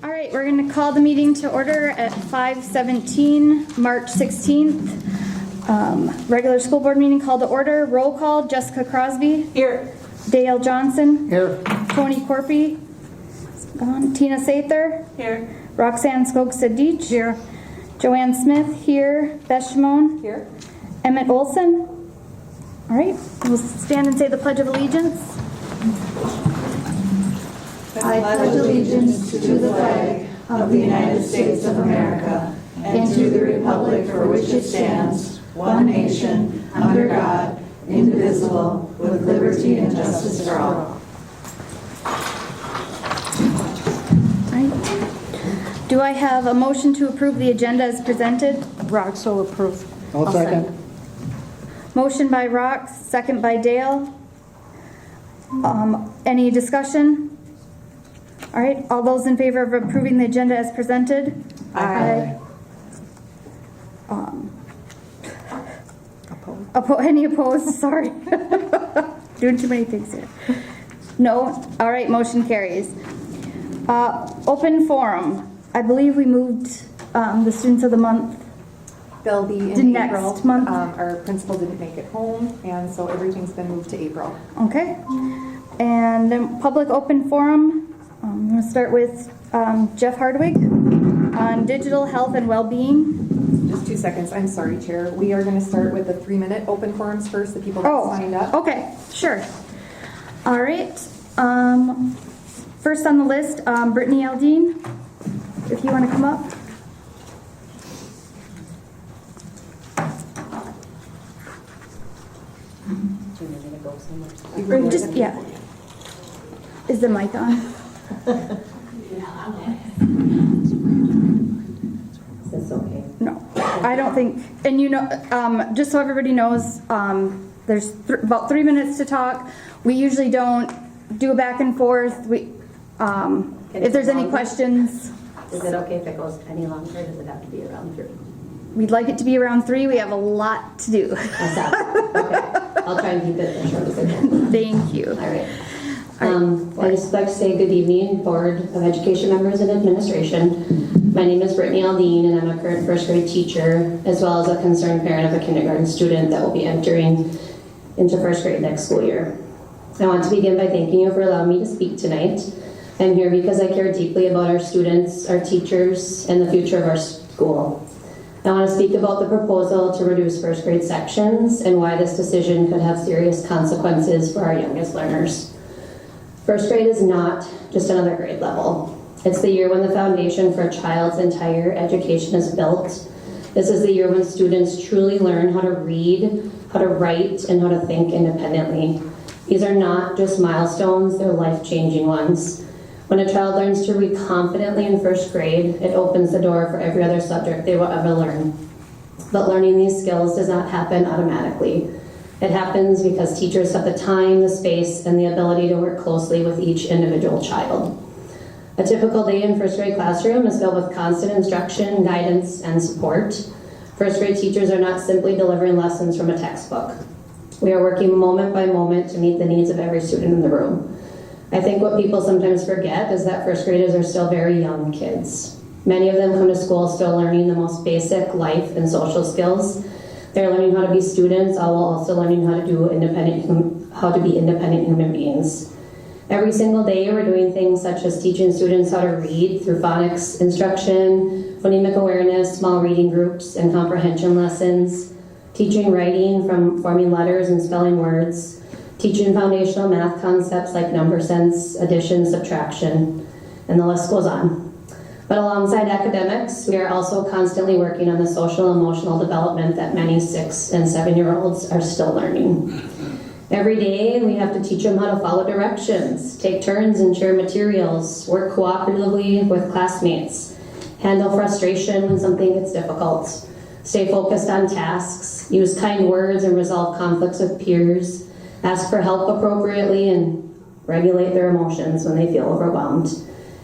All right, we're going to call the meeting to order at 5:17, March 16th. Regular school board meeting called to order. Roll call, Jessica Crosby. Here. Dale Johnson. Here. Tony Corpy. Gone. Tina Sather. Here. Roxanne Skogstad-Deach. Here. Joanne Smith. Here. Beth Shimon. Here. Emmett Olson. All right, we'll stand and say the Pledge of Allegiance. I pledge allegiance to the flag of the United States of America and to the republic for which it stands, one nation, under God, indivisible, with liberty and justice for all. All right. Do I have a motion to approve the agenda as presented? Rock, so approved. I'll second. Motion by Rox, second by Dale. Any discussion? All right, all those in favor of approving the agenda as presented? Aye. Any opposed? Sorry. Doing too many things here. No? All right, motion carries. Open forum. I believe we moved the Students of the Month. They'll be in Next April. month. Our principal didn't make it home, and so everything's been moved to April. Okay. And then public open forum. I'm going to start with Jeff Hardwig on digital health and well-being. Just 2 seconds. I'm sorry, Chair. We are going to start with the 3-minute open forums first, the people that signed up. Okay, sure. All right. First on the list, Brittany Aldine, if you want to come up. Or just, yeah. Is the mic on? Is this okay? No, I don't think, and you know, just so everybody knows, there's about 3 minutes to talk. We usually don't do a back and forth. If there's any questions. Is it okay if it goes any longer, or does it have to be around 3? We'd like it to be around 3. We have a lot to do. Okay. I'll try and keep it as short as I can. Thank you. All right. I'd just like to say good evening, Board of Education members and administration. My name is Brittany Aldine, and I'm a current first grade teacher, as well as a concerned parent of a kindergarten student that will be entering into first grade next school year. I want to begin by thanking you for allowing me to speak tonight. I'm here because I care deeply about our students, our teachers, and the future of our school. I want to speak about the proposal to reduce first grade sections and why this decision could have serious consequences for our youngest learners. First grade is not just another grade level. It's the year when the foundation for a child's entire education is built. This is the year when students truly learn how to read, how to write, and how to think independently. These are not just milestones, they're life-changing ones. When a child learns to read confidently in first grade, it opens the door for every other subject they will ever learn. But learning these skills does not happen automatically. It happens because teachers have the time, the space, and the ability to work closely with each individual child. A typical day in first grade classroom is filled with constant instruction, guidance, and support. First grade teachers are not simply delivering lessons from a textbook. We are working moment by moment to meet the needs of every student in the room. I think what people sometimes forget is that first graders are still very young kids. Many of them come to school still learning the most basic life and social skills. They're learning how to be students, all while also learning how to be independent human beings. Every single day, we're doing things such as teaching students how to read through phonics instruction, phonemic awareness, small reading groups, and comprehension lessons, teaching writing from forming letters and spelling words, teaching foundational math concepts like number sense, addition, subtraction, and the list goes on. But alongside academics, we are also constantly working on the social and emotional development that many 6- and 7-year-olds are still learning. Every day, we have to teach them how to follow directions, take turns and share materials, work cooperatively with classmates, handle frustration when something gets difficult, stay focused on tasks, use kind words and resolve conflicts with peers, ask for help appropriately, and regulate their emotions when they feel overwhelmed.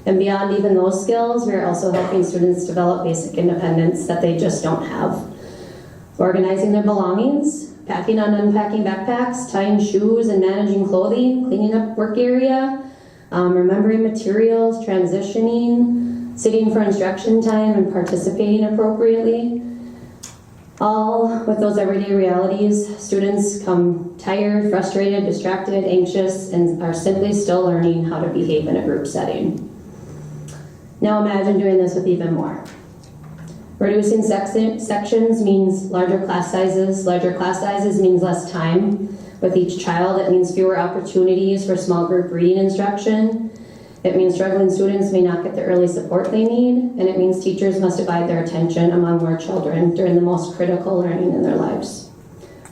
And beyond even those skills, we are also helping students develop basic independence that they just don't have. Organizing their belongings, packing and unpacking backpacks, tying shoes and managing clothing, cleaning up work area, remembering materials, transitioning, sitting for instruction time and participating appropriately. All with those everyday realities, students come tired, frustrated, distracted, anxious, and are simply still learning how to behave in a group setting. Now imagine doing this with even more. Reducing sections means larger class sizes. Larger class sizes means less time with each child. It means fewer opportunities for small group reading instruction. It means struggling students may not get the early support they need, and it means teachers must divide their attention among more children during the most critical learning in their lives.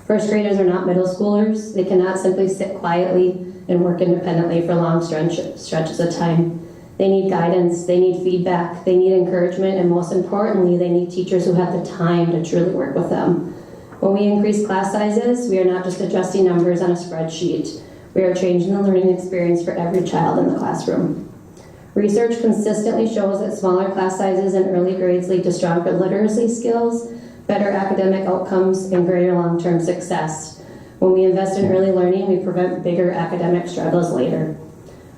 First graders are not middle schoolers. They cannot simply sit quietly and work independently for long stretches of time. They need guidance, they need feedback, they need encouragement, and most importantly, they need teachers who have the time to truly work with them. When we increase class sizes, we are not just adjusting numbers on a spreadsheet. We are changing the learning experience for every child in the classroom. Research consistently shows that smaller class sizes in early grades lead to stronger literacy skills, better academic outcomes, and greater long-term success. When we invest in early learning, we prevent bigger academic struggles later.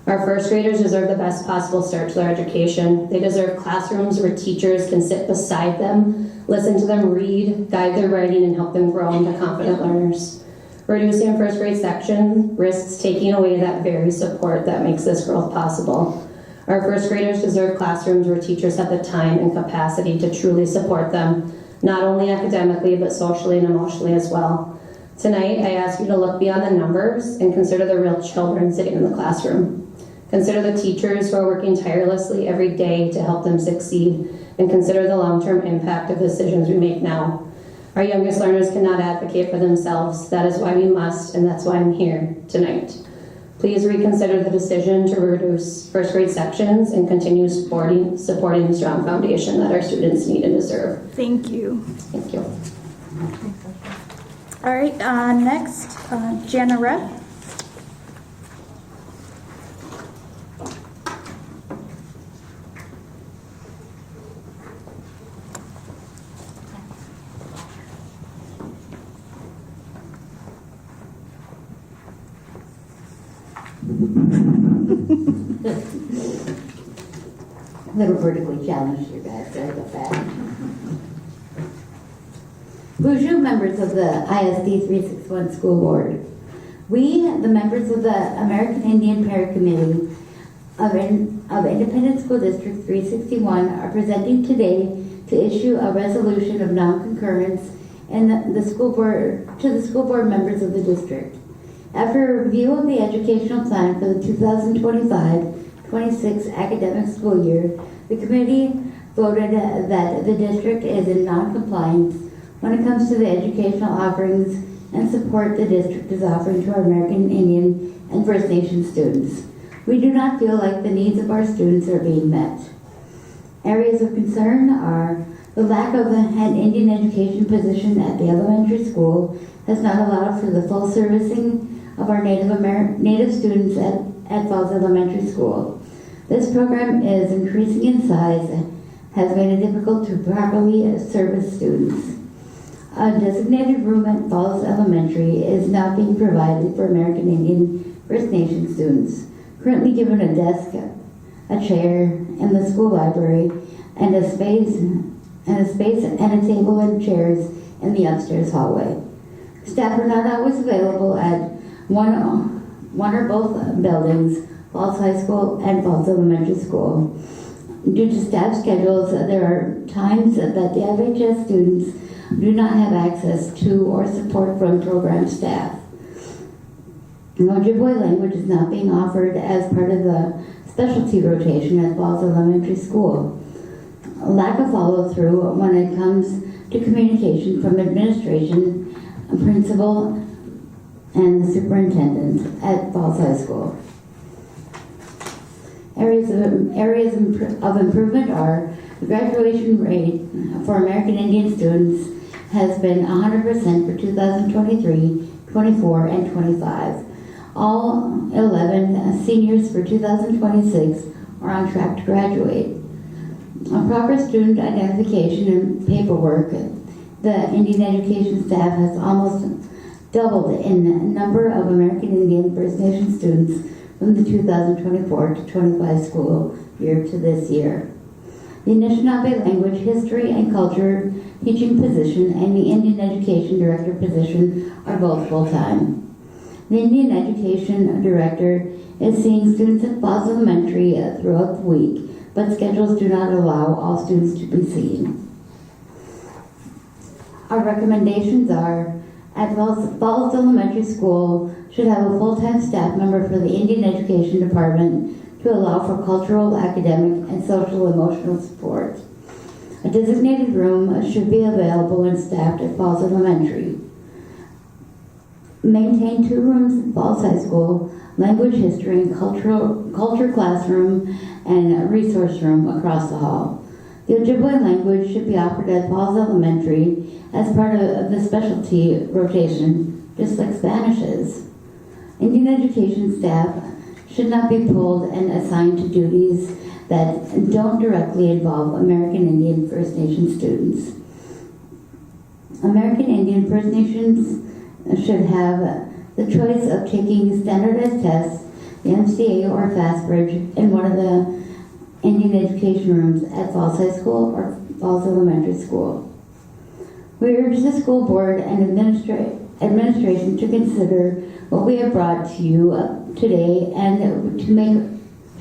Our first graders deserve the best possible start to their education. They deserve classrooms where teachers can sit beside them, listen to them read, guide their writing, and help them grow into confident learners. Reducing first grade section risks taking away that very support that makes this growth possible. Our first graders deserve classrooms where teachers have the time and capacity to truly support them, not only academically, but socially and emotionally as well. Tonight, I ask you to look beyond the numbers and consider the real children sitting in the classroom. Consider the teachers who are working tirelessly every day to help them succeed, and consider the long-term impact of decisions we make now. Our youngest learners cannot advocate for themselves. That is why we must, and that's why I'm here tonight. Please reconsider the decision to reduce first grade sections and continue supporting the strong foundation that our students need and deserve. Thank you. Thank you. All right, next, Jana Rep. A little vertically challenged here, guys. Sorry about that. Bonjour, members of the ISD 361 School Board. We, the members of the American Indian Parent Committee of Independent School District 361, are presenting today to issue a resolution of non-concurrence in the school board to the school board members of the district. After a review of the educational plan for the 2025-26 academic school year, the committee voted that the district is in non-compliance when it comes to the educational offerings and support the district is offering to our American Indian and First Nation students. We do not feel like the needs of our students are being met. Areas of concern are the lack of an Indian education position at the elementary school has not allowed for the full servicing of our Native students at Falls Elementary School. This program is increasing in size and has made it difficult to properly service students. A designated room at Falls Elementary is not being provided for American Indian First Nation students, currently given a desk, a chair in the school library, and a space and a table and chairs in the upstairs hallway. Staff are not always available at one or both buildings, Falls High School and Falls Elementary School. Due to staff schedules, there are times that the FHS students do not have access to or support from program staff. Ojibwe language is not being offered as part of the specialty rotation at Falls Elementary School. A lack of follow-through when it comes to communication from administration, principal, and the superintendent at Falls High School. Areas of improvement are the graduation rate for American Indian students has been 100% for 2023, 24, and 25. All 11 seniors for 2026 are on track to graduate. A proper student identification and paperwork, the Indian education staff has almost doubled in number of American Indian First Nation students from the 2024 to 25 school year to this year. The Anishinaabe Language, History, and Culture teaching position and the Indian Education Director position are both full-time. The Indian Education Director is seeing students at Falls Elementary throughout the week, but schedules do not allow all students to be seen. Our recommendations are, at Falls Elementary School should have a full-time staff member for the Indian Education Department to allow for cultural, academic, and social emotional support. A designated room should be available and staffed at Falls Elementary. Maintain 2 rooms at Falls High School, language, history, and culture classroom, and resource room across the hall. The Ojibwe language should be offered at Falls Elementary as part of the specialty rotation, just like Spanish is. Indian education staff should not be pulled and assigned to duties that don't directly involve American Indian First Nation students. American Indian First Nations should have the choice of taking standardized tests, the MCA or FastBridge, in one of the Indian education rooms at Falls High School or Falls Elementary School. We urge the school board and administration to consider what we have brought to you today and to make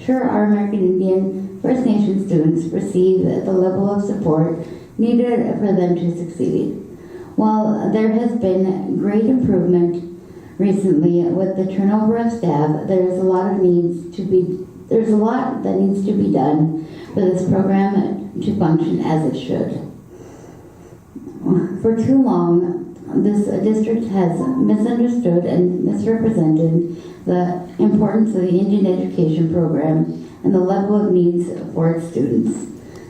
sure our American Indian First Nation students receive the level of support needed for them to succeed. While there has been great improvement recently with the turnover of staff, there's a lot that needs to be done for this program to function as it should. For too long, this district has misunderstood and misrepresented the importance of the Indian education program and the level of needs for its students.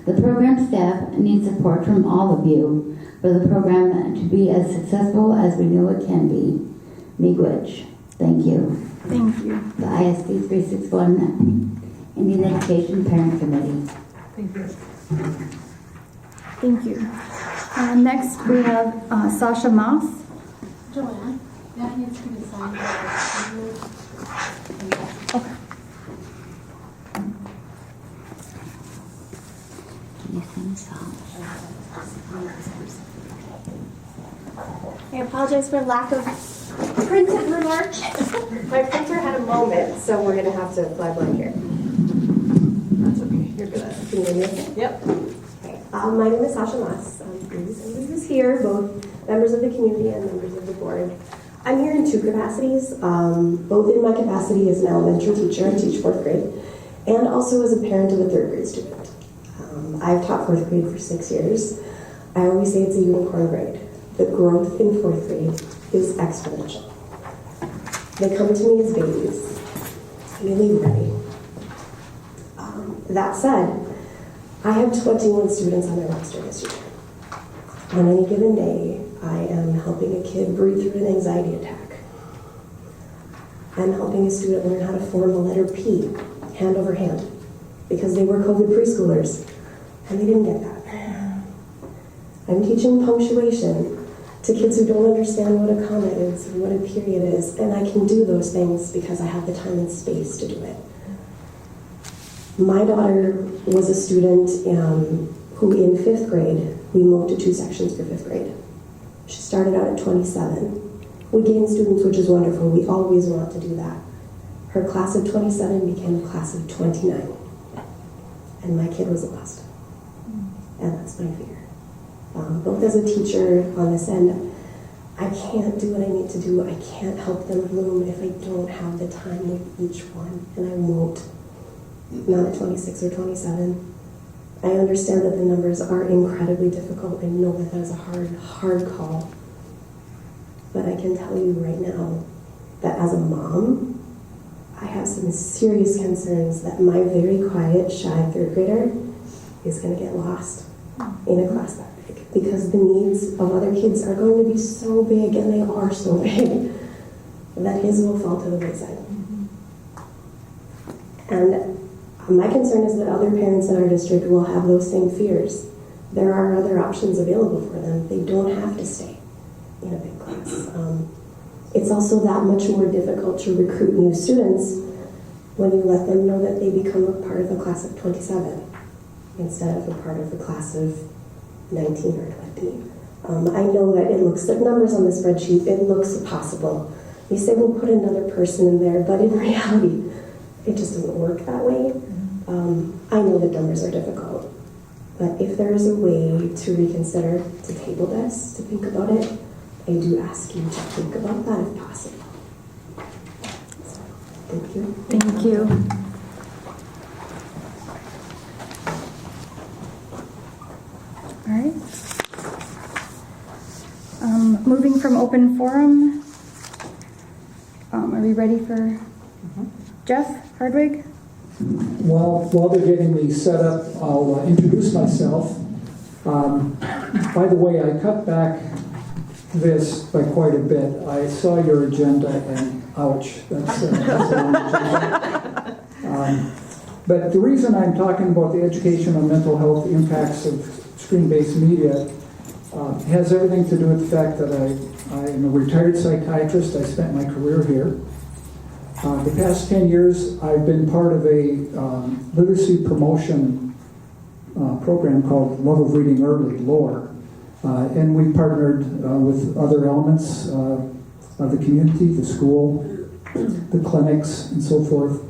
The program staff needs support from all of you for the program to be as successful as we know it can be. Miigwech. Thank you. Thank you. The ISD 361 Indian Education Parent Committee. Thank you. Thank you. Next, we have Sasha Moss. Joanne, that needs to be signed. Okay. I apologize for lack of printed remarks. My printer had a moment, so we're gonna have to fly blank here. That's okay. You're good. Can you hear me okay? Yep. Okay. My name is Sasha Moss. Everybody who's here, both members of the community and members of the board. I'm here in 2 capacities, both in my capacity as an elementary teacher, I teach 4th grade, and also as a parent of a 3rd grade student. I've taught 4th grade for 6 years. I always say it's a unicorn grade. The growth in 4th grade is exponential. They come to me as babies, really ready. That said, I have 21 students on my roster this year. On any given day, I am helping a kid breathe through an anxiety attack. I'm helping a student learn how to form the letter P, hand over hand, because they were COVID preschoolers, and they didn't get that. I'm teaching punctuation to kids who don't understand what a comma is and what a period is, and I can do those things because I have the time and space to do it. My daughter was a student who in 5th grade, we moved to 2 sections for 5th grade. She started out at 27. We gained students, which is wonderful. We always want to do that. Her class of 27 became a class of 29. And my kid was lost. And that's my fear. Both as a teacher on this end, I can't do what I need to do. I can't help them bloom if I don't have the time with each one. And I won't. Not at 26 or 27. I understand that the numbers are incredibly difficult. I know that that is a hard call. But I can tell you right now that as a mom, I have some serious concerns that my very quiet, shy 3rd grader is going to get lost in a class that big. Because the needs of other kids are going to be so big, and they are so big, that his will fall to the wayside. And my concern is that other parents in our district will have those same fears. There are other options available for them. They don't have to stay in a big class. It's also that much more difficult to recruit new students when you let them know that they become a part of a class of 27. instead of a part of a class of 19 or 20. I know that it looks like numbers on the spreadsheet, it looks possible. You say, we'll put another person in there, but in reality, it just doesn't work that way. I know that numbers are difficult, but if there is a way to reconsider, to table this, to think about it, I do ask you to think about that if possible. So, thank you. Thank you. All right. Moving from open forum, are we ready for Jeff Hardwig? Well, while they're getting me set up, I'll introduce myself. By the way, I cut back this by quite a bit. I saw your agenda and ouch, that's a long agenda. But the reason I'm talking about the education on mental health impacts of screen-based media has everything to do with the fact that I am a retired psychiatrist. I spent my career here. The past 10 years, I've been part of a literacy promotion program called Love of Reading Early, LORE. And we partnered with other elements of the community, the school, the clinics, and so forth.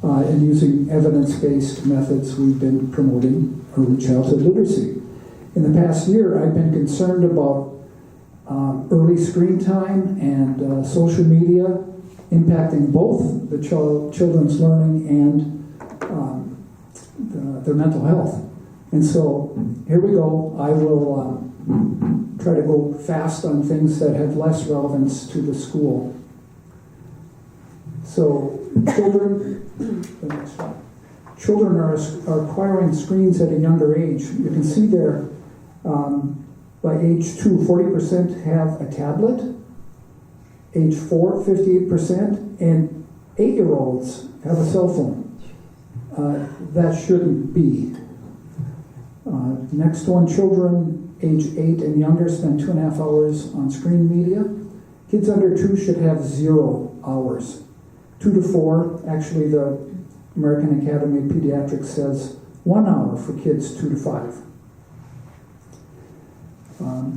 And using evidence-based methods, we've been promoting early childhood literacy. In the past year, I've been concerned about early screen time and social media impacting both the children's learning and their mental health. And so here we go. I will try to go fast on things that have less relevance to the school. So children, the next one. Children are acquiring screens at a younger age. You can see there, by age 2, 40% have a tablet. Age 4, 58%, and 8-year-olds have a cell phone. That shouldn't be. Next one, children age 8 and younger spend 2.5 hours on screen media. Kids under 2 should have 0 hours. 2 to 4, actually the American Academy of Pediatrics says 1 hour for kids 2 to 5.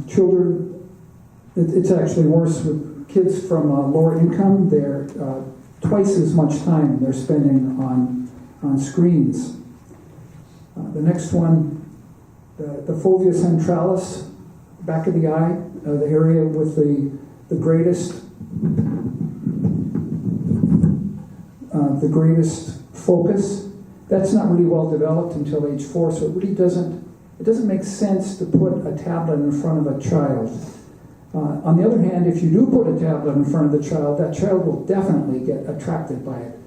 Children, it's actually worse with kids from lower income. They're twice as much time they're spending on screens. The next one, the fovea centralis, back of the eye, the area with the greatest focus. That's not really well developed until age 4, so it really doesn't make sense to put a tablet in front of a child. On the other hand, if you do put a tablet in front of the child, that child will definitely get attracted by it.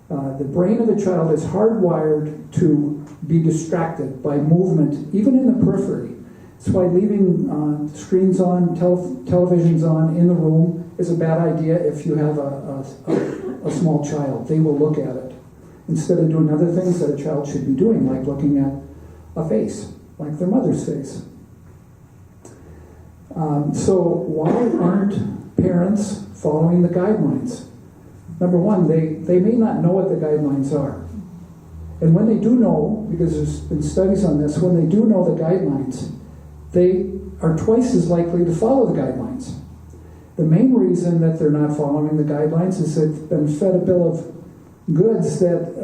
The brain of the child is hardwired to be distracted by movement, even in the periphery. That's why leaving screens on, televisions on in the room is a bad idea if you have a small child. They will look at it instead of doing other things that a child should be doing, like looking at a face, like their mother's face. So why aren't parents following the guidelines? Number one, they may not know what the guidelines are. And when they do know, because there's been studies on this, when they do know the guidelines, they are twice as likely to follow the guidelines. The main reason that they're not following the guidelines is they've been fed a bill of goods that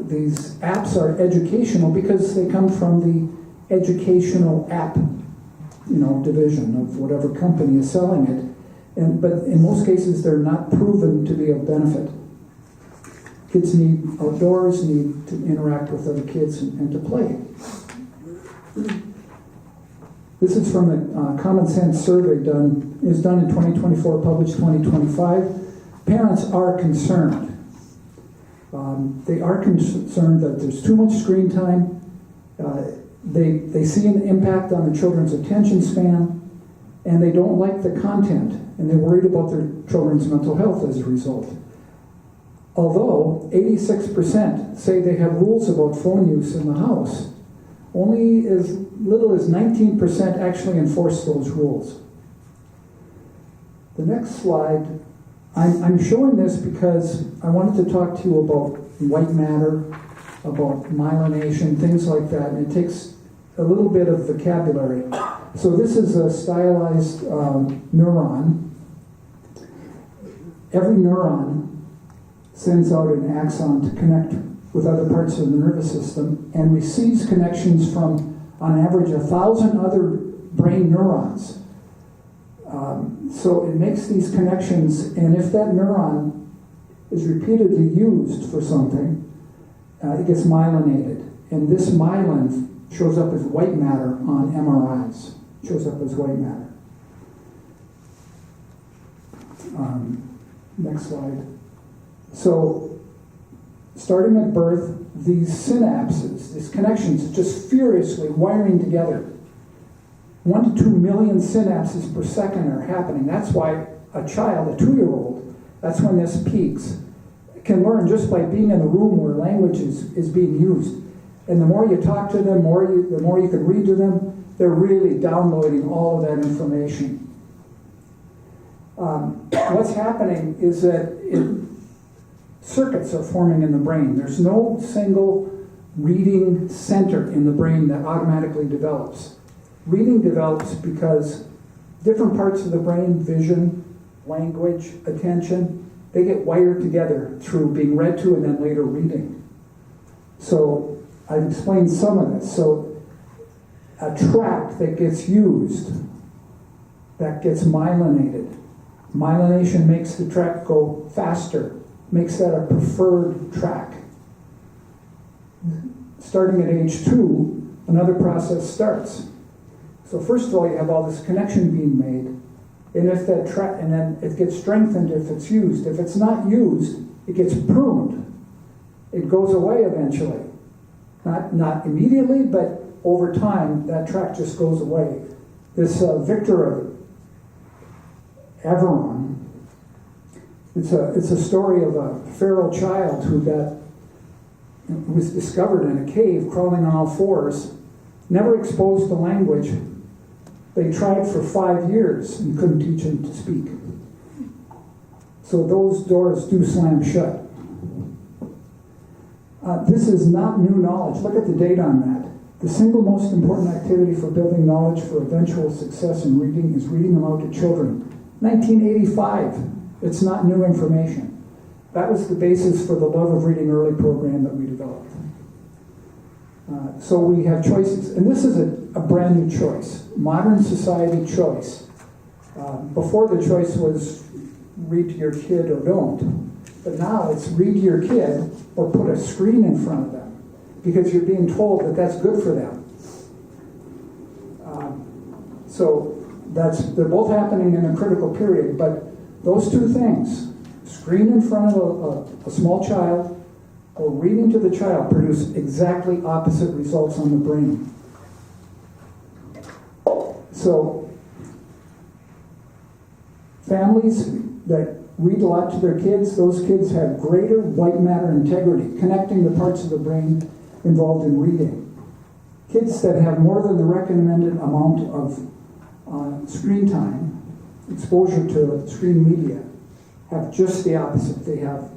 these apps are educational because they come from the educational app division of whatever company is selling it. But in most cases, they're not proven to be of benefit. Kids need outdoors, need to interact with other kids and to play. This is from the Common Sense survey done in 2024, published 2025. Parents are concerned. They are concerned that there's too much screen time. They see an impact on the children's attention span, and they don't like the content, and they're worried about their children's mental health as a result. Although 86% say they have rules about phone use in the house, only as little as 19% actually enforce those rules. The next slide, I'm showing this because I wanted to talk to you about white matter about myelination, things like that, and it takes a little bit of vocabulary. So this is a stylized neuron. Every neuron sends out an axon to connect with other parts of the nervous system and receives connections from, on average, 1,000 other brain neurons. So it makes these connections, and if that neuron is repeatedly used for something, it gets myelinated. And this myelin shows up as white matter on MRIs. Shows up as white matter. Next slide. So, starting at birth, these synapses, these connections, just furiously wiring together. 1 to 2 million synapses per second are happening. That's why a child, a 2-year-old, that's when this peaks, can learn just by being in the room where language is being used. And the more you talk to them, the more you can read to them, they're really downloading all of that information. What's happening is that circuits are forming in the brain. There's no single reading center in the brain that automatically develops. Reading develops because different parts of the brain, vision, language, attention, they get wired together through being read to and then later reading. So I've explained some of this. So a track that gets used, that gets myelinated. Myelination makes the track go faster, makes that a preferred track. Starting at age 2, another process starts. So first of all, you have all this connection being made, and if that track, and then it gets strengthened if it's used. If it's not used, it gets pruned. It goes away eventually. Not immediately, but over time, that track just goes away. This Victor Averon, it's a story of a feral child who was discovered in a cave crawling on all fours, never exposed to language. They tried for 5 years and couldn't teach him to speak. So those doors do slam shut. This is not new knowledge. Look at the date on that. The single most important activity for building knowledge for eventual success in reading is reading aloud to children. 1985. It's not new information. That was the basis for the Love of Reading Early program that we developed. So we have choices. And this is a brand new choice. Modern society choice. Before the choice was read to your kid or don't. But now it's read to your kid or put a screen in front of them. Because you're being told that that's good for them. So they're both happening in a critical period. But those two things, screen in front of a small child or reading to the child, produce exactly opposite results on the brain. So families that read a lot to their kids, those kids have greater white matter integrity, connecting the parts of the brain involved in reading. Kids that have more than the recommended amount of screen time, exposure to screen media, have just the opposite. They have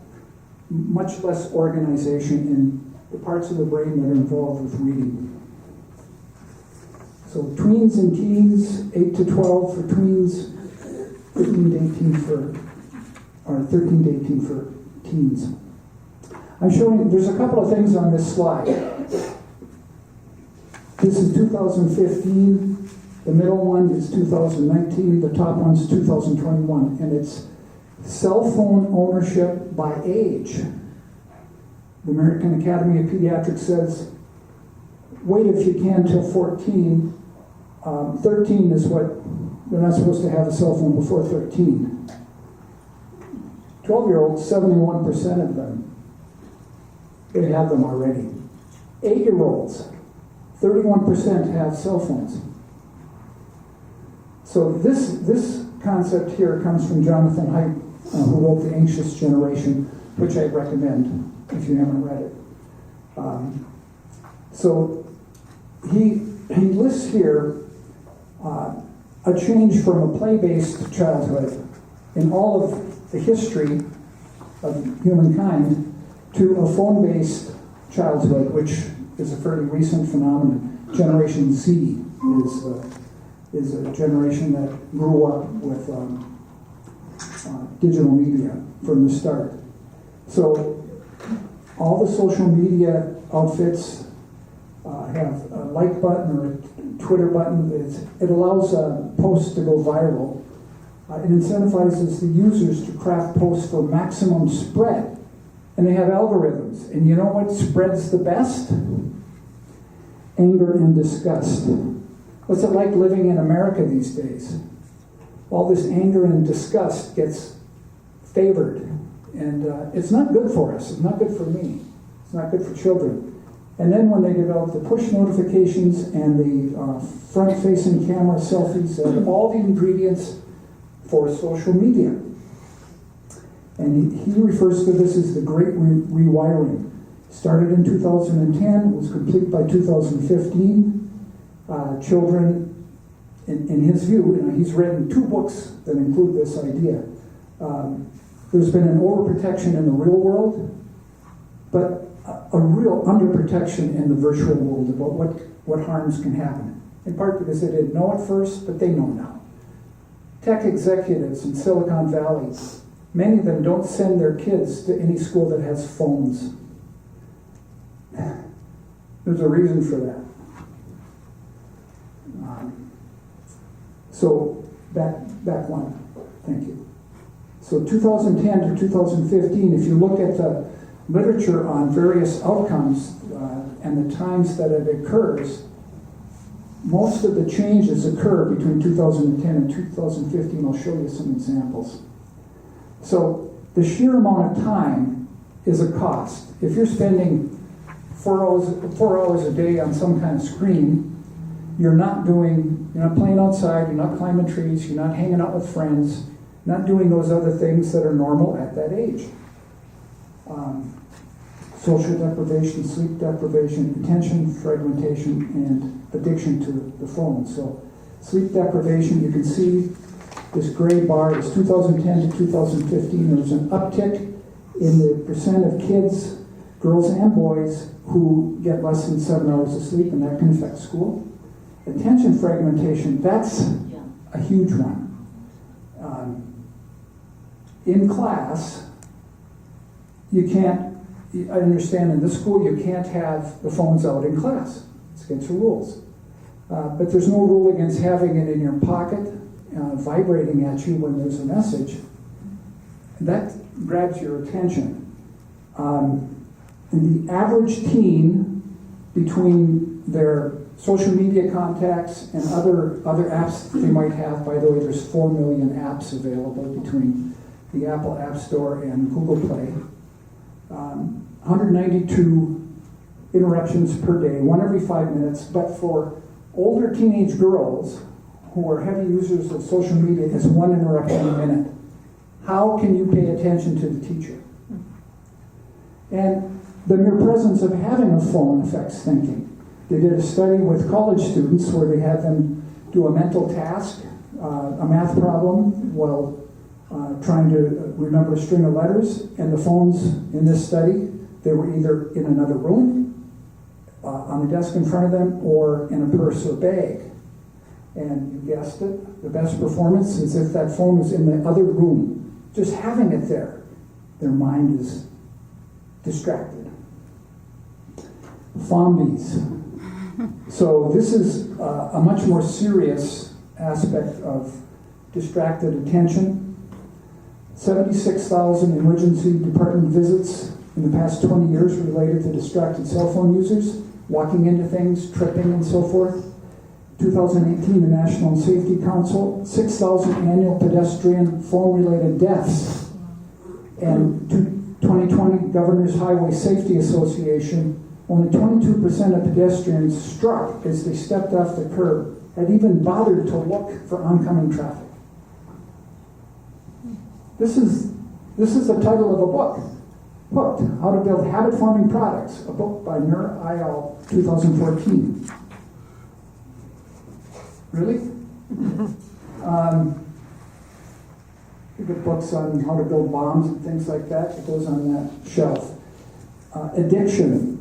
much less organization in the parts of the brain that are involved with reading. So tweens and teens, 8 to 12 for tweens, 13 to 18 for teens. I'm showing, there's a couple of things on this slide. This is 2015, the middle one is 2019, the top one's 2021, and it's cell phone ownership by age. The American Academy of Pediatrics says, wait if you can till 14. 13 is what, they're not supposed to have a cell phone before 13. 12-year-olds, 71% of them, they have them already. 8-year-olds, 31% have cell phones. So this concept here comes from Jonathan Haidt, who wrote The Anxious Generation, which I recommend if you haven't read it. So he lists here a change from a play-based childhood in all of the history of humankind to a phone-based childhood, which is a fairly recent phenomenon. Generation Z is a generation that grew up with digital media from the start. So all the social media outfits have a like button or a Twitter button. It allows posts to go viral. It incentivizes the users to craft posts for maximum spread. And they have algorithms. And you know what spreads the best? Anger and disgust. What's it like living in America these days? All this anger and disgust gets favored. And it's not good for us. It's not good for me. It's not good for children. And then when they develop the push notifications and the front-facing camera selfies, all the ingredients for social media. And he refers to this as the Great Rewiring. Started in 2010, was complete by 2015. Children, in his view, he's written 2 books that include this idea. There's been an overprotection in the real world, but a real underprotection in the virtual world about what harms can happen. In part because they didn't know at first, but they know now. Tech executives in Silicon Valley, many of them don't send their kids to any school that has phones. There's a reason for that. So back one. Thank you. So 2010 to 2015, if you look at the literature on various outcomes and the times that it occurs, most of the changes occur between 2010 and 2015. I'll show you some examples. So the sheer amount of time is a cost. If you're spending 4 hours a day on some kind of screen, you're not playing outside, you're not climbing trees, you're not hanging out with friends, not doing those other things that are normal at that age. Social deprivation, sleep deprivation, attention fragmentation, and addiction to the phone. So sleep deprivation, you can see this gray bar is 2010 to 2015. There's an uptick in the percent of kids, girls and boys, who get less than 7 hours of sleep, and that can affect school. Attention fragmentation, that's a huge one. In class, I understand in this school you can't have the phones out in class. It's against the rules. But there's no rule against having it in your pocket, vibrating at you when there's a message. That grabs your attention. And the average teen, between their social media contacts and other apps they might have, by the way, there's 4 million apps available between the Apple App Store and Google Play. 192 interruptions per day, 1 every 5 minutes, but for older teenage girls who are heavy users of social media, it's 1 interruption a minute. How can you pay attention to the teacher? And the mere presence of having a phone affects thinking. They did a study with college students where they had them do a mental task, a math problem, while trying to remember a string of letters, and the phones in this study, they were either in another room, on the desk in front of them, or in a purse or bag. And you guessed it, the best performance is if that phone was in the other room. Just having it there, their mind is distracted. Zombies. So this is a much more serious aspect of distracted attention. 76,000 emergency department visits in the past 20 years related to distracted cell phone users, walking into things, tripping, and so forth. 2018, the National Safety Council, 6,000 annual pedestrian phone-related deaths. And 2020, Governor's Highway Safety Association, only 22% of pedestrians struck as they stepped off the curb had even bothered to look for oncoming traffic. This is the title of a book, Hooked, How to Build Habit-Forming Products, a book by Nur Ayal, 2014. Really? You get books on how to build bombs and things like that. It goes on that shelf. Addiction.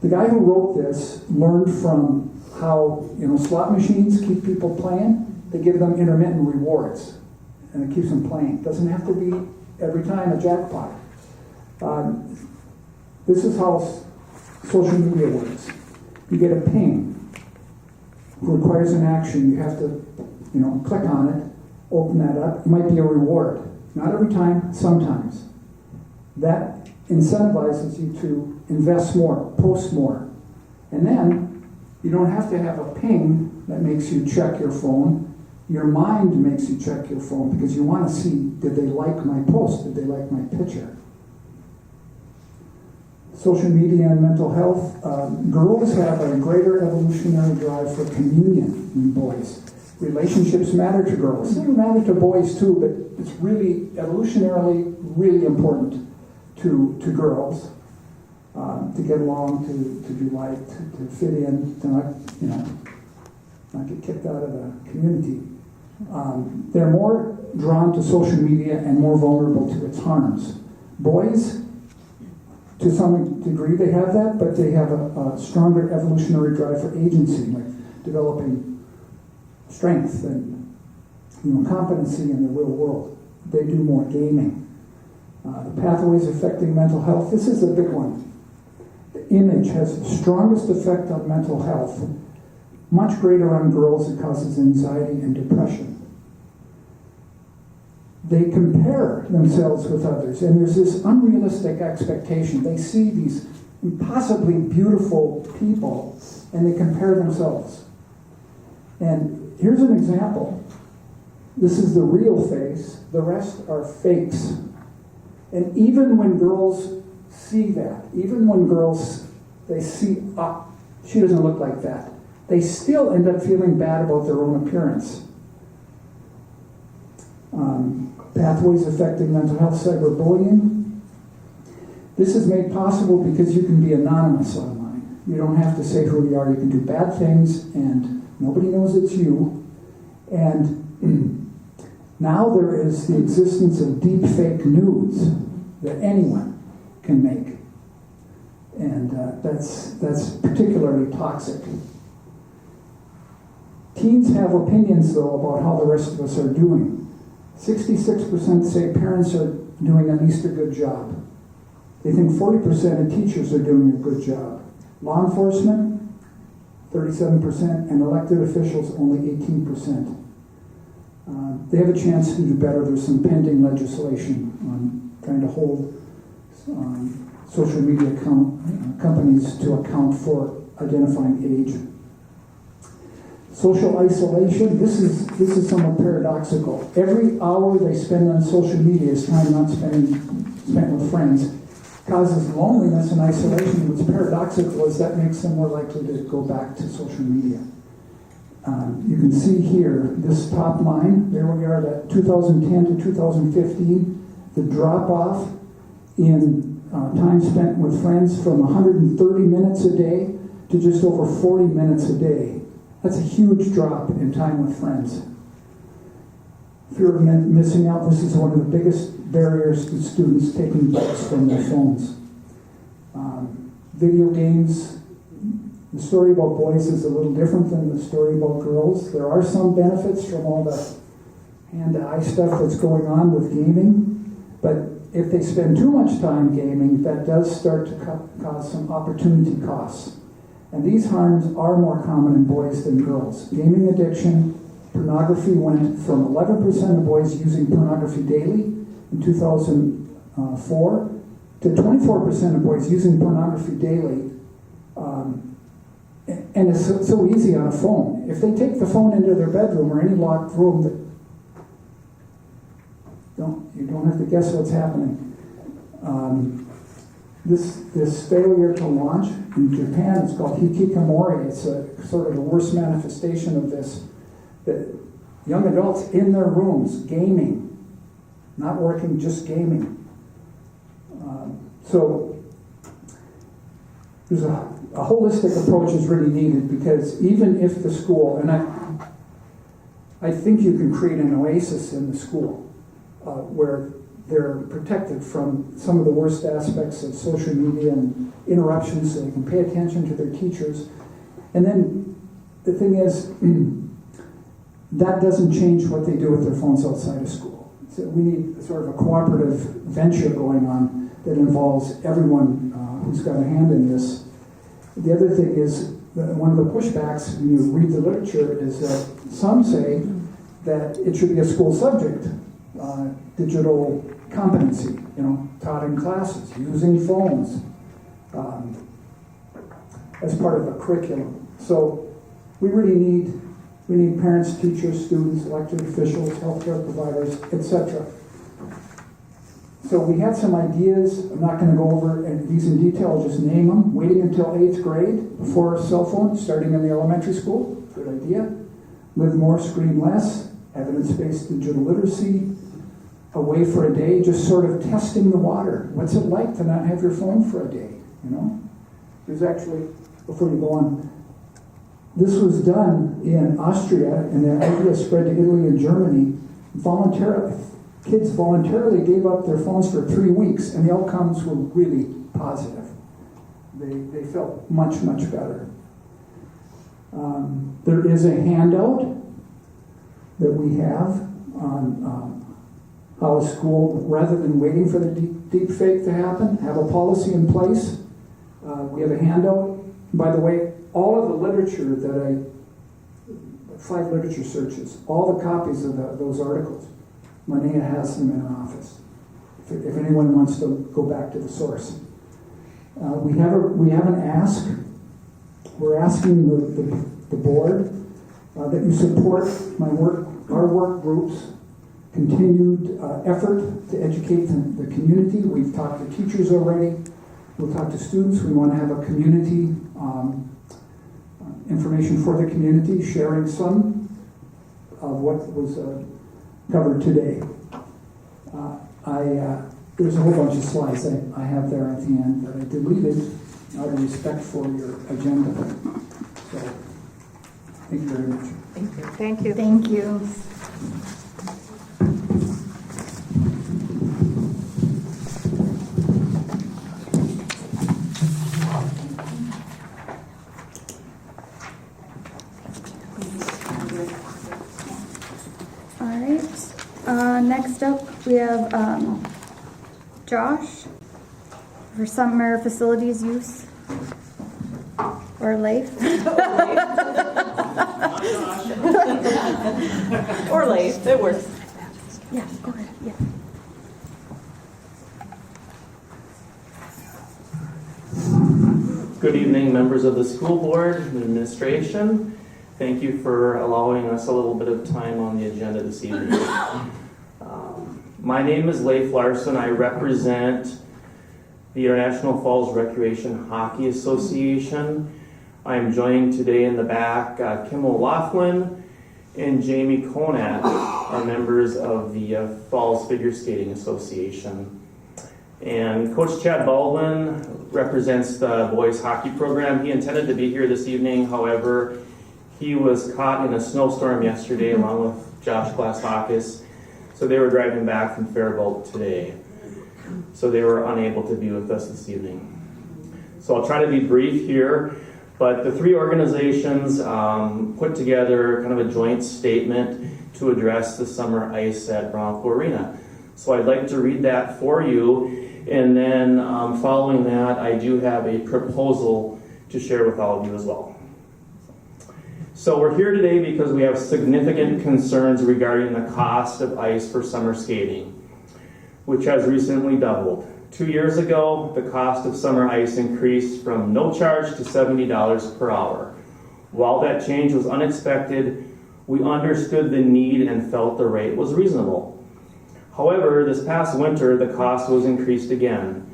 The guy who wrote this learned from how, slot machines keep people playing. They give them intermittent rewards, and it keeps them playing. It doesn't have to be every time a jackpot. This is how social media works. You get a ping. It requires an action. You have to, click on it, open that up. It might be a reward. Not every time, sometimes. That incentivizes you to invest more, post more. And then you don't have to have a ping that makes you check your phone. Your mind makes you check your phone because you want to see, did they like my post? Did they like my picture? Social media and mental health. Girls have a greater evolutionary drive for communion than boys. Relationships matter to girls. They matter to boys too, but it's really evolutionarily really important to girls to get along, to be liked, to fit in, to not get kicked out of the community. They're more drawn to social media and more vulnerable to its harms. Boys, to some degree, they have that, but they have a stronger evolutionary drive for agency, like developing strength and competency in the real world. They do more gaming. The pathways affecting mental health. This is a big one. The image has the strongest effect on mental health. Much greater on girls. It causes anxiety and depression. They compare themselves with others, and there's this unrealistic expectation. They see these impossibly beautiful people, and they compare themselves. And here's an example. This is the real face. The rest are fakes. And even when girls see that, even when girls, they see, she doesn't look like that, they still end up feeling bad about their own appearance. Pathways affecting mental health, cyberbullying. This is made possible because you can be anonymous online. You don't have to say who you are. You can do bad things, and nobody knows it's you. And now there is the existence of deep fake nudes that anyone can make. And that's particularly toxic. Teens have opinions, though, about how the rest of us are doing. 66% say parents are doing at least a good job. They think 40% of teachers are doing a good job. Law enforcement, 37%, and elected officials, only 18%. They have a chance to do better. There's some pending legislation on trying to hold social media companies to account for identifying age. Social isolation, this is somewhat paradoxical. Every hour they spend on social media is time not spent with friends. Causes loneliness and isolation. What's paradoxical is that makes them more likely to go back to social media. You can see here, this top line, there we are at 2010 to 2015, the drop-off in time spent with friends from 130 minutes a day to just over 40 minutes a day. That's a huge drop in time with friends. Fear of missing out, this is one of the biggest barriers to students taking breaks from their phones. Video games, the story about boys is a little different than the story about girls. There are some benefits from all the hand-to-eye stuff that's going on with gaming, but if they spend too much time gaming, that does start to cause some opportunity costs. And these harms are more common in boys than girls. Gaming addiction, pornography went from 11% of boys using pornography daily in 2004 to 24% of boys using pornography daily. And it's so easy on a phone. If they take the phone into their bedroom or any locked room, you don't have to guess what's happening. This failure to launch in Japan, it's called hikikomori. It's a sort of the worst manifestation of this. That young adults in their rooms gaming, not working, just gaming. So there's a holistic approach is really needed, because even if the school, and I think you can create an oasis in the school where they're protected from some of the worst aspects of social media and interruptions, so they can pay attention to their teachers. And then the thing is, that doesn't change what they do with their phones outside of school. So we need sort of a cooperative venture going on that involves everyone who's got a hand in this. The other thing is, that one of the pushbacks when you read the literature is that some say that it should be a school subject, digital competency, taught in classes, using phones as part of a curriculum. So we really need parents, teachers, students, elected officials, healthcare providers, etc. So we had some ideas. I'm not going to go over these in detail, I'll just name them. Waiting until 8th grade before a cell phone, starting in the elementary school, good idea. Live more, screen less, evidence-based digital literacy, away for a day, just sort of testing the water. What's it like to not have your phone for a day, There's actually, before you go on, this was done in Austria, and the idea spread to Italy and Germany voluntarily. Kids voluntarily gave up their phones for 3 weeks, and the outcomes were really positive. They felt much, much better. There is a handout that we have on how a school, rather than waiting for the deep fake to happen, have a policy in place. We have a handout. By the way, all of the literature that 5 literature searches, all the copies of those articles, Linnea has them in her office. If anyone wants to go back to the source. We have an ask. We're asking the board that you support our work groups' continued effort to educate the community. We've talked to teachers already. We'll talk to students. We want to have a community information for the community, sharing some of what was covered today. There's a whole bunch of slides that I have there at the end that I deleted out of respect for your agenda. So, thank you very much. Thank you. Thank you. All right. Next up, we have Josh for summer facilities use. Or Leif. Or late, it works. Yeah, go ahead. Yeah. Good evening, members of the school board and administration. Thank you for allowing us a little bit of time on the agenda this evening. My name is Leif Larson. I represent the International Falls Recreation Hockey Association. I am joined today in the back, Kim O'Loughlin and Jamie Conat are members of the Falls Figure Skating Association. And Coach Chad Baldwin represents the boys hockey program. He intended to be here this evening, however, he was caught in a snowstorm yesterday along with Josh Glassakis. So they were driving back from Faribault today. So they were unable to be with us this evening. So I'll try to be brief here, but the 3 organizations put together kind of a joint statement to address the summer ice at Bronco Arena. So I'd like to read that for you, and then following that, I do have a proposal to share with all of you as well. So we're here today because we have significant concerns regarding the cost of ice for summer skating, which has recently doubled. 2 years ago, the cost of summer ice increased from no charge to $70 per hour. While that change was unexpected, we understood the need and felt the rate was reasonable. However, this past winter, the cost was increased again,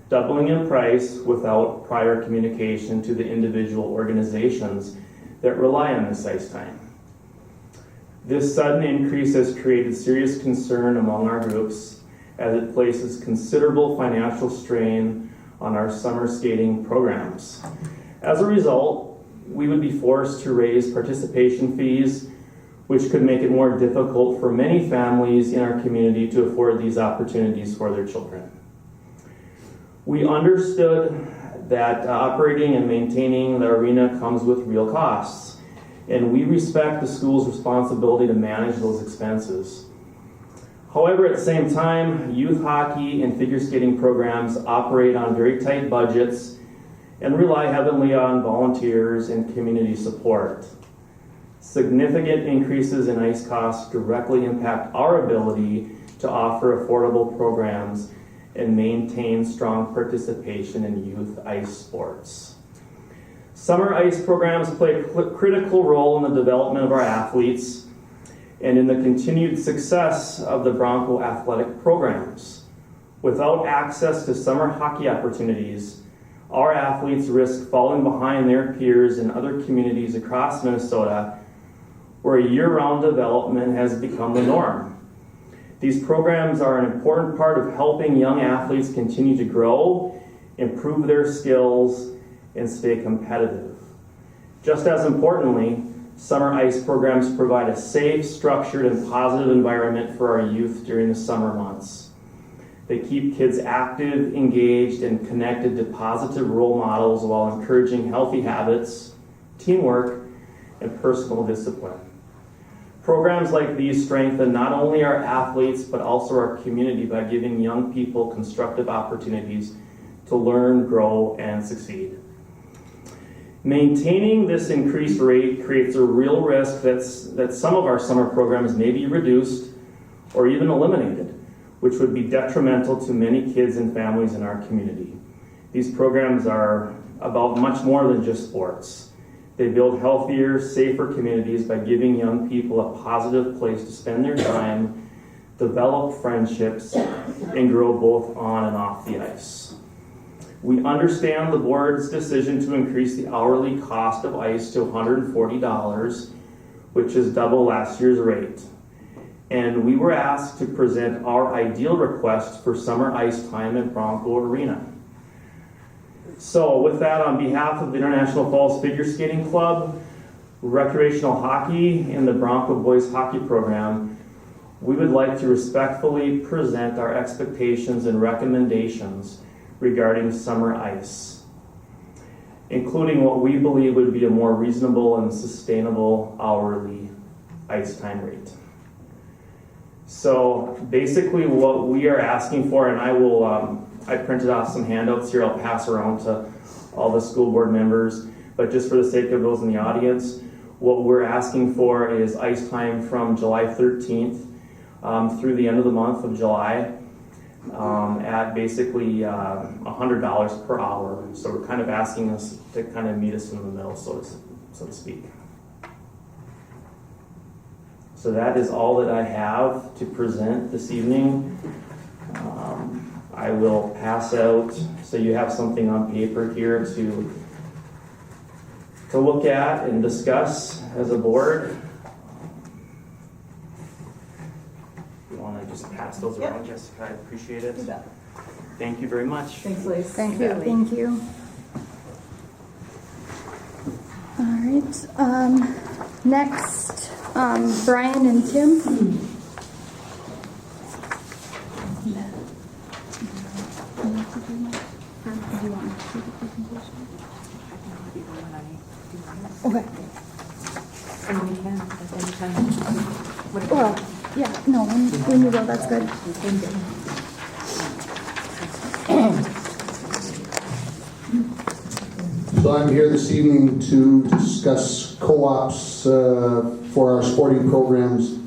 doubling in price without prior communication to the individual organizations that rely on this ice time. This sudden increase has created serious concern among our groups as it places considerable financial strain on our summer skating programs. As a result, we would be forced to raise participation fees, which could make it more difficult for many families in our community to afford these opportunities for their children. We understood that operating and maintaining the arena comes with real costs, and we respect the school's responsibility to manage those expenses. However, at the same time, youth hockey and figure skating programs operate on very tight budgets and rely heavily on volunteers and community support. Significant increases in ice costs directly impact our ability to offer affordable programs and maintain strong participation in youth ice sports. Summer ice programs play a critical role in the development of our athletes and in the continued success of the Bronco athletic programs. Without access to summer hockey opportunities, our athletes risk falling behind their peers in other communities across Minnesota where year-round development has become the norm. These programs are an important part of helping young athletes continue to grow, improve their skills, and stay competitive. Just as importantly, summer ice programs provide a safe, structured, and positive environment for our youth during the summer months. They keep kids active, engaged, and connected to positive role models while encouraging healthy habits, teamwork, and personal discipline. Programs like these strengthen not only our athletes, but also our community by giving young people constructive opportunities to learn, grow, and succeed. Maintaining this increased rate creates a real risk that some of our summer programs may be reduced or even eliminated, which would be detrimental to many kids and families in our community. These programs are about much more than just sports. They build healthier, safer communities by giving young people a positive place to spend their time, develop friendships, and grow both on and off the ice. We understand the board's decision to increase the hourly cost of ice to $140, which is double last year's rate. And we were asked to present our ideal request for summer ice time at Bronco Arena. So with that, on behalf of the International Falls Figure Skating Club, recreational hockey, and the Bronco Boys Hockey Program, we would like to respectfully present our expectations and recommendations regarding summer ice, including what we believe would be a more reasonable and sustainable hourly ice time rate. So basically what we are asking for, and I printed off some handouts here I'll pass around to all the school board members, but just for the sake of those in the audience, what we're asking for is ice time from July 13th through the end of the month of July at basically $100 per hour. So we're kind of asking us to kind of meet us in the middle, so to speak. So that is all that I have to present this evening. I will pass out, so you have something on paper here to look at and discuss as a board. If you want to just pass those around, Jessica, I appreciate it. Thank you very much. Thanks, Lace. Thank you. Thank you. All right. Next, Brian and Tim. Okay. I mean, we can, at any time. Well, yeah, no, when you go, that's good. Thank you. So I'm here this evening to discuss co-ops for our sporting programs.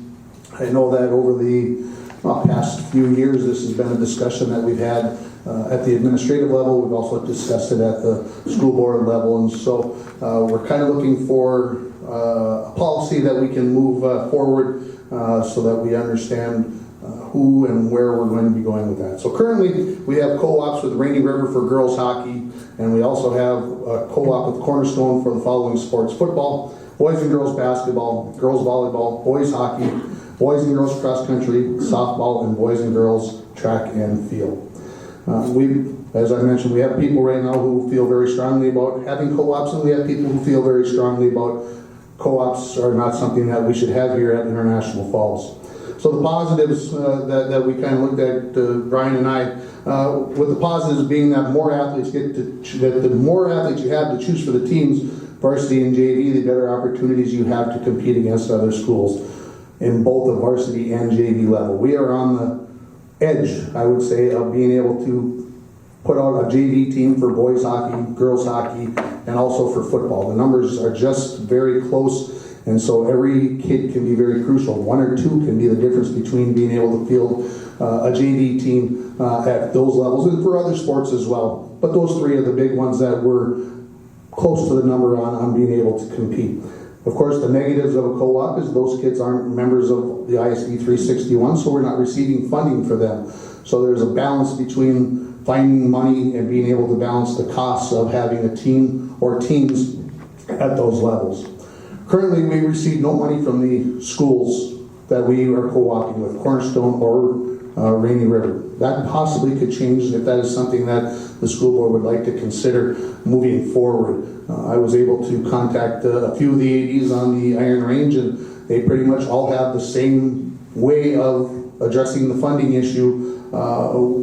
I know that over the past few years, this has been a discussion that we've had at the administrative level. We've also discussed it at the school board level, and so we're kind of looking for a policy that we can move forward so that we understand who and where we're going to be going with that. So currently we have co-ops with Rainy River for girls hockey, and we also have a co-op with Cornerstone for the following sports: football, boys and girls basketball, girls volleyball, boys hockey, boys and girls cross country, softball, and boys and girls track and field. As I mentioned, we have people right now who feel very strongly about having co-ops, and we have people who feel very strongly about co-ops are not something that we should have here at International Falls. So the positives that we kind of looked at, Brian and I, with the positives being that more athletes the more athletes you have to choose for the teams, varsity and JV, the better opportunities you have to compete against other schools in both the varsity and JV level. We are on the edge, I would say, of being able to put out a JV team for boys hockey, girls hockey, and also for football. The numbers are just very close, and so every kid can be very crucial. One or two can be the difference between being able to field a JV team at those levels, and for other sports as well. But those three are the big ones that we're close to the number on being able to compete. Of course, the negatives of a co-op is those kids aren't members of the ISD 361, so we're not receiving funding for them. So there's a balance between finding money and being able to balance the costs of having a team or teams at those levels. Currently, we receive no money from the schools that we are co-oping with, Cornerstone or Rainy River. That possibly could change if that is something that the school board would like to consider moving forward. I was able to contact a few of the ADs on the Iron Range, and they pretty much all have the same way of addressing the funding issue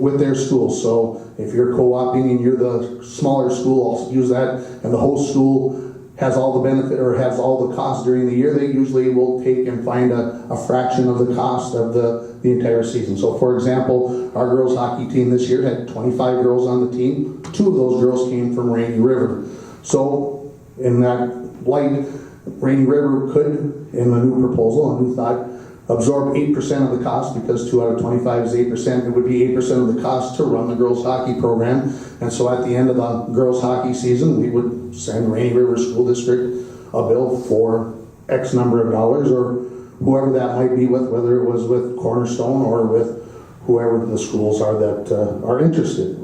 with their schools. So if you're co-oping and you're the smaller school, I'll use that, and the whole school has all the benefit or has all the costs during the year, they usually will take and find a fraction of the cost of the entire season. So for example, our girls hockey team this year had 25 girls on the team. 2 of those girls came from Rainy River. So in that light, Rainy River could, in the new proposal, a new thought, absorb 8% of the cost, because 2 out of 25 is 8%. It would be 8% of the cost to run the girls hockey program. And so at the end of the girls hockey season, we would send Rainy River School District a bill for X number of dollars, or whoever that might be with, whether it was with Cornerstone or with whoever the schools are that are interested.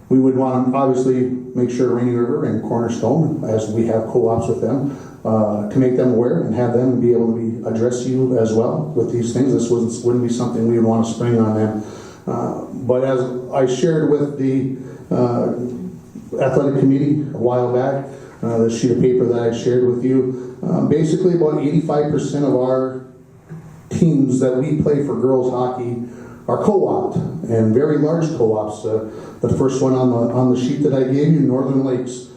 We would want to obviously make sure Rainy River and Cornerstone, as we have co-ops with them, to make them aware and have them be able to address you as well with these things. This wouldn't be something we would want to spring on them. But as I shared with the athletic committee a while back, the sheet of paper that I shared with you, basically about 85% of our teams that we play for girls hockey are co-opt, and very large co-ops. The first one on the sheet that I gave you, Northern Lakes,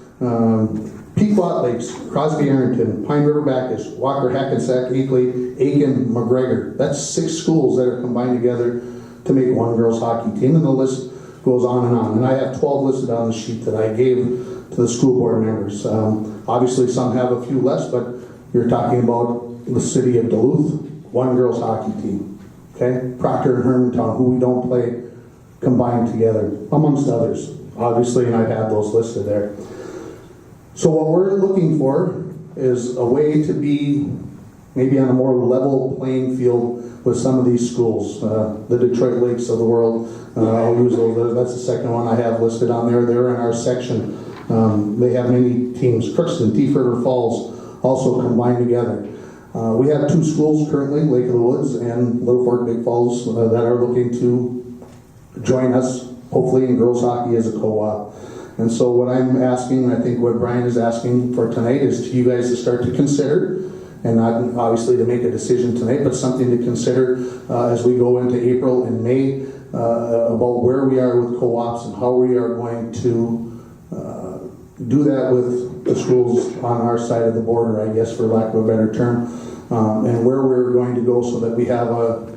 Pequot Lakes, Crosby Arrington, Pine River Bacchus, Walker Hackensack, Akeley, Aiken, McGregor. That's 6 schools that are combined together to make one girls hockey team, and the list goes on and on. And I have 12 listed on the sheet that I gave to the school board members. Obviously some have a few less, but you're talking about the city of Duluth, 1 girls hockey team. Okay, Proctor and Hermantown, who we don't play, combined together, amongst others, obviously, and I have those listed there. So what we're looking for is a way to be maybe on a more level playing field with some of these schools. The Detroit Lakes of the world, I'll use those. That's the second one I have listed on there. They're in our section. They have many teams. Crookston, Thief River Falls, also combined together. We have 2 schools currently, Lake of the Woods and Little Fork Big Falls, that are looking to join us, hopefully in girls hockey as a co-op. And so what I'm asking, I think what Brian is asking for tonight, is to you guys to start to consider, and not obviously to make a decision tonight, but something to consider as we go into April and May about where we are with co-ops and how we are going to do that with the schools on our side of the border, I guess, for lack of a better term, and where we're going to go so that we have a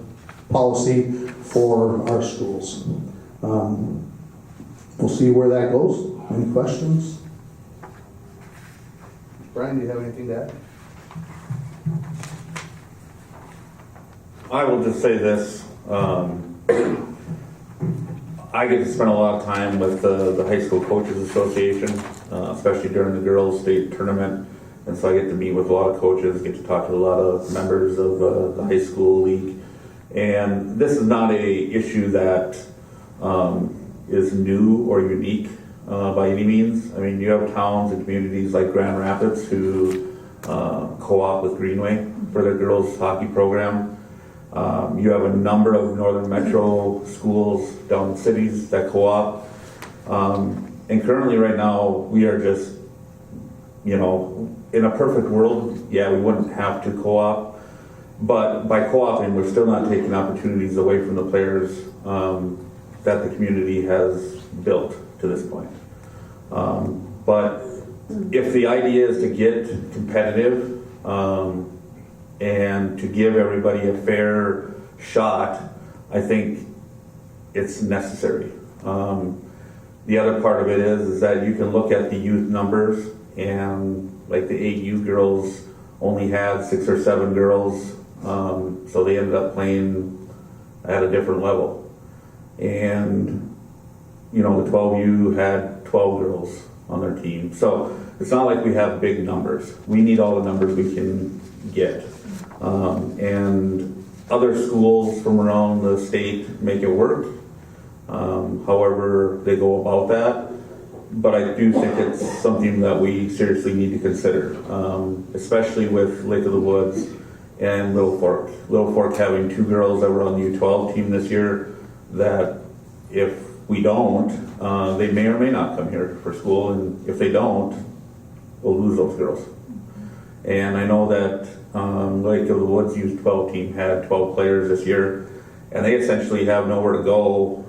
policy for our schools. We'll see where that goes. Any questions? Brian, do you have anything to add? I will just say this. I get to spend a lot of time with the High School Coaches Association, especially during the girls' state tournament. And so I get to meet with a lot of coaches, get to talk to a lot of members of the high school league. And this is not a issue that is new or unique by any means. I mean, you have towns and communities like Grand Rapids who co-op with Greenway for their girls' hockey program. You have a number of northern metro schools down in cities that co-op. And currently right now, we are just you know, in a perfect world, yeah, we wouldn't have to co-op, but by co-oping, we're still not taking opportunities away from the players that the community has built to this point. But if the idea is to get competitive and to give everybody a fair shot, I think it's necessary. The other part of it is that you can look at the youth numbers, and like the 8U girls only had 6 or 7 girls, so they ended up playing at a different level. And you know, the 12U had 12 girls on their team. So it's not like we have big numbers. We need all the numbers we can get. And other schools from around the state make it work, however they go about that. But I do think it's something that we seriously need to consider, especially with Lake of the Woods and Little Fork. Little Fork having 2 girls that were on the U12 team this year, that if we don't, they may or may not come here for school, and if they don't, we'll lose those girls. And I know that Lake of the Woods U12 team had 12 players this year, and they essentially have nowhere to go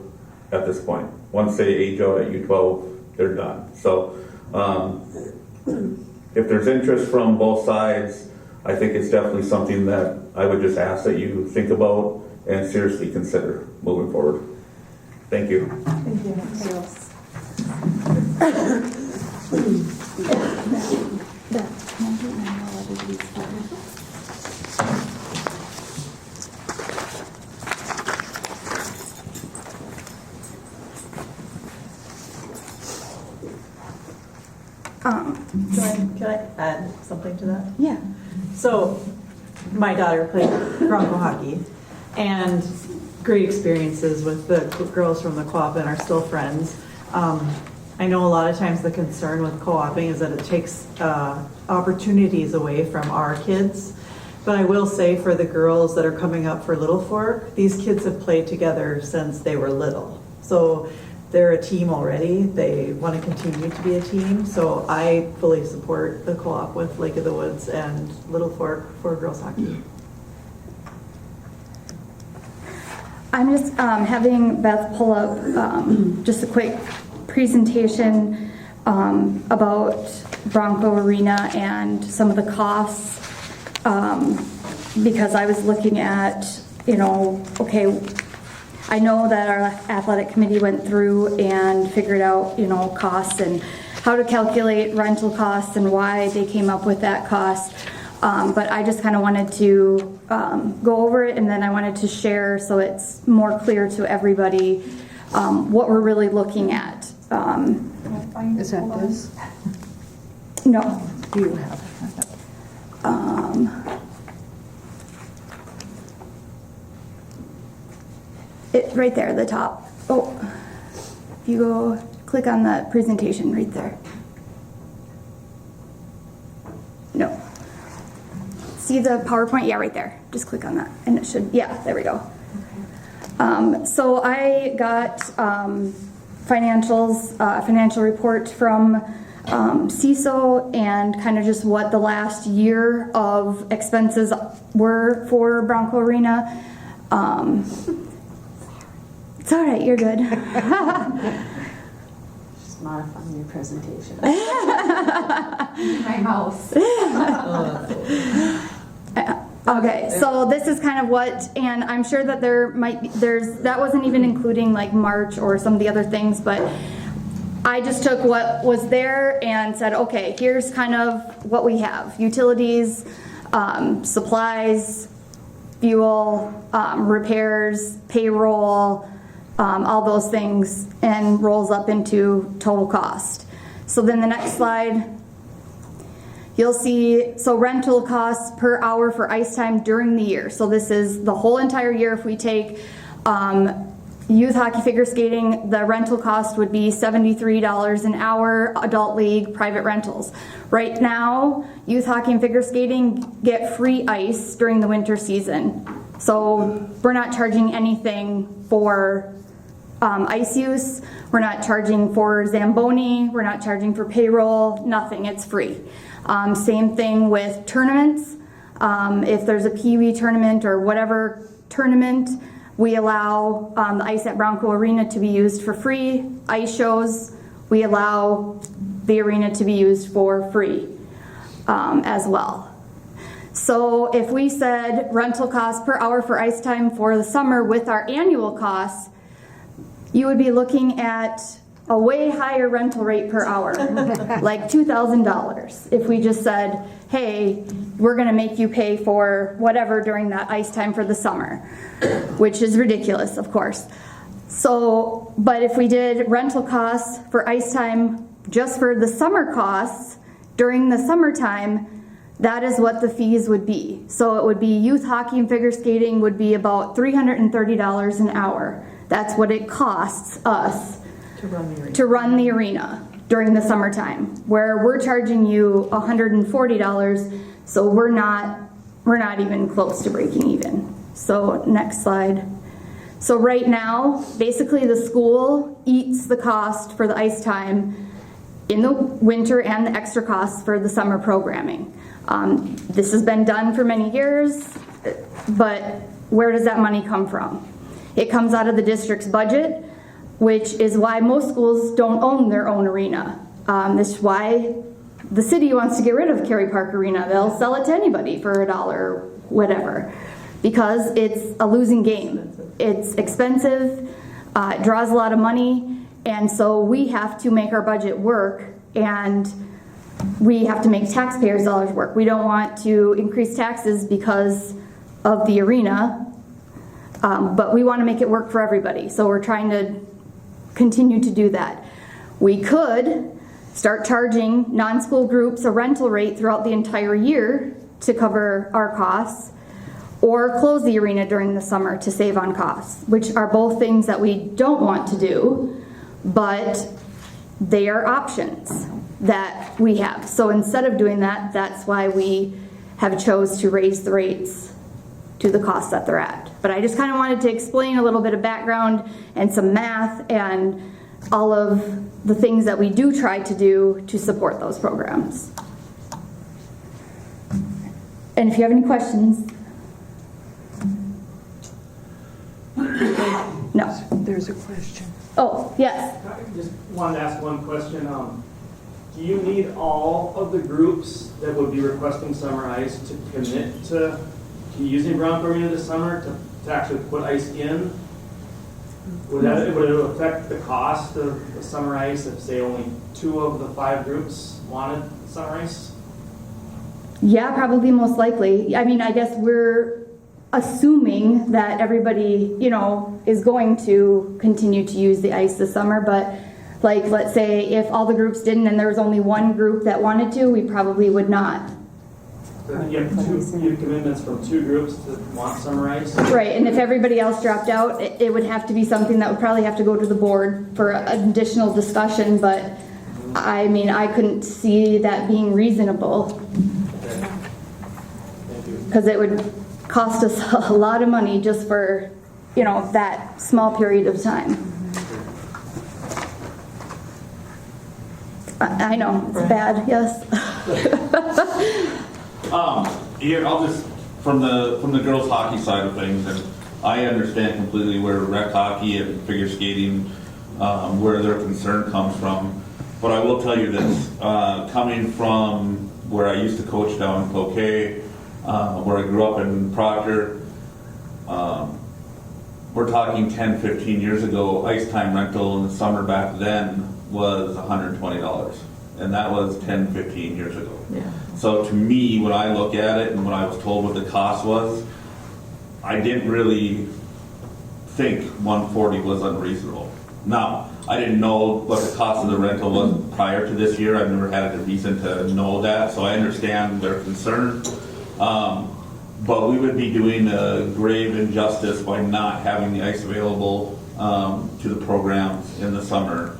at this point. Once they age out at U12, they're done. So if there's interest from both sides, I think it's definitely something that I would just ask that you think about and seriously consider moving forward. Thank you. Thank Can I add something to that? Yeah. So, my daughter played Bronco hockey, and great experiences with the girls from the co-op and are still friends. I know a lot of times the concern with co-oping is that it takes opportunities away from our kids. But I will say for the girls that are coming up for Little Fork, these kids have played together since they were little. So they're a team already. They want to continue to be a team. So I fully support the co-op with Lake of the Woods and Little Fork for girls hockey. I'm just having Beth pull up just a quick presentation about Bronco Arena and some of the costs, because I was looking at, you know, okay, I know that our athletic committee went through and figured out, you know, costs and how to calculate rental costs and why they came up with that cost. But I just kind of wanted to go over it, and then I wanted to share so it's more clear to everybody what we're really looking at. Is that this? No. Do you have It right there, the top. Oh, if you go click on the presentation right there. No. See the PowerPoint? Yeah, right there. Just click on that, and it should. Yeah, there we go. So I got financial report from CISO, and kind of just what the last year of expenses were for Bronco Arena. It's all right, you're good. Just modifying your presentation. My mouse. Okay, so this is kind of what, and I'm sure that that wasn't even including like March or some of the other things, but I just took what was there and said, okay, here's kind of what we have. Utilities, supplies, fuel, repairs, payroll, all those things, and rolls up into total cost. So then the next slide, you'll see, so rental costs per hour for ice time during the year. So this is the whole entire year. If we take youth hockey figure skating, the rental cost would be $73 an hour, adult league, private rentals. Right now, youth hockey and figure skating get free ice during the winter season. So we're not charging anything for ice use. We're not charging for Zamboni, we're not charging for payroll, nothing, it's free. Same thing with tournaments. If there's a Pee Wee tournament or whatever tournament, we allow the ice at Bronco Arena to be used for free. Ice shows, we allow the arena to be used for free as well. So if we said rental cost per hour for ice time for the summer with our annual costs, you would be looking at a way higher rental rate per hour, like $2,000. If we just said, hey, we're gonna make you pay for whatever during that ice time for the summer, which is ridiculous, of course. So, but if we did rental costs for ice time just for the summer costs during the summertime, that is what the fees would be. So it would be youth hockey and figure skating would be about $330 an hour. That's what it costs us to run the arena during the summertime, where we're charging you $140, so we're not even close to breaking even. So next slide. So right now, basically the school eats the cost for the ice time in the winter and the extra costs for the summer programming. This has been done for many years, but where does that money come from? It comes out of the district's budget, which is why most schools don't own their own arena. This is why the city wants to get rid of Cary Park Arena. They'll sell it to anybody for $1 or whatever, because it's a losing game. It's expensive, it draws a lot of money, and so we have to make our budget work, and we have to make taxpayers' dollars work. We don't want to increase taxes because of the arena, but we want to make it work for everybody. So we're trying to continue to do that. We could start charging non-school groups a rental rate throughout the entire year to cover our costs, or close the arena during the summer to save on costs, which are both things that we don't want to do, but they are options that we have. So instead of doing that, that's why we have chose to raise the rates to the costs that they're at. But I just kind of wanted to explain a little bit of background and some math and all of the things that we do try to do to support those programs. And if you have any questions. No. There's a question. Oh, yes. I just wanted to ask one question. Do you need all of the groups that would be requesting summer ice to commit to using Bronco Arena this summer to actually put ice in? Would it affect the cost of the summer ice if, say, only 2 of the 5 groups wanted summer ice? Yeah, probably, most likely. I mean, I guess we're assuming that everybody, is going to continue to use the ice this summer, but like, let's say if all the groups didn't and there was only one group that wanted to, we probably would not. You have commitments from 2 groups to want summer ice? Right, and if everybody else dropped out, it would have to be something that would probably have to go to the board for an additional discussion, but I mean, I couldn't see that being reasonable. Because it would cost us a lot of money just for, that small period of time. I know, it's bad, yes. Here, I'll just, from the girls' hockey side of things, and I understand completely where rec hockey and figure skating, where their concern comes from. But I will tell you this, coming from where I used to coach down in Cloquet, where I grew up in Proctor, we're talking 10, 15 years ago, ice time rental in the summer back then was $120. And that was 10, 15 years ago. Yeah. So to me, when I look at it and when I was told what the cost was, I didn't really think 140 was unreasonable. Now, I didn't know what the cost of the rental was prior to this year. I've never had a reason to know that, so I understand their concern. But we would be doing a grave injustice by not having the ice available to the programs in the summer.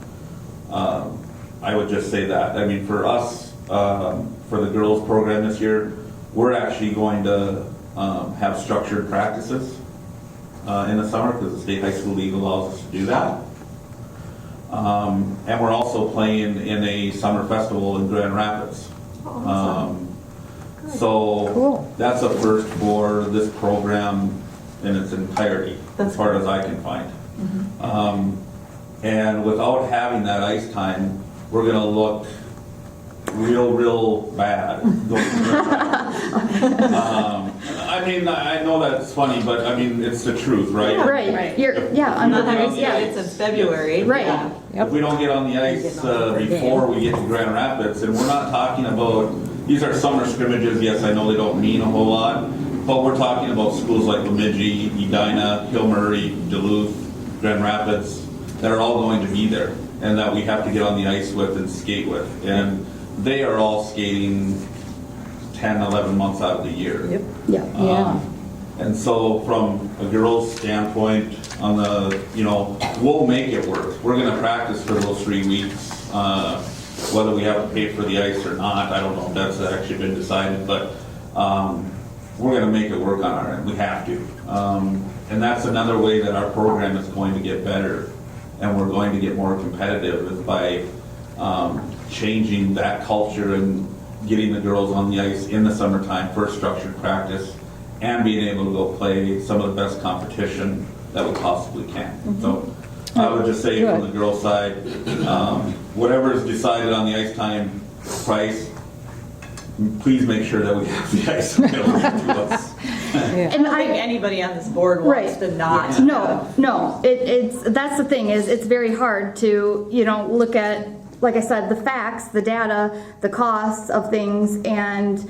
I would just say that. I mean, for us, for the girls program this year, we're actually going to have structured practices in the summer because the State High School League allows us to do that. And we're also playing in a summer festival in Grand Rapids. So that's a first for this program in its entirety, as far as I can find. And without having that ice time, we're going to look real bad. I mean, I know that's funny, but I mean, it's the truth, right? Right. It's in February. Right. If we don't get on the ice before we get to Grand Rapids, and we're not talking about, these are summer scrimmages, yes, I know they don't mean a whole lot, but we're talking about schools like Bemidji, Edina, Hill Murray, Duluth, Grand Rapids, that are all going to be there, and that we have to get on the ice with and skate with. And they are all skating 10, 11 months out of the year. And so from a girl's standpoint, on the, we'll make it work. We're going to practice for those 3 weeks, whether we have to pay for the ice or not. I don't know if that's actually been decided, but we're going to make it work on our end. We have to. And that's another way that our program is going to get better and we're going to get more competitive, is by changing that culture and getting the girls on the ice in the summertime for structured practice and being able to go play some of the best competition that we possibly can. So I would just say from the girls' side, whatever is decided on the ice time price, please make sure that we have the ice available to us. And I don't think anybody on this board wants to not. No. It's that's the thing, is it's very hard to, look at, like I said, the facts, the data, the costs of things, and,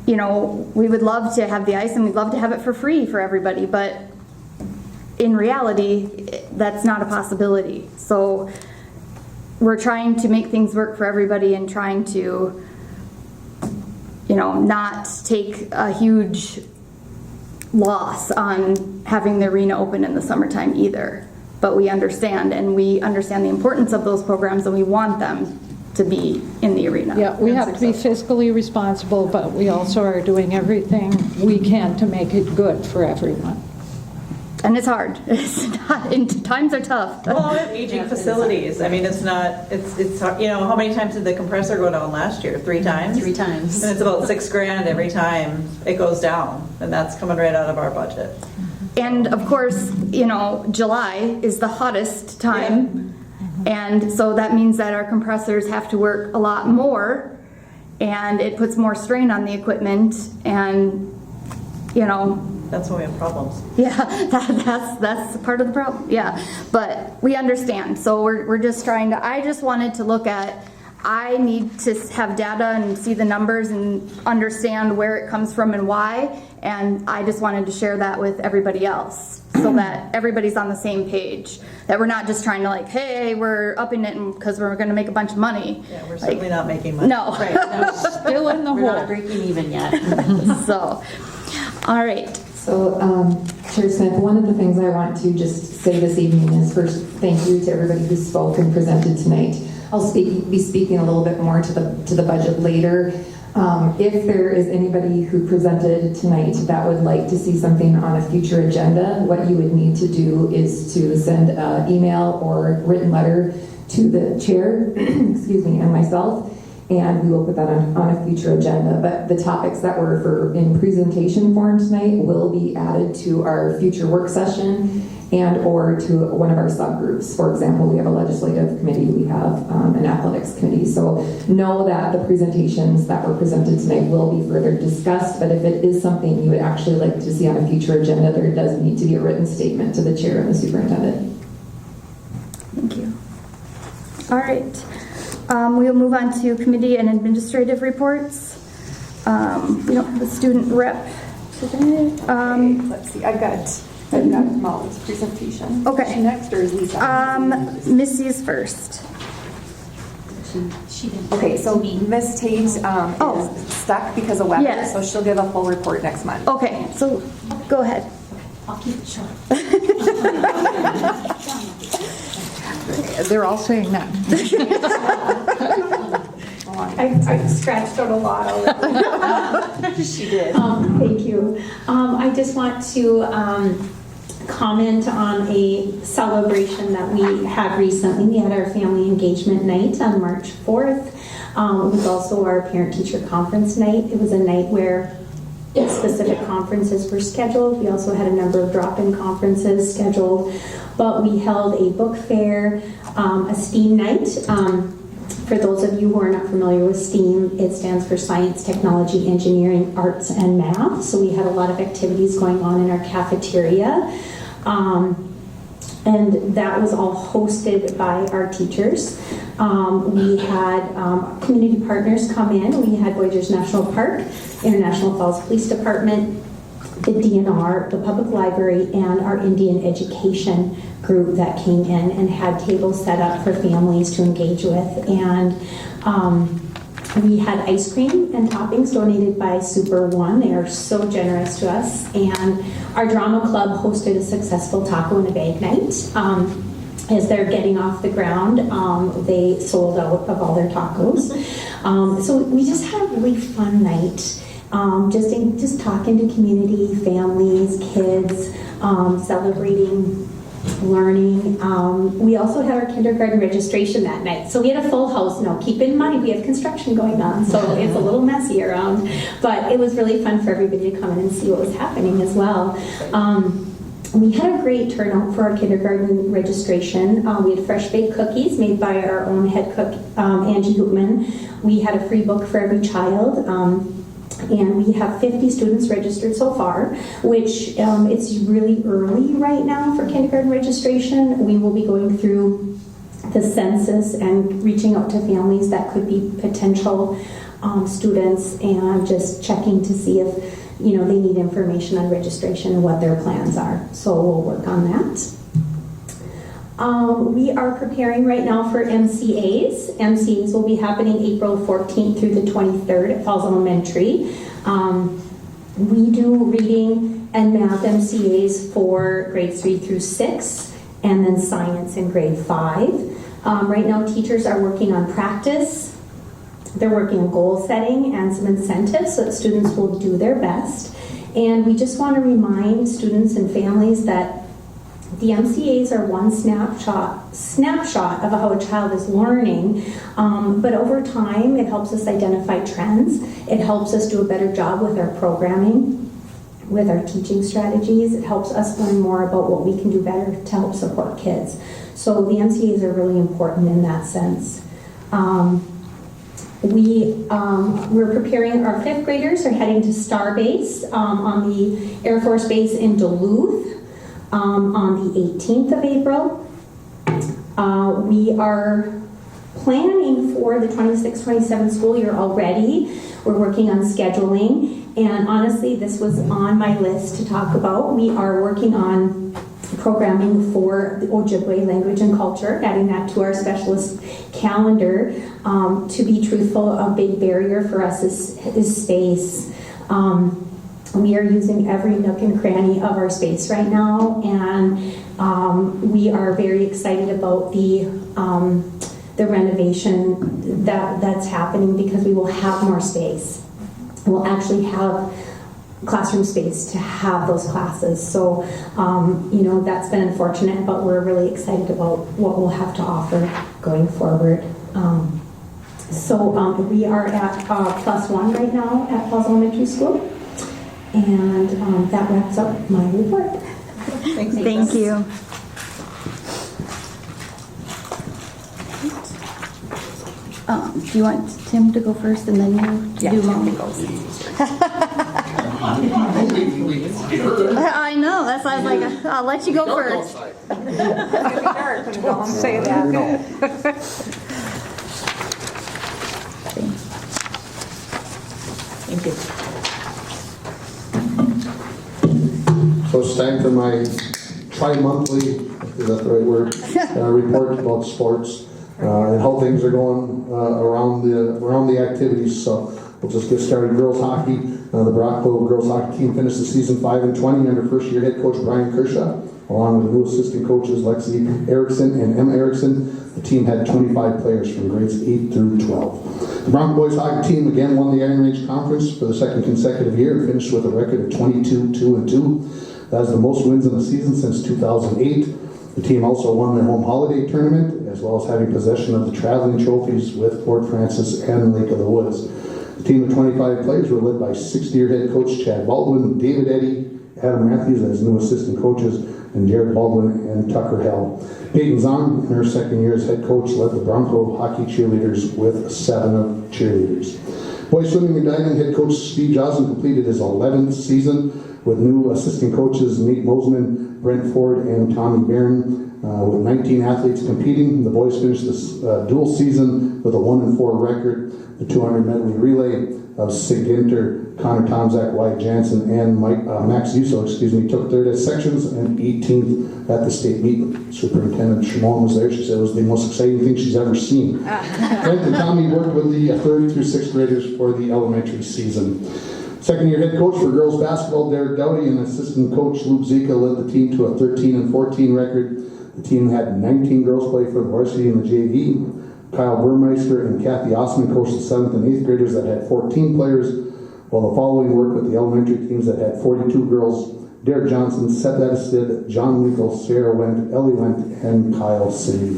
we would love to have the ice and we'd love to have it for free for everybody, but in reality, that's not a possibility. So we're trying to make things work for everybody and trying to, not take a huge loss on having the arena open in the summertime either. But we understand, and we understand the importance of those programs, and we want them to be in the arena. Yeah, we have to be fiscally responsible, but we also are doing everything we can to make it good for everyone. And it's hard. It's not, and times are tough. Well, we have aging facilities. I mean, it's how many times did the compressor go down last year? 3 times? 3 times. And it's about $6,000 every time it goes down, and that's coming right out of our budget. And of course, July is the hottest time. And so that means that our compressors have to work a lot more, and it puts more strain on the equipment, and, that's when we have problems. Yeah, that's part of the problem. Yeah, but we understand. So we're just trying to. I just wanted to look at. I need to have data and see the numbers and understand where it comes from and why. And I just wanted to share that with everybody else, so that everybody's on the same page. That we're not just trying to hey, we're upping it because we're going to make a bunch of money. Yeah, we're certainly not making money. No, Still in the hole. We're not breaking even yet. So, all right. So, Chair Smith, one of the things I want to just say this evening is first, thank you to everybody who spoke and presented tonight. I'll be speaking a little bit more to the budget later. If there is anybody who presented tonight that would like to see something on a future agenda, what you would need to do is to send an email or written letter to the chair, excuse me, and myself, and we will put that on a future agenda. But the topics that were in presentation form tonight will be added to our future work session and or to one of our subgroups. For example, we have a legislative committee, we have an athletics committee. So know that the presentations that were presented tonight will be further discussed, but if it is something you would actually like to see on a future agenda, there does need to be a written statement to the chair and the superintendent. Thank you. All right. We'll move on to committee and administrative reports. We don't have a student rep today. Let's see. I've got Molly's presentation. Okay. Is she next, or is Lisa? Missy's first. She didn't. Okay, so Miss Tate is stuck because of weather, Yes. so she'll give a full report next month. Okay, so go ahead. I'll keep it short. They're all saying that. I scratched out a lot already. She did. Thank you. I just want to comment on a celebration that we had recently. We had our family engagement night on March 4th. It was also our parent-teacher conference night. It was a night where specific conferences were scheduled. We also had a number of drop-in conferences scheduled, but we held a book fair, a STEAM night. For those of you who are not familiar with STEAM, it stands for Science, Technology, Engineering, Arts, and Math. So we had a lot of activities going on in our cafeteria. And that was all hosted by our teachers. We had community partners come in. We had Voyageurs National Park, International Falls Police Department, the DNR, the Public Library, and our Indian Education group that came in and had tables set up for families to engage with. And we had ice cream and toppings donated by Super One. They are so generous to us. And our drama club hosted a successful taco in a bag night. As they're getting off the ground, they sold out of all their tacos. So we just had a really fun night. Just talking to community, families, kids, celebrating learning. We also had our kindergarten registration that night. So we had a full house. Now, keep in mind, we have construction going on, so it's a little messy around. But it was really fun for everybody to come in and see what was happening as well. We had a great turnout for our kindergarten registration. We had fresh baked cookies made by our own head cook, Angie Hoopman. We had a free book for every child. And we have 50 students registered so far, which it's really early right now for kindergarten registration. We will be going through the census and reaching out to families that could be potential students and just checking to see if they need information on registration and what their plans are. So we'll work on that. We are preparing right now for MCAs. MCAs will be happening April 14th through the 23rd at Falls Elementary. We do reading and math MCAs for grades 3 through 6, and then science in grade 5. Right now, teachers are working on practice. They're working on goal setting and some incentives so that students will do their best. And we just want to remind students and families that the MCAs are one snapshot of how a child is learning, but over time it helps us identify trends. It helps us do a better job with our programming, with our teaching strategies. It helps us learn more about what we can do better to help support kids. So the MCAs are really important in that sense. We're preparing, our 5th graders are heading to Starbase on the Air Force Base in Duluth. On the 18th of April. We are planning for the 26-27 school year already. We're working on scheduling, and honestly, this was on my list to talk about. We are working on programming for the Ojibwe language and culture, adding that to our specialist calendar. To be truthful, a big barrier for us is space. We are using every nook and cranny of our space right now, and we are very excited about the renovation that's happening because we will have more space. We'll actually have classroom space to have those classes. So, that's been unfortunate, but we're really excited about what we'll have to offer going forward. We are at +1 right now at Falls Elementary School. And that wraps up my report. Thank you. Do you want Tim to go first and then you do Mom? I know, that's why I was like, I'll let you go first. Don't say that. Thank you. So it's time for my tri-monthly, is that the right word, report about sports and how things are going around the activities. So we'll just get started. Girls hockey, the Brockville girls hockey team finished the season 5-20 under first-year head coach Brian Kershaw, along with new assistant coaches Lexi Erickson and Emma Erickson. The team had 25 players from grades 8 through 12. The Bronco boys hockey team again won the Iron Range Conference for the second consecutive year and finished with a record of 22-2-2. That is the most wins in a season since 2008. The team also won their home holiday tournament, as well as having possession of the traveling trophies with Fort Francis and Lake of the Woods. The team of 25 players were led by 60-year head coach Chad Baldwin, David Eddy, Adam Matthews as new assistant coaches, and Jared Baldwin and Tucker Hell. Peyton Zahn, in her second year as head coach, led the Bronco hockey cheerleaders with 7 cheerleaders. Boys swimming and diving head coach Steve Johnson completed his 11th season with new assistant coaches Nate Mosman, Brent Ford, and Tommy Barron. With 19 athletes competing, the boys finished this dual season with a 1-4 record. The 200 medley relay of Sig Ginter, Connor Tomzak, Wyatt Jansen, and Max Uso, took third at sections and 18th at the state meet. Superintendent Shimon was there. She said it was the most exciting thing she's ever seen. Brent and Tommy worked with the 3rd through 6th graders for the elementary season. Second-year head coach for girls basketball, Derek Dowdy, and assistant coach Luke Zika led the team to a 13-14 record. The team had 19 girls play for the varsity in the JV. Kyle Burmeister and Kathy Osman coached the 7th and 8th graders that had 14 players, while the following worked with the elementary teams that had 42 girls. Derek Johnson, Seth Edisted, John Legal, Sarah Wendt, Ellie Wendt, and Kyle City.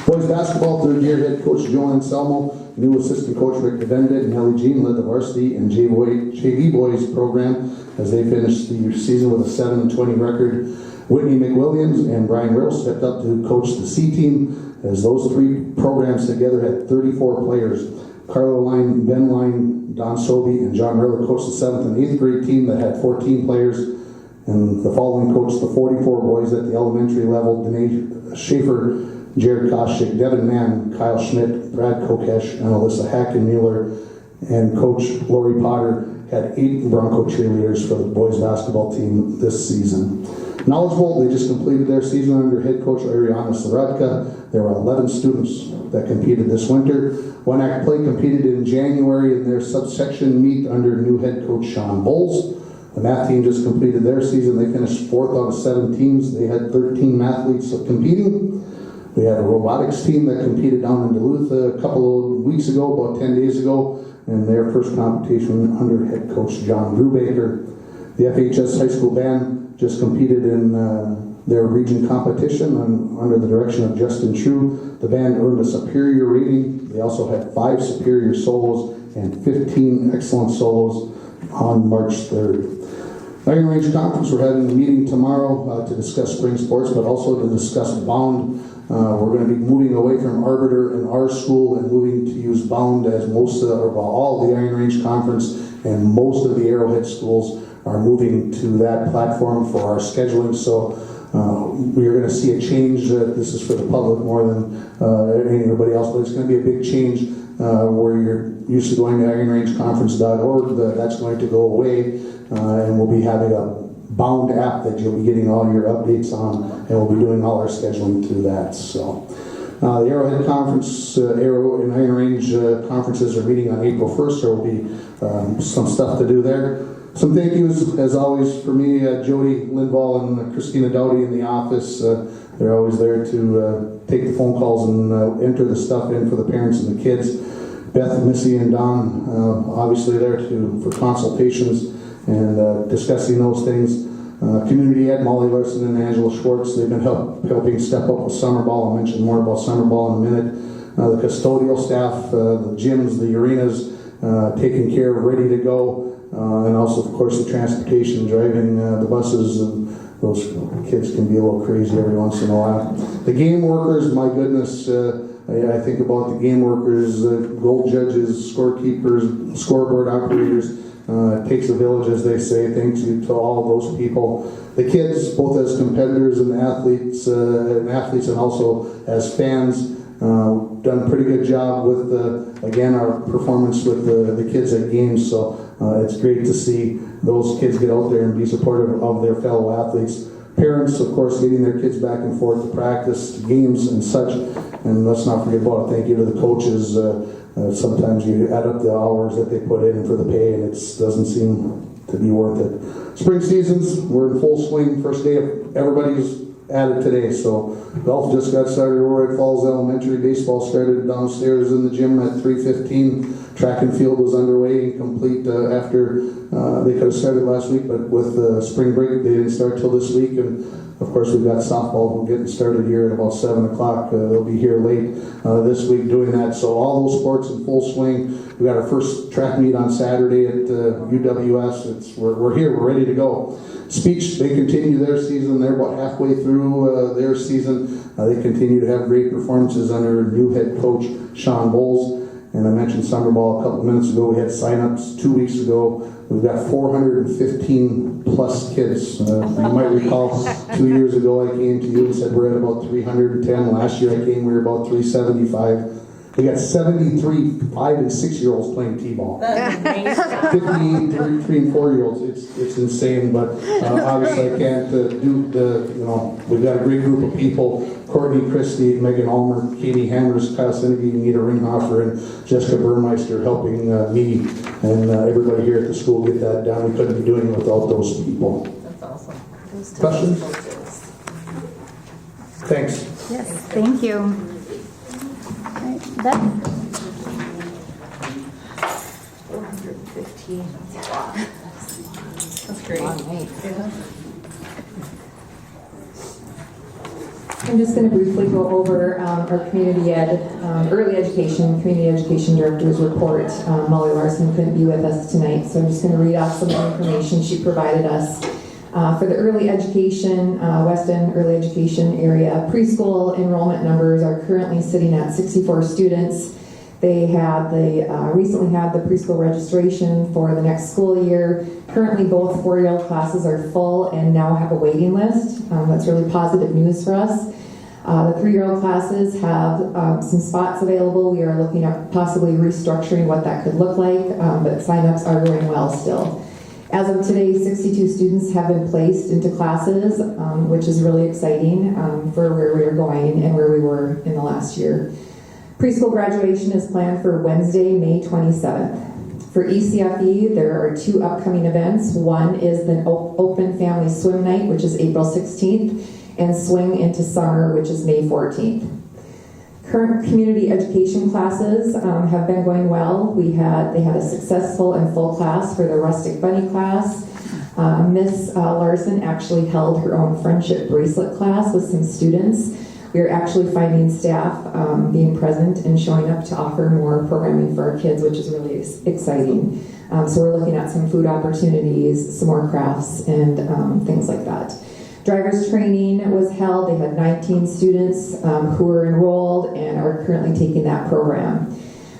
Boys basketball, 3rd-year head coach Joe Anselmo, new assistant coach Rick DeVendit, and Ellie Jean led the varsity and JV boys program as they finished the season with a 7-20 record. Whitney McWilliams and Brian Riddle stepped up to coach the C team, as those 3 programs together had 34 players. Carlo Line, Ben Line, Don Sobey, and John Riddle coached the 7th and 8th grade team that had 14 players, and the following coached the 44 boys at the elementary level: Danae Schaefer, Jared Koschik, Devin Mann, Kyle Schmidt, Brad Kokesh, and Alyssa Hackenmuller. And coach Lori Potter had 8 Bronco cheerleaders for the boys basketball team this season. Knowledgeable, they just completed their season under head coach Ariana Saradka. There were 11 students that competed this winter. One Act Play competed in January in their subsection meet under new head coach Sean Bowles. The math team just completed their season. They finished 4th out of 7 teams. They had 13 mathletes competing. We had a robotics team that competed down in Duluth a couple of weeks ago, about 10 days ago, in their first competition under head coach John Brubaker. The FHS high school band just competed in their region competition under the direction of Justin True. The band earned a superior rating. They also had 5 superior solos and 15 excellent solos on March 3rd. Iron Range Conference, we're having a meeting tomorrow to discuss spring sports, but also to discuss bound. We're going to be moving away from Arbiter in our school and moving to use bound as all the Iron Range Conference and most of the Arrowhead schools are moving to that platform for our scheduling. So we are going to see a change. This is for the public more than anybody else, but it's going to be a big change where you're used to going to ironrangeconference.org. That's going to go away, and we'll be having a bound app that you'll be getting all your updates on, and we'll be doing all our scheduling through that. So the Arrowhead Conference, Arrow and Iron Range conferences are meeting on April 1st. There will be some stuff to do there. Some thank yous, as always, for me, Jody Lindvall and Christina Dowdy in the office. They're always there to take the phone calls and enter the stuff in for the parents and the kids. Beth, Missy, and Don, obviously there for consultations and discussing those things. Community Ed, Molly Larson and Angela Schwartz, they've been helping step up with summer ball. I'll mention more about summer ball in a minute. The custodial staff, the gyms, the arenas, taken care of, ready to go. And also, of course, the transportation, driving the buses, and those kids can be a little crazy every once in a while. The game workers, my goodness, I think about the game workers, goal judges, scorekeepers, scoreboard operators. It takes a village, as they say. Thank you to all of those people. The kids, both as competitors and athletes and also as fans, done a pretty good job with, again, our performance with the kids at games. So it's great to see those kids get out there and be supportive of their fellow athletes. Parents, of course, getting their kids back and forth to practice, to games and such. And let's not forget about it. Thank you to the coaches. Sometimes you add up the hours that they put in for the pay, and it doesn't seem to be worth it. Spring seasons, we're in full swing. First day of everybody's added today. So golf just got started over at Falls Elementary. Baseball started downstairs in the gym at 3:15. Track and field was underway and complete after they could have started last week, but with spring break, they didn't start till this week. And of course, we've got softball getting started here at about 7 o'clock. They'll be here late this week doing that. So all those sports in full swing. We got our first track meet on Saturday at UWS. We're here. We're ready to go. Speech, they continue their season. They're about halfway through their season. They continue to have great performances under new head coach Sean Bowles. And I mentioned summer ball a couple of minutes ago. We had sign-ups 2 weeks ago. We've got 415 plus kids. You might recall 2 years ago I came to you and said we're at about 310. Last year I came, we were about 375. We got 73 5- and 6-year-olds playing t-ball. 58, 3 and 4-year-olds. It's insane, but obviously I can't we've got a great group of people. Courtney Christie, Megan Ulmer, Katie Hammers, Kyle Sinnege, Nita Ringhofer, and Jessica Burmeister helping me and everybody here at the school get that done. We couldn't be doing it without those people. That's awesome. Questions? Thanks. Yes, thank you. All right, Beth? 415. That's a lot. That's great. I'm just going to briefly go over our community early education, community education director's report. Molly Larson couldn't be with us tonight, so I'm just going to read off some of the information she provided us. For the early education, West End early education area, preschool enrollment numbers are currently sitting at 64 students. They recently had the preschool registration for the next school year. Currently, both 4-year-old classes are full and now have a waiting list. That's really positive news for us. The 3-year-old classes have some spots available. We are looking at possibly restructuring what that could look like, but sign-ups are going well still. As of today, 62 students have been placed into classes, which is really exciting for where we are going and where we were in the last year. Preschool graduation is planned for Wednesday, May 27th. For ECFE, there are 2 upcoming events. One is the Open Family Swim Night, which is April 16th, and Swing into Summer, which is May 14th. Current community education classes have been going well. They had a successful and full class for the Rustic Bunny class. Miss Larson actually held her own friendship bracelet class with some students. We are actually finding staff being present and showing up to offer more programming for our kids, which is really exciting. So we're looking at some food opportunities, some more crafts, and things like that. Driver's training was held. They had 19 students who were enrolled and are currently taking that program.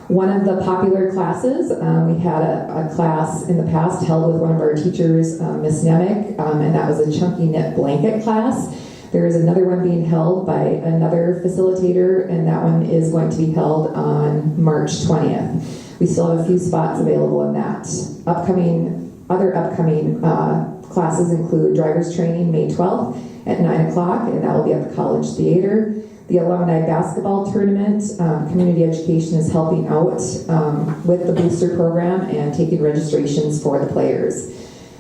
One of the popular classes, we had a class in the past held with one of our teachers, Miss Nemec, and that was a chunky knit blanket class. There is another one being held by another facilitator, and that one is going to be held on March 20th. We still have a few spots available in that. Other upcoming classes include driver's training May 12th at 9 o'clock, and that will be at the College Theater. The alumni basketball tournament, community education is helping out with the booster program and taking registrations for the players.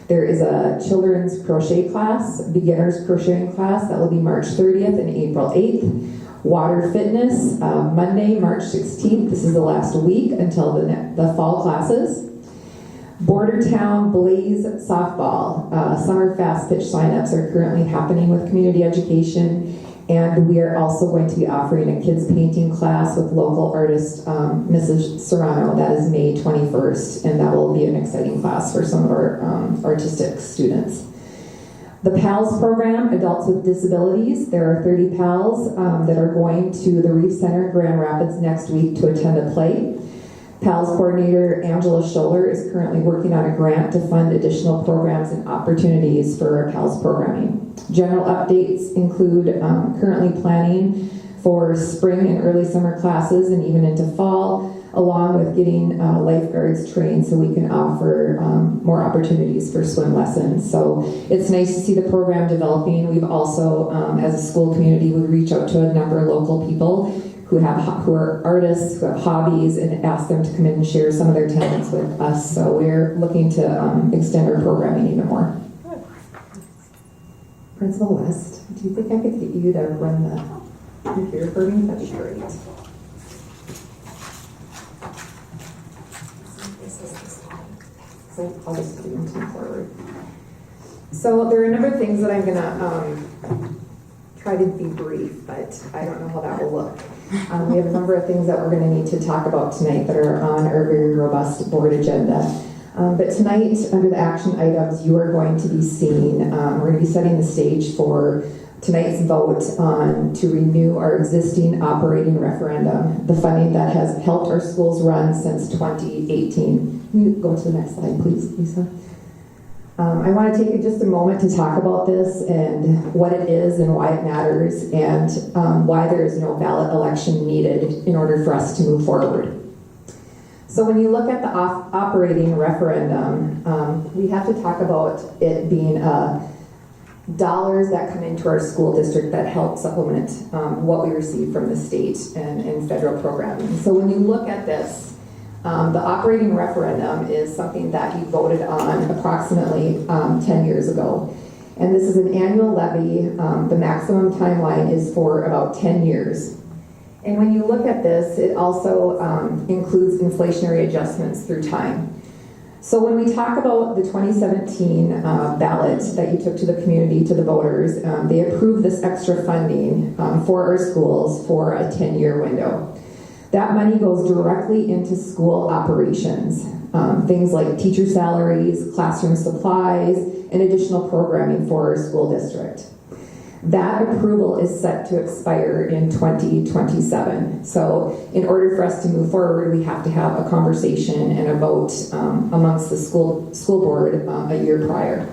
There is a children's crochet class, beginner's crocheting class, that will be March 30th and April 8th. Water fitness, Monday, March 16th. This is the last week until the fall classes. Bordertown Blaze softball. Summer fast pitch signups are currently happening with community education, and we are also going to be offering a kids painting class with local artist Mrs. Serrano. That is May 21st, and that will be an exciting class for some of our artistic students. The PALS program, Adults with Disabilities. There are 30 PALS that are going to the Reef Center, Grand Rapids next week to attend a play. PALS coordinator Angela Scholler is currently working on a grant to fund additional programs and opportunities for our PALS programming. General updates include currently planning for spring and early summer classes and even into fall, along with getting lifeguards trained so we can offer more opportunities for swim lessons. So it's nice to see the program developing. We've also, as a school community, we reach out to a number of local people who are artists, who have hobbies, and ask them to come in and share some of their talents with us. So we're looking to extend our programming even more. Principal West, do you think I could get you to run the computer for me? That'd be great. So I'll just continue forward. So there are a number of things that I'm gonna try to be brief, but I don't know how that will look. We have a number of things that we're gonna need to talk about tonight that are on our very robust board agenda. But tonight, under the action items, you are going to be seeing, we're going to be setting the stage for tonight's vote on to renew our existing operating referendum, the funding that has helped our schools run since 2018. Can you go to the next slide, please, Lisa? I want to take just a moment to talk about this and what it is and why it matters and why there is no ballot election needed in order for us to move forward. So when you look at the operating referendum, we have to talk about it being dollars that come into our school district that help supplement what we receive from the state and federal programming. So when you look at this, the operating referendum is something that you voted on approximately 10 years ago. And this is an annual levy. The maximum timeline is for about 10 years. And when you look at this, it also includes inflationary adjustments through time. So when we talk about the 2017 ballot that you took to the community, to the voters, they approved this extra funding for our schools for a 10-year window. That money goes directly into school operations, things like teacher salaries, classroom supplies, and additional programming for our school district. That approval is set to expire in 2027. So in order for us to move forward, we have to have a conversation and a vote amongst the school board a year prior.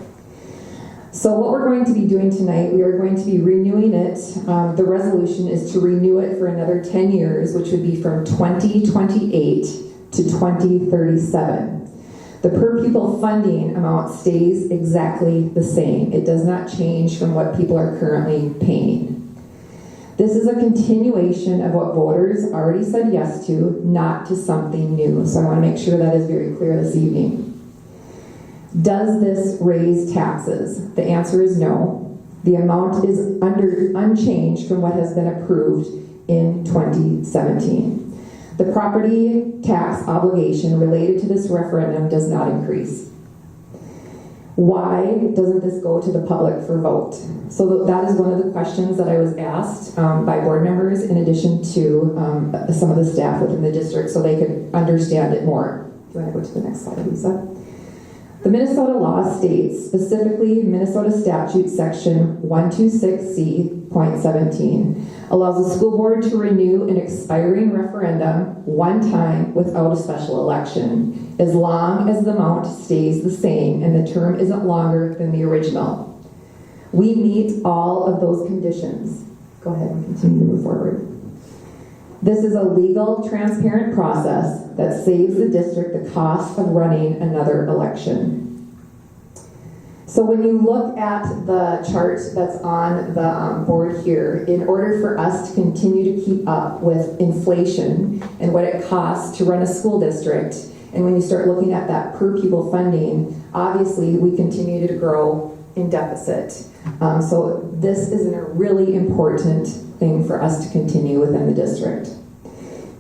So what we're going to be doing tonight, we are going to be renewing it. The resolution is to renew it for another 10 years, which would be from 2028 to 2037. The per pupil funding amount stays exactly the same. It does not change from what people are currently paying. This is a continuation of what voters already said yes to, not to something new. So I want to make sure that is very clear this evening. Does this raise taxes? The answer is no. The amount is unchanged from what has been approved in 2017. The property tax obligation related to this referendum does not increase. Why doesn't this go to the public for vote? So that is one of the questions that I was asked by board members in addition to some of the staff within the district so they could understand it more. Do you want to go to the next slide, Lisa? The Minnesota law states, specifically Minnesota statute section 126C.17, allows the school board to renew an expiring referendum one time without a special election, as long as the amount stays the same and the term isn't longer than the original. We meet all of those conditions. Go ahead and continue to move forward. This is a legal, transparent process that saves the district the cost of running another election. So when you look at the chart that's on the board here, in order for us to continue to keep up with inflation and what it costs to run a school district, and when you start looking at that per pupil funding, obviously we continue to grow in deficit. So this is a really important thing for us to continue within the district.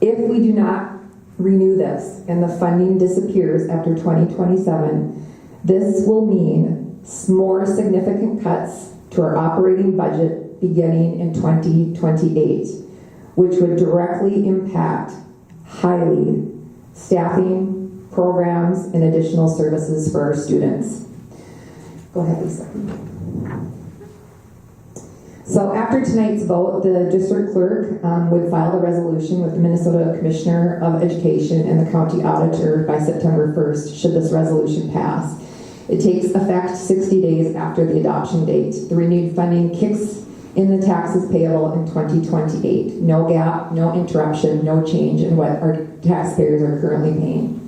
If we do not renew this and the funding disappears after 2027, this will mean more significant cuts to our operating budget beginning in 2028, which would directly impact highly staffing, programs, and additional services for our students. Go ahead, Lisa. So after tonight's vote, the district clerk would file the resolution with the Minnesota Commissioner of Education and the county auditor by September 1st, should this resolution pass. It takes effect 60 days after the adoption date. The renewed funding kicks in the taxes payable in 2028. No gap, no interruption, no change in what our taxpayers are currently paying.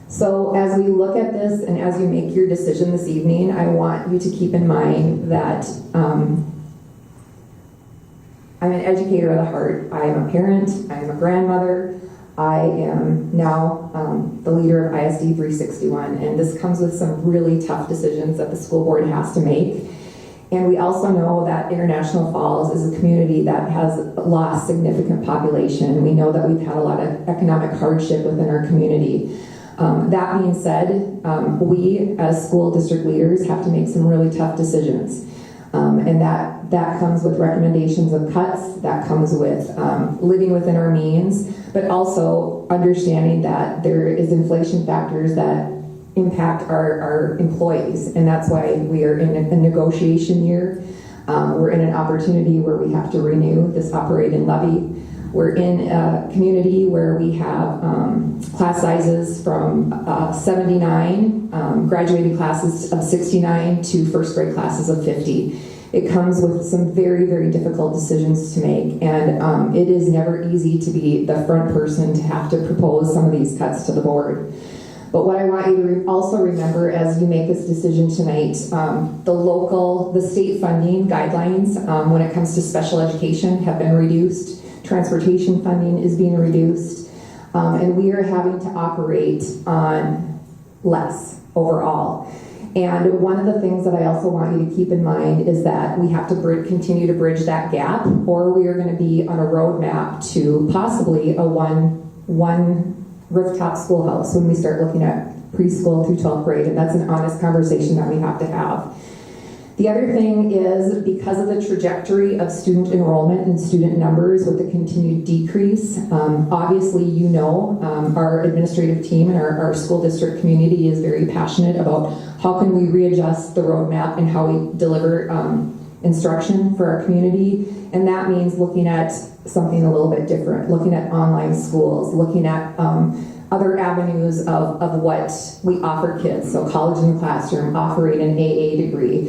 So as we look at this and as you make your decision this evening, I want you to keep in mind that I'm an educator at heart. I am a parent, I am a grandmother, I am now the leader of ISD 361, and this comes with some really tough decisions that the school board has to make. And we also know that International Falls is a community that has lost significant population. We know that we've had a lot of economic hardship within our community. That being said, we as school district leaders have to make some really tough decisions. And that comes with recommendations of cuts, that comes with living within our means, but also understanding that there is inflation factors that impact our employees, and that's why we are in a negotiation year. We're in an opportunity where we have to renew this operating levy. We're in a community where we have class sizes from 79, graduating classes of 69 to first grade classes of 50. It comes with some very, very difficult decisions to make, and it is never easy to be the front person to have to propose some of these cuts to the board. But what I want you to also remember as you make this decision tonight, the state funding guidelines when it comes to special education have been reduced. Transportation funding is being reduced. And we are having to operate on less overall. And one of the things that I also want you to keep in mind is that we have to continue to bridge that gap, or we are going to be on a roadmap to possibly a one rooftop schoolhouse when we start looking at preschool through 12th grade, and that's an honest conversation that we have to have. The other thing is, because of the trajectory of student enrollment and student numbers with the continued decrease, obviously you know our administrative team and our school district community is very passionate about how can we readjust the roadmap and how we deliver instruction for our community, and that means looking at something a little bit different, looking at online schools, looking at other avenues of what we offer kids. So college in the classroom, offering an AA degree.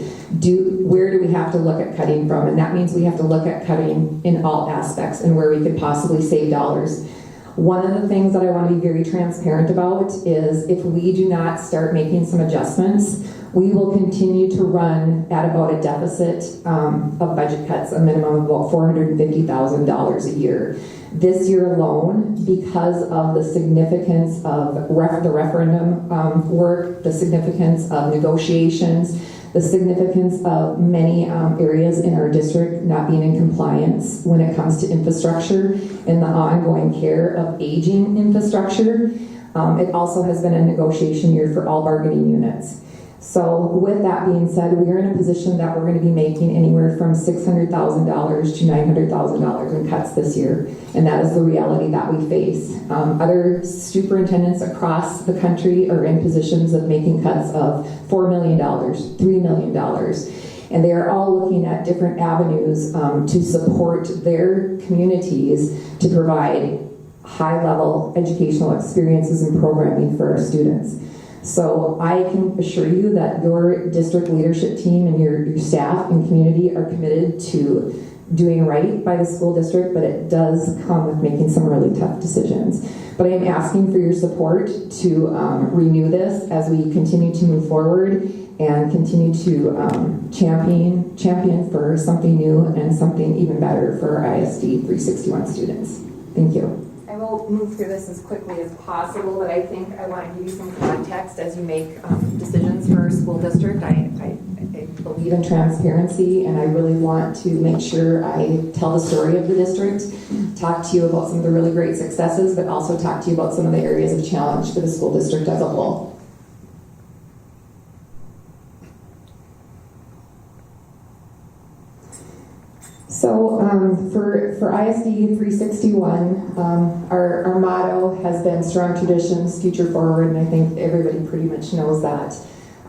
Where do we have to look at cutting from? And that means we have to look at cutting in all aspects and where we could possibly save dollars. One of the things that I want to be very transparent about is if we do not start making some adjustments, we will continue to run at about a deficit of budget cuts, a minimum of about $450,000 a year. This year alone, because of the significance of the referendum work, the significance of negotiations, the significance of many areas in our district not being in compliance when it comes to infrastructure and the ongoing care of aging infrastructure. It also has been a negotiation year for all bargaining units. So with that being said, we are in a position that we're going to be making anywhere from $600,000 to $900,000 in cuts this year. And that is the reality that we face. Other superintendents across the country are in positions of making cuts of $4 million, $3 million. And they are all looking at different avenues to support their communities to provide high-level educational experiences and programming for our students. So I can assure you that your district leadership team and your staff and community are committed to doing right by the school district, but it does come with making some really tough decisions. But I am asking for your support to renew this as we continue to move forward and continue to champion for something new and something even better for our ISD 361 students. Thank you. I will move through this as quickly as possible, but I think I want to give you some context as you make decisions for our school district. I believe in transparency, and I really want to make sure I tell the story of the district, talk to you about some of the really great successes, but also talk to you about some of the areas of challenge for the school district as a whole. So for ISD 361, our motto has been strong traditions, future forward, and I think everybody pretty much knows that.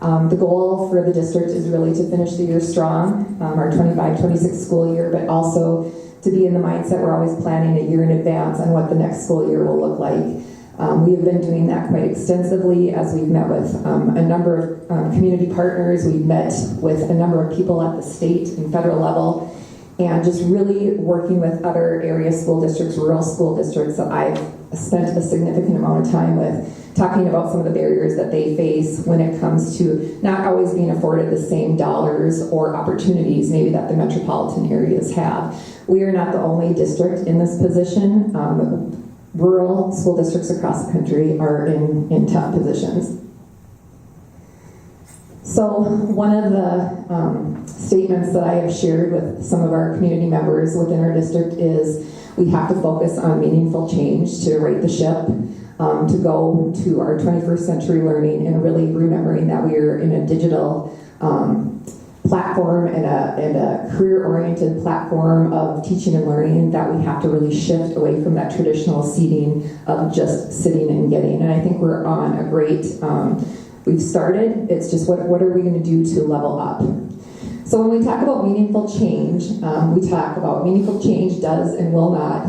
The goal for the district is really to finish the year strong, our 25-26 school year, but also to be in the mindset we're always planning a year in advance on what the next school year will look like. We have been doing that quite extensively as we've met with a number of community partners. We've met with a number of people at the state and federal level, and just really working with other area school districts, rural school districts that I've spent a significant amount of time with, talking about some of the barriers that they face when it comes to not always being afforded the same dollars or opportunities maybe that the metropolitan areas have. We are not the only district in this position. Rural school districts across the country are in tough positions. So one of the statements that I have shared with some of our community members within our district is we have to focus on meaningful change to right the ship, to go to our 21st century learning, and really remembering that we are in a digital platform and a career-oriented platform of teaching and learning, that we have to really shift away from that traditional seating of just sitting and getting. And I think we're on a great, we've started, it's just what are we going to do to level up? So when we talk about meaningful change, we talk about meaningful change does and will not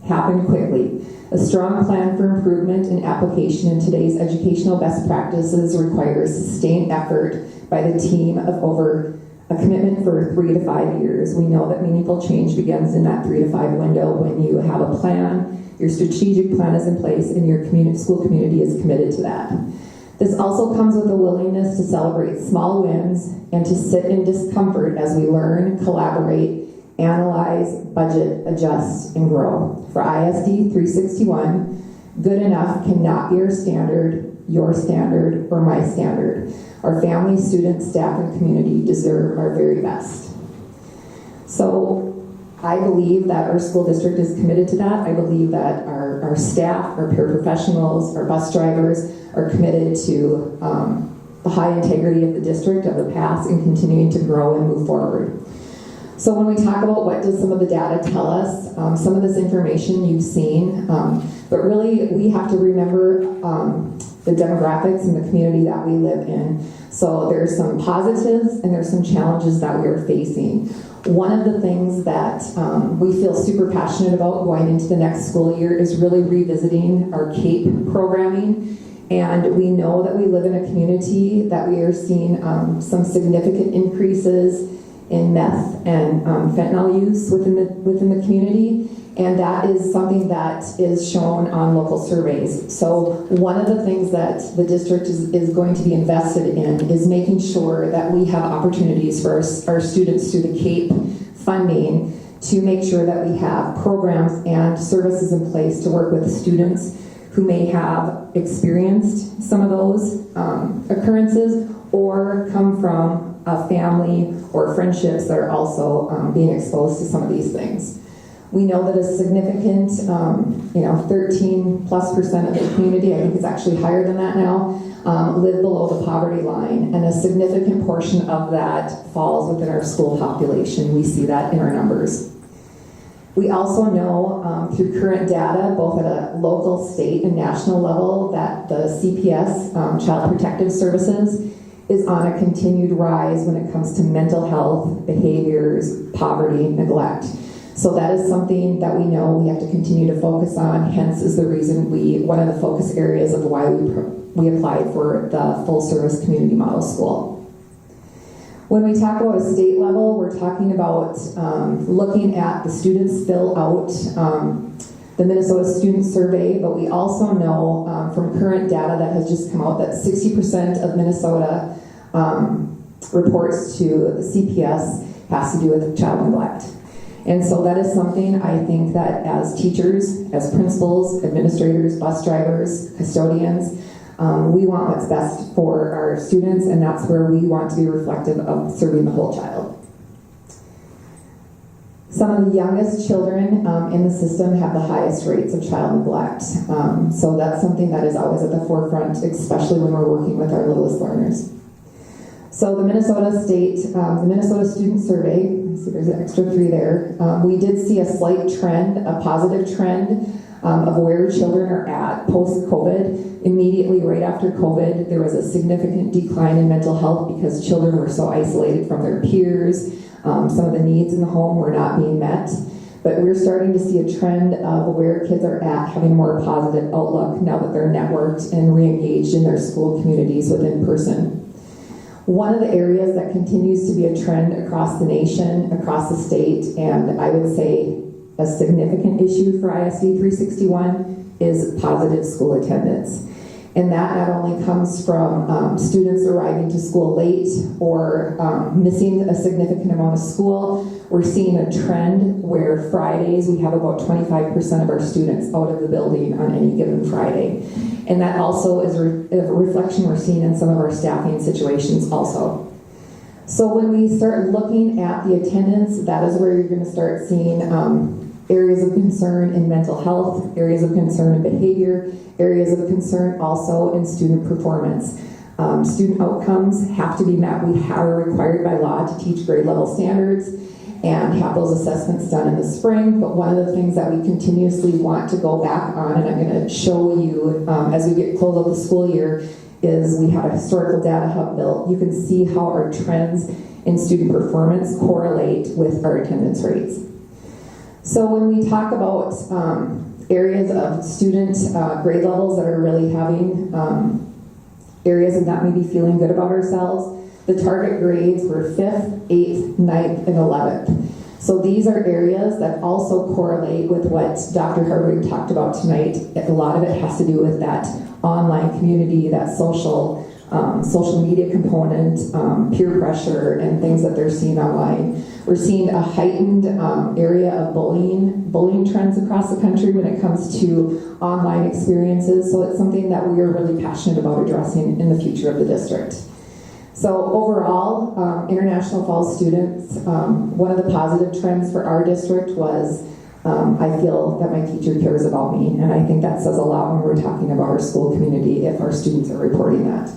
happen quickly. A strong plan for improvement and application in today's educational best practices requires sustained effort by the team of over a commitment for 3 to 5 years. We know that meaningful change begins in that 3 to 5 window when you have a plan, your strategic plan is in place, and your school community is committed to that. This also comes with a willingness to celebrate small wins and to sit in discomfort as we learn, collaborate, analyze, budget, adjust, and grow. For ISD 361, good enough cannot be our standard, your standard, or my standard. Our families, students, staff, and community deserve our very best. So I believe that our school district is committed to that. I believe that our staff, our paraprofessionals, our bus drivers are committed to the high integrity of the district, of the past, and continuing to grow and move forward. So when we talk about what does some of the data tell us, some of this information you've seen, but really we have to remember the demographics and the community that we live in. So there's some positives and there's some challenges that we are facing. One of the things that we feel super passionate about going into the next school year is really revisiting our CAPE programming. And we know that we live in a community that we are seeing some significant increases in meth and fentanyl use within the community, and that is something that is shown on local surveys. So one of the things that the district is going to be invested in is making sure that we have opportunities for our students through the CAPE funding to make sure that we have programs and services in place to work with students who may have experienced some of those occurrences or come from a family or friendships that are also being exposed to some of these things. We know that a significant, 13+% of the community, I think it's actually higher than that now, live below the poverty line, and a significant portion of that falls within our school population. We see that in our numbers. We also know through current data, both at a local, state, and national level, that the CPS, Child Protective Services, is on a continued rise when it comes to mental health, behaviors, poverty, neglect. So that is something that we know we have to continue to focus on, hence is the reason one of the focus areas of why we applied for the full service community model school. When we talk about a state level, we're talking about looking at the students fill out the Minnesota Student Survey, but we also know from current data that has just come out that 60% of Minnesota reports to the CPS has to do with child neglect. And so that is something I think that as teachers, as principals, administrators, bus drivers, custodians, we want what's best for our students, and that's where we want to be reflective of serving the whole child. Some of the youngest children in the system have the highest rates of child neglect. So that's something that is always at the forefront, especially when we're working with our littlest learners. So the Minnesota Student Survey, see there's an extra 3 there. We did see a slight trend, a positive trend of where children are at post-COVID. Immediately right after COVID, there was a significant decline in mental health because children were so isolated from their peers. Some of the needs in the home were not being met. But we're starting to see a trend of where kids are at having a more positive outlook now that they're networked and re-engaged in their school communities within person. One of the areas that continues to be a trend across the nation, across the state, and I would say a significant issue for ISD 361 is positive school attendance. And that not only comes from students arriving to school late or missing a significant amount of school. We're seeing a trend where Fridays we have about 25% of our students out of the building on any given Friday. And that also is a reflection we're seeing in some of our staffing situations also. So when we start looking at the attendance, that is where you're going to start seeing areas of concern in mental health, areas of concern in behavior, areas of concern also in student performance. Student outcomes have to be met. We are required by law to teach grade level standards and have those assessments done in the spring. But one of the things that we continuously want to go back on, and I'm going to show you as we get close to the school year, is we have a historical data hub built. You can see how our trends in student performance correlate with our attendance rates. So when we talk about areas of student grade levels that are really having areas of not maybe feeling good about ourselves, the target grades were 5th, 8th, 9th, and 11th. So these are areas that also correlate with what Dr. Hardwick talked about tonight. A lot of it has to do with that online community, that social media component, peer pressure, and things that they're seeing online. We're seeing a heightened area of bullying trends across the country when it comes to online experiences. So it's something that we are really passionate about addressing in the future of the district. So overall, International Falls students, one of the positive trends for our district was I feel that my teacher cares about me, and I think that says a lot when we're talking about our school community if our students are reporting that.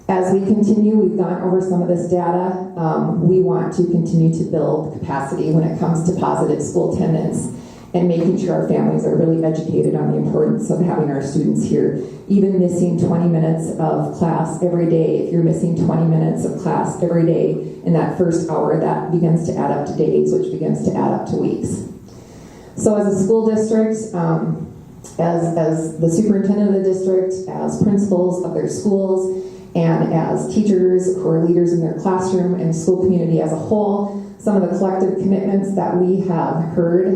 As we continue, we've gone over some of this data. We want to continue to build capacity when it comes to positive school attendance and making sure our families are really educated on the importance of having our students here. Even missing 20 minutes of class every day, if you're missing 20 minutes of class every day in that first hour, that begins to add up to days, which begins to add up to weeks. So as a school district, as the superintendent of the district, as principals of their schools, and as teachers who are leaders in their classroom and school community as a whole, some of the collective commitments that we have heard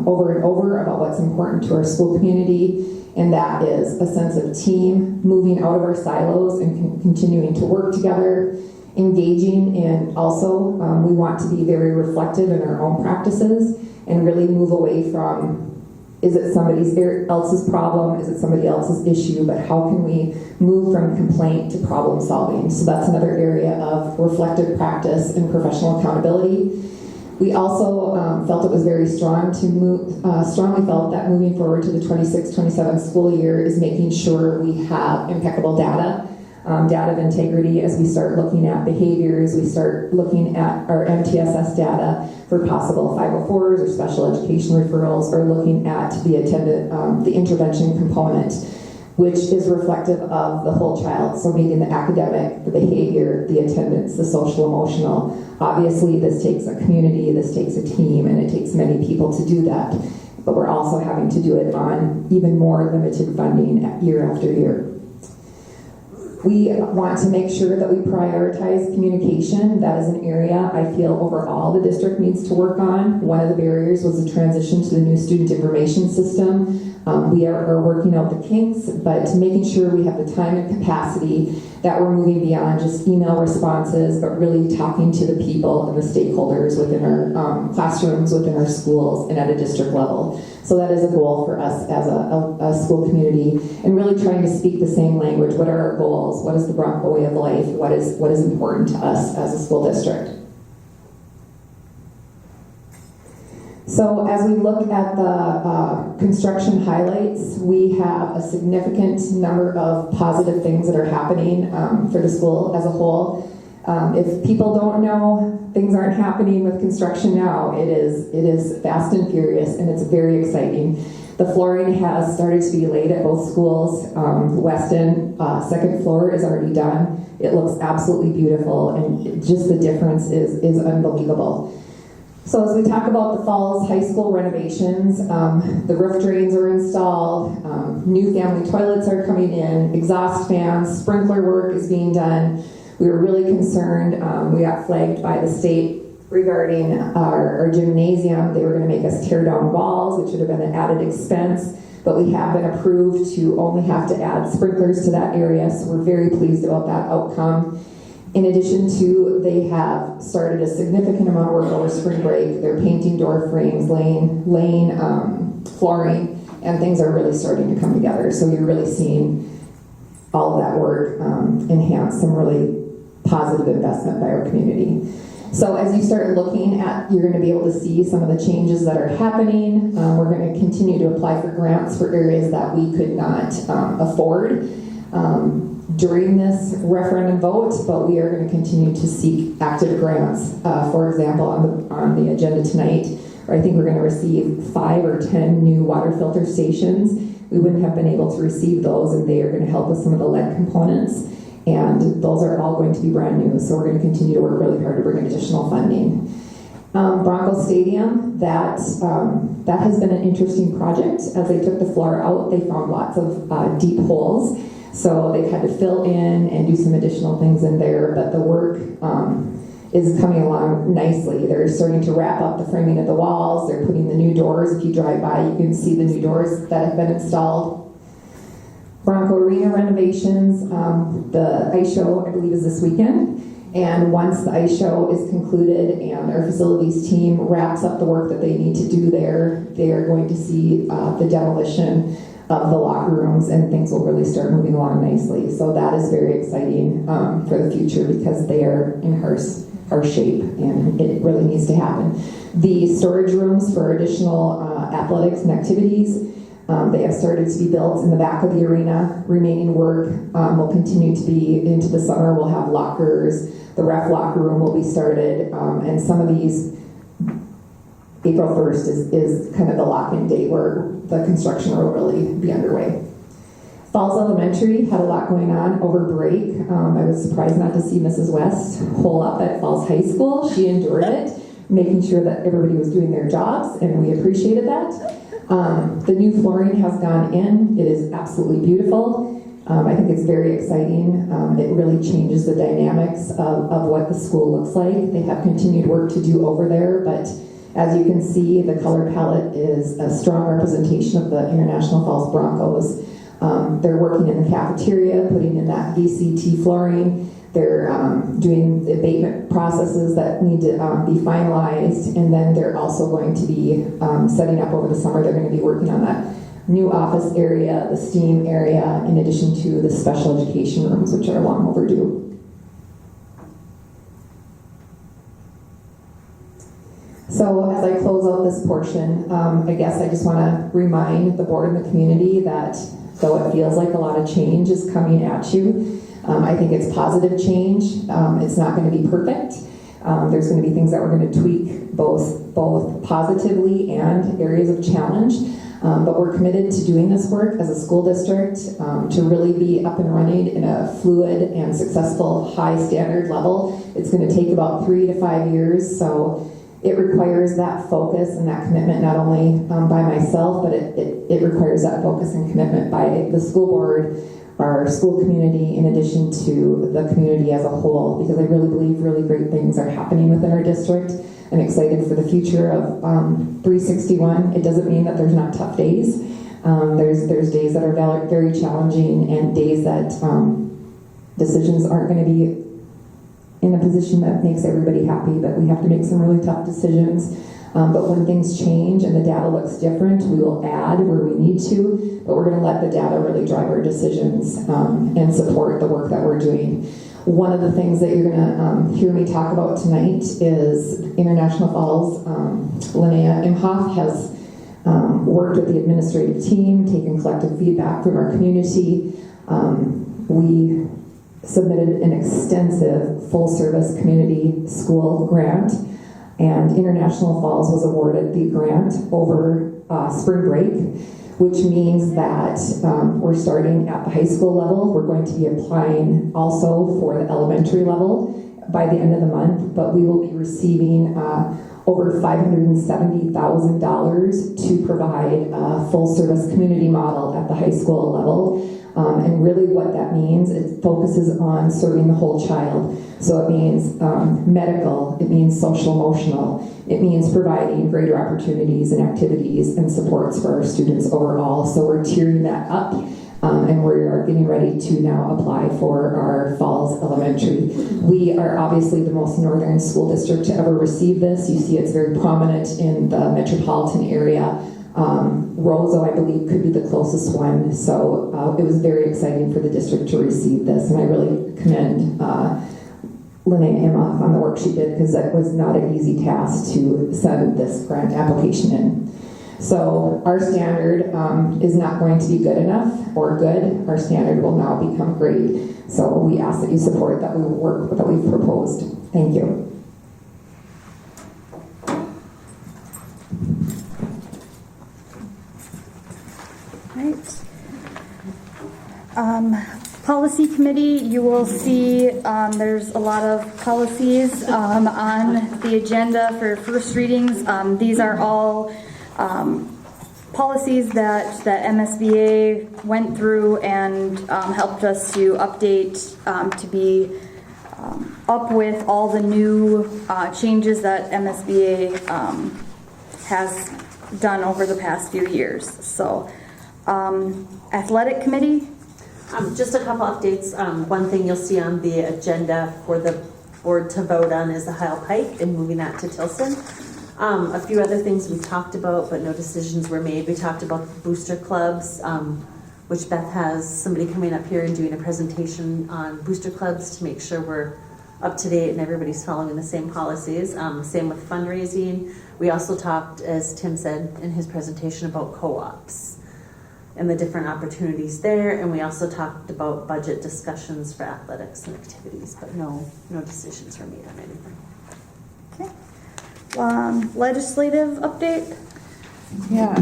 over and over about what's important to our school community, and that is a sense of team, moving out of our silos and continuing to work together, engaging in also, we want to be very reflective in our own practices and really move away from, is it somebody else's problem? Is it somebody else's issue? But how can we move from complaint to problem solving? So that's another area of reflective practice and professional accountability. We also felt it was very strong to strongly felt that moving forward to the 26-27 school year is making sure we have impeccable data of integrity as we start looking at behaviors, we start looking at our MTSS data for possible 504s or special education referrals, or looking at the intervention component, which is reflective of the whole child. So meaning the academic, the behavior, the attendance, the social emotional. Obviously this takes a community, this takes a team, and it takes many people to do that. But we're also having to do it on even more limited funding year after year. We want to make sure that we prioritize communication. That is an area I feel overall the district needs to work on. One of the barriers was the transition to the new student information system. We are working out the kinks, but making sure we have the time and capacity that we're moving beyond just email responses, but really talking to the people and the stakeholders within our classrooms, within our schools, and at a district level. So that is a goal for us as a school community, and really trying to speak the same language. What are our goals? What is the Bronco way of life? What is important to us as a school district? So as we look at the construction highlights, we have a significant number of positive things that are happening for the school as a whole. If people don't know, things aren't happening with construction now. It is fast and furious, and it's very exciting. The flooring has started to be laid at both schools. Weston, second floor is already done. It looks absolutely beautiful, and just the difference is unbelievable. So as we talk about the Falls High School renovations, the roof drains are installed, new family toilets are coming in, exhaust fans, sprinkler work is being done. We were really concerned. We got flagged by the state regarding our gymnasium. They were going to make us tear down walls, which would have been an added expense. but we have been approved to only have to add sprinklers to that area, so we're very pleased about that outcome. In addition to, they have started a significant amount of work over spring break. They're painting door frames, laying flooring, and things are really starting to come together. So you're really seeing all of that work enhance some really positive investment by our community. So as you start looking at, you're going to be able to see some of the changes that are happening. We're going to continue to apply for grants for areas that we could not afford during this referendum vote, but we are going to continue to seek active grants. For example, on the agenda tonight, I think we're going to receive 5 or 10 new water filter stations. We wouldn't have been able to receive those, and they are going to help with some of the lead components. And those are all going to be brand new, so we're going to continue to work really hard to bring additional funding. Bronco Stadium, that has been an interesting project. As they took the floor out, they found lots of deep holes. So they've had to fill in and do some additional things in there, but the work is coming along nicely. They're starting to wrap up the framing of the walls. They're putting the new doors. If you drive by, you can see the new doors that have been installed. Bronco Arena renovations, the ice show, I believe, is this weekend. And once the ice show is concluded and our facilities team wraps up the work that they need to do there, they are going to see the demolition of the locker rooms, and things will really start moving along nicely. So that is very exciting for the future, because they are in harsh shape and it really needs to happen. The storage rooms for additional athletics and activities, they have started to be built in the back of the arena. Remaining work will continue to be into the summer. We'll have lockers. The ref locker room will be started, and some of these, April 1st is kind of the lock-in date where the construction will really be underway. Falls Elementary had a lot going on over break. I was surprised not to see Mrs. West hole up at Falls High School. She endured it, making sure that everybody was doing their jobs, and we appreciated that. The new flooring has gone in. It is absolutely beautiful. I think it's very exciting. It really changes the dynamics of what the school looks like. They have continued work to do over there, but as you can see, the color palette is a strong representation of the International Falls Broncos. They're working in the cafeteria, putting in that VCT flooring. They're doing abatement processes that need to be finalized, and then they're also going to be setting up over the summer. They're going to be working on that new office area, the STEAM area, in addition to the special education rooms, which are long overdue. So as I close out this portion, I guess I just want to remind the board and the community that though it feels like a lot of change is coming at you, I think it's positive change. It's not going to be perfect. There's going to be things that we're going to tweak both positively and areas of challenge. But we're committed to doing this work as a school district to really be up and running in a fluid and successful high standard level. It's going to take about 3 to 5 years. So it requires that focus and that commitment not only by myself, but it requires that focus and commitment by the school board, our school community, in addition to the community as a whole, because I really believe really great things are happening within our district. I'm excited for the future of 361. It doesn't mean that there's not tough days. There's days that are very challenging, and days that decisions aren't going to be in a position that makes everybody happy, but we have to make some really tough decisions. But when things change and the data looks different, we will add where we need to, but we're going to let the data really drive our decisions and support the work that we're doing. One of the things that you're going to hear me talk about tonight is International Falls. Linnea Imhoff has worked with the administrative team, taken collective feedback from our community. We submitted an extensive full-service community school grant, and International Falls was awarded the grant over spring break, which means that we're starting at the high school level. We're going to be applying also for the elementary level by the end of the month, but we will be receiving over $570,000 to provide a full-service community model at the high school level. And really what that means, it focuses on serving the whole child. So it means medical, it means social emotional, it means providing greater opportunities and activities and supports for our students overall. So we're tiering that up, and we are getting ready to now apply for our Falls Elementary. We are obviously the most northern school district to ever receive this. You see it's very prominent in the metropolitan area. Roseau, I believe, could be the closest one. So it was very exciting for the district to receive this, and I really commend Lynette Imhoff on the work she did, because that was not an easy task to send this grant application in. So our standard is not going to be good enough or good. Our standard will now become great. So we ask that you support that work that we've proposed. Thank you. Right. Policy committee, you will see there's a lot of policies on the agenda for first readings. These are all policies that MSBA went through and helped us to update to be up with all the new changes that MSBA has done over the past few years. So, athletic committee. Just a couple updates. One thing you'll see on the agenda for the board to vote on is the Heil Pike and moving that to Tilson. A few other things we talked about, but no decisions were made. We talked about the booster clubs, which Beth has somebody coming up here and doing a presentation on booster clubs to make sure we're up to date and everybody's following the same policies. Same with fundraising. We also talked, as Tim said in his presentation, about co-ops and the different opportunities there, and we also talked about budget discussions for athletics and activities, but no decisions were made on anything. Okay. Legislative update. Yeah,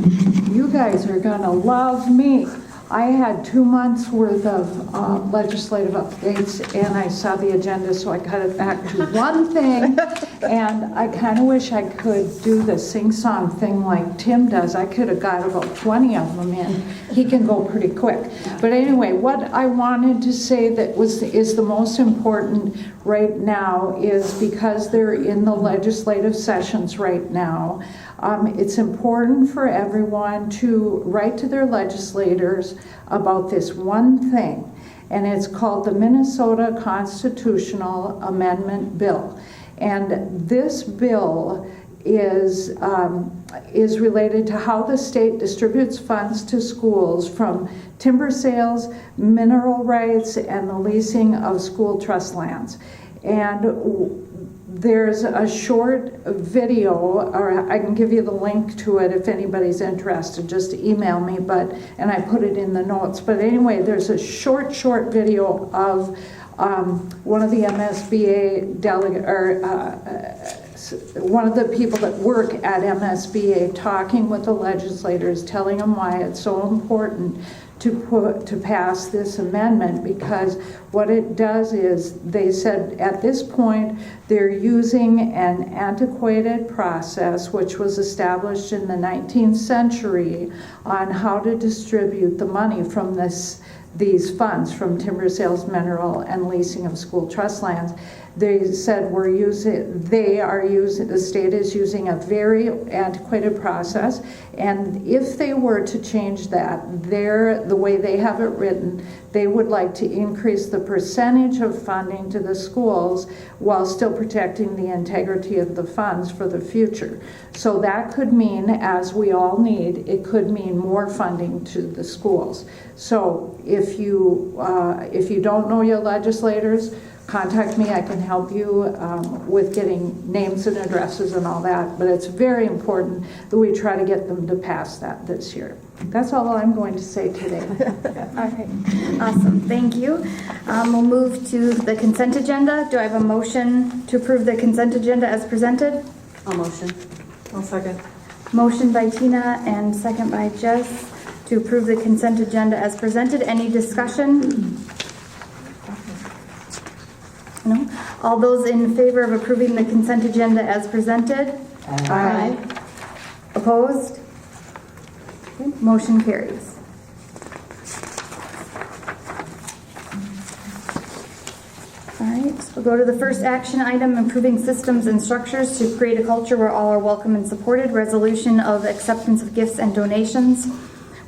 you guys are gonna love me. I had 2 months worth of legislative updates, and I saw the agenda, so I cut it back to one thing. And I kind of wish I could do the sing-song thing like Tim does. I could have got about 20 of them in. He can go pretty quick. But anyway, what I wanted to say that is the most important right now is, because they're in the legislative sessions right now, it's important for everyone to write to their legislators about this one thing, and it's called the Minnesota Constitutional Amendment Bill. And this bill is related to how the state distributes funds to schools from timber sales, mineral rights, and the leasing of school trust lands. And there's a short video, or I can give you the link to it if anybody's interested. Just email me, and I put it in the notes. But anyway, there's a short video of one of the MSBA delegate, or one of the people that work at MSBA, talking with the legislators, telling them why it's so important to pass this amendment, because what it does is, they said at this point they're using an antiquated process which was established in the 19th century on how to distribute the money from these funds from timber sales, mineral, and leasing of school trust lands. They said the state is using a very antiquated process, and if they were to change that, the way they have it written, they would like to increase the percentage of funding to the schools while still protecting the integrity of the funds for the future. So that could mean, as we all need, it could mean more funding to the schools. So if you don't know your legislators, contact me. I can help you with getting names and addresses and all that. But it's very important that we try to get them to pass that this year. That's all I'm going to say today. Okay, awesome. Thank you. We'll move to the consent agenda. Do I have a motion to approve the consent agenda as presented? I'll motion. I'll second. Motion by Tina and second by Jess to approve the consent agenda as presented. Any discussion? No? All those in favor of approving the consent agenda as presented? Aye. Opposed? Okay, motion carries. right, we'll go to the first action item, improving systems and structures to create a culture where all are welcome and supported. Resolution of acceptance of gifts and donations.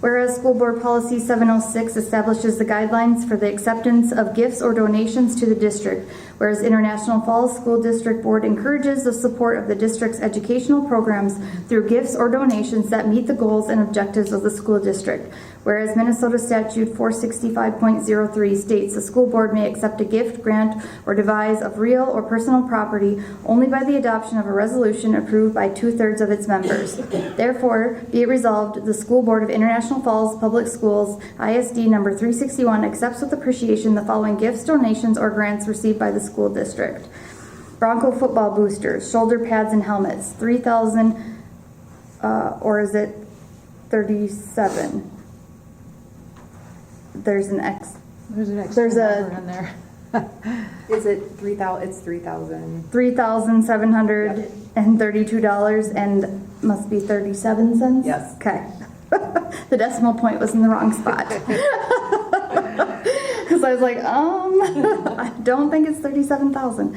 Whereas School Board Policy 706 establishes the guidelines for the acceptance of gifts or donations to the district, whereas International Falls School District Board encourages the support of the district's educational programs through gifts or donations that meet the goals and objectives of the school district. Whereas Minnesota Statute 465.03 states the school board may accept a gift, grant, or devise of real or personal property only by the adoption of a resolution approved by 2/3 of its members. Therefore, be it resolved, the School Board of International Falls Public Schools, ISD number 361, accepts with appreciation the following gifts, donations, or grants received by the school district. Bronco football boosters, shoulder pads and helmets, 3,000, or is it 37? There's an X. There's an extra number in there. Is it 3,000? It's 3,000. $3,732 and must be 37 cents? Yes. Okay. The decimal point was in the wrong spot. Because I was like, I don't think it's 37,000.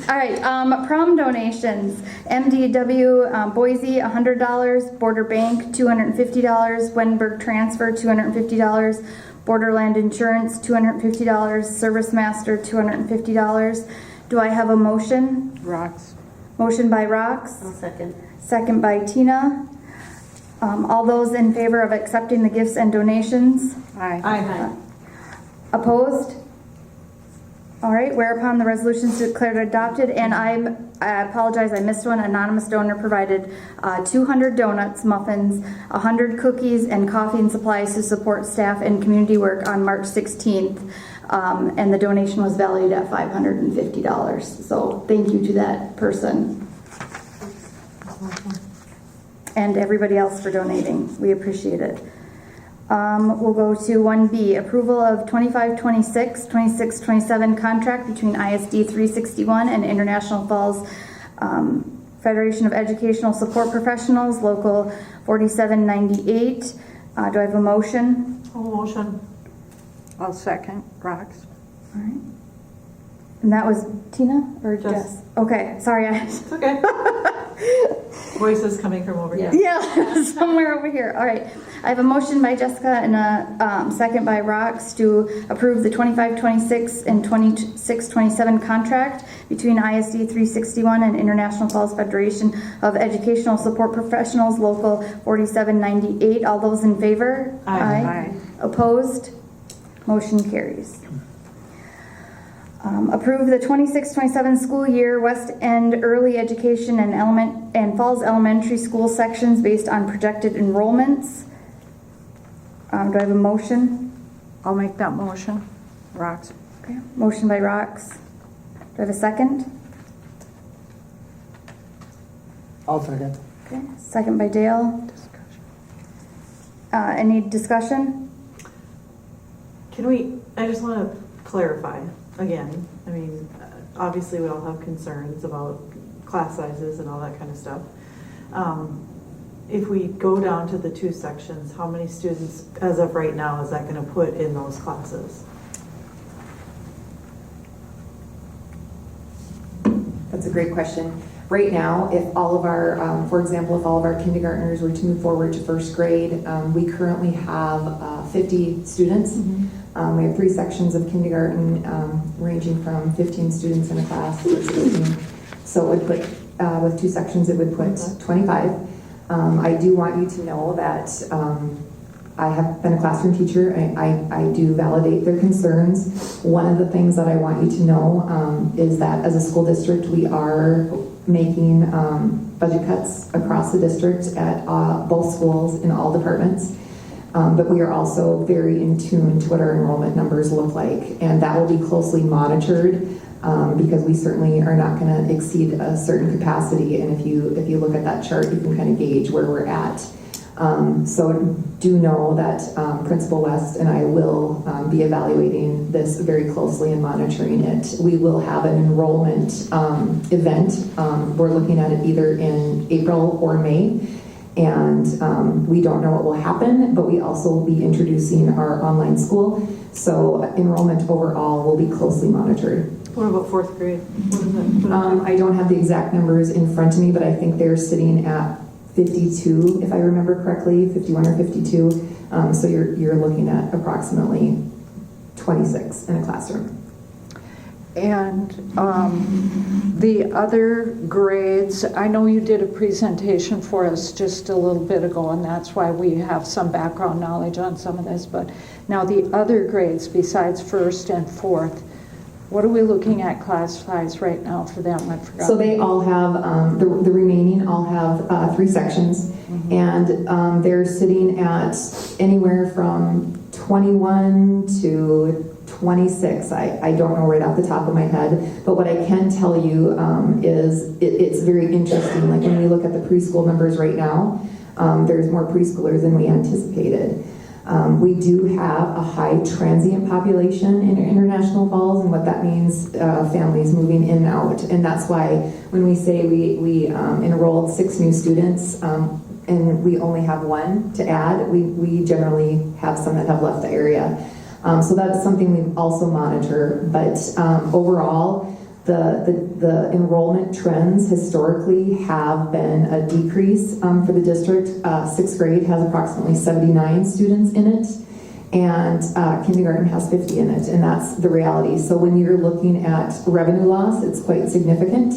All right, prom donations. MDW Boise, $100. Border Bank, $250. Wenberg Transfer, $250. Borderland Insurance, $250. Service Master, $250. Do I have a motion? Rocks. Motion by Rox. I'll second. Second by Tina. All those in favor of accepting the gifts and donations? Aye. Opposed? All right, whereupon the resolution is declared adopted, and I apologize, I missed one. Anonymous donor provided 200 donuts, muffins, 100 cookies, and coffee and supplies to support staff and community work on March 16th, and the donation was valued at $550. So thank you to that person. And everybody else for donating. We appreciate it. We'll go to 1B, approval of 25-26, 26-27 contract between ISD 361 and International Falls Federation of Educational Support Professionals, Local 4798. Do I have a motion? Motion. I'll second. Rocks. All right. And that was Tina or Jess? Okay, sorry. It's okay. Voices coming from over here. Yeah, somewhere over here. All right. I have a motion by Jessica and a second by Rox to approve the 25-26 and 26-27 contract between ISD 361 and International Falls Federation of Educational Support Professionals, Local 4798. All those in favor? Aye. Opposed? Motion carries. Approve the 26-27 school year West End Early Education and Falls Elementary School sections based on projected enrollments. Do I have a motion? I'll make that motion. Rocks. Okay. Motion by Rox. Do I have a second? I'll second. Okay. Second by Dale. Any discussion? I just want to clarify again. I mean, obviously we all have concerns about class sizes and all that kind of stuff. If we go down to the two sections, how many students, as of right now, is that going to put in those classes? That's a great question. Right now, if all of our, for example, if all of our kindergartners were to move forward to first grade, we currently have 50 students. We have 3 sections of kindergarten, ranging from 15 students in a class to 16. So it would put, with 2 sections, it would put 25. I do want you to know that I have been a classroom teacher. I do validate their concerns. One of the things that I want you to know is that as a school district, we are making budget cuts across the district at both schools in all departments. But we are also very in tune to what our enrollment numbers look like, and that will be closely monitored because we certainly are not going to exceed a certain capacity. And if you look at that chart, you can kind of gauge where we're at. So do know that Principal West and I will be evaluating this very closely and monitoring it. We will have an enrollment event. We're looking at it either in April or May. And we don't know what will happen, but we also will be introducing our online school. So enrollment overall will be closely monitored. What about fourth grade? What is it? I don't have the exact numbers in front of me, but I think they're sitting at 52, if I remember correctly, 51 or 52. So you're looking at approximately 26 in a classroom. And the other grades, I know you did a presentation for us just a little bit ago, and that's why we have some background knowledge on some of this, but now the other grades besides first and fourth, what are we looking at class size right now for them? I forgot. So they all have, the remaining all have 3 sections, and they're sitting at anywhere from 21 to 26. I don't know right off the top of my head, but what I can tell you is it's very interesting. Like when we look at the preschool numbers right now, there's more preschoolers than we anticipated. We do have a high transient population in International Falls, and what that means, families moving in and out. And that's why when we say we enrolled 6 new students and we only have 1 to add, we generally have some that have left the area. So that's something we also monitor. But overall, the enrollment trends historically have been a decrease for the district. 6th grade has approximately 79 students in it, and kindergarten has 50 in it, and that's the reality. So when you're looking at revenue loss, it's quite significant.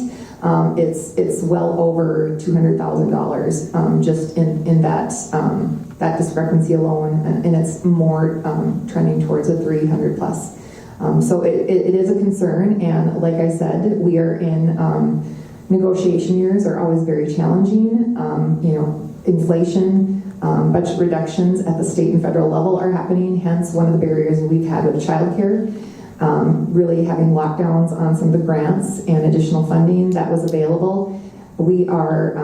It's well over $200,000 just in that discrepancy alone, and it's more trending towards a 300 plus. So it is a concern, and like I said, we are in negotiation years are always very challenging. Inflation, budget reductions at the state and federal level are happening, hence one of the barriers we've had with childcare. Really having lockdowns on some of the grants and additional funding that was available. We are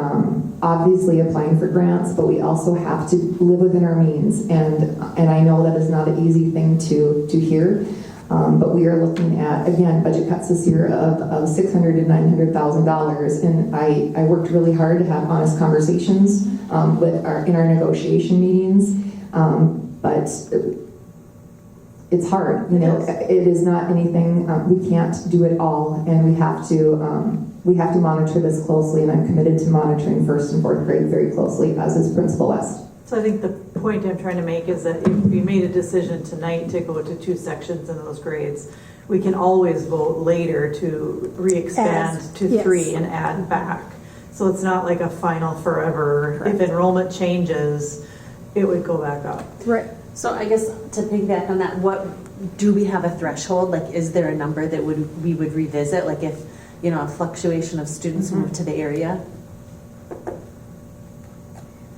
obviously applying for grants, but we also have to live within our means, and I know that is not an easy thing to hear. But we are looking at, again, budget cuts this year of $600,000 to $900,000, and I worked really hard to have honest conversations in our negotiation meetings, but it's hard. It is not anything. We can't do it all, and we have to monitor this closely. And I'm committed to monitoring 1st and 4th grade very closely, as is Principal West. So I think the point I'm trying to make is that if we made a decision tonight to go to 2 sections in those grades, we can always vote later to re-expand to 3 and add back. So it's not like a final forever. Correct. If enrollment changes, it would go back up. Right. So I guess to piggyback on that, what do we have a threshold? Like, is there a number that we would revisit? Like if, a fluctuation of students move to the area?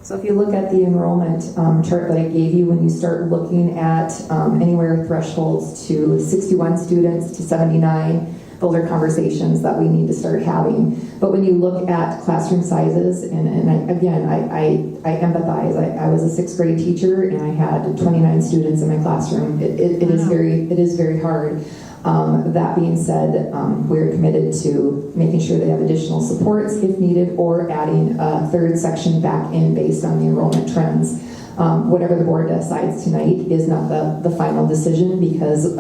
So if you look at the enrollment chart that I gave you, when you start looking at anywhere thresholds to 61 students to 79, those are conversations that we need to start having. But when you look at classroom sizes, and I empathize. I was a 6th grade teacher, and I had 29 students in my classroom. It is very hard. That being said, we're committed to making sure they have additional supports if needed, or adding a 3rd section back in based on the enrollment trends. Whatever the board decides tonight is not the final decision, because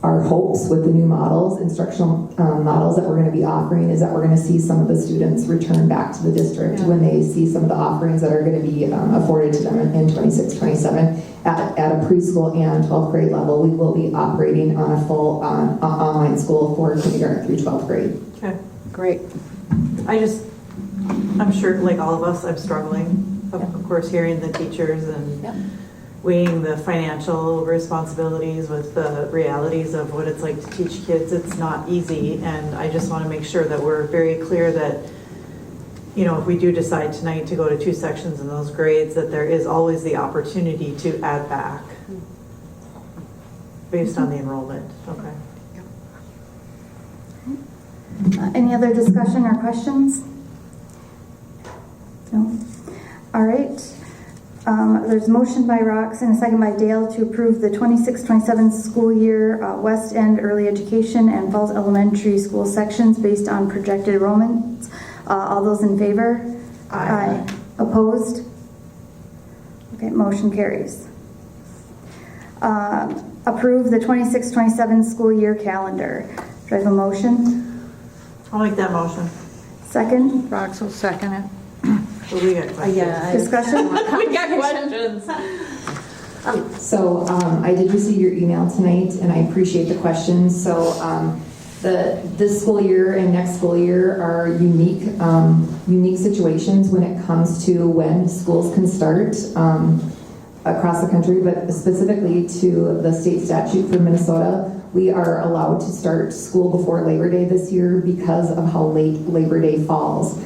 our hopes with the new models, instructional models that we're going to be offering, is that we're going to see some of the students return back to the district when they see some of the offerings that are going to be afforded to them in 26, 27. At a preschool and 12th grade level, we will be operating on a full online school for kindergarten through 12th grade. Okay, great. I'm sure, like all of us, I'm struggling, of course, hearing the teachers and weighing the financial responsibilities with the realities of what it's like to teach kids. It's not easy, and I just want to make sure that we're very clear that, if we do decide tonight to go to 2 sections in those grades, that there is always the opportunity to add back based on the enrollment. Okay. Any other discussion or questions? No? All right. There's a motion by Rox and a second by Dale to approve the 26-27 school year West End Early Education and Falls Elementary School sections based on projected enrollments. All those in favor? Aye. Opposed? Okay, motion carries. approve the 26-27 school year calendar. Do I have a motion? I'll make that motion. Second? Rox will second it. So we got questions. Yeah. Discussion? We got questions. So I did receive your email tonight, and I appreciate the questions. So this school year and next school year are unique situations when it comes to when schools can start across the country, but specifically to the state statute for Minnesota. We are allowed to start school before Labor Day this year because of how late Labor Day falls.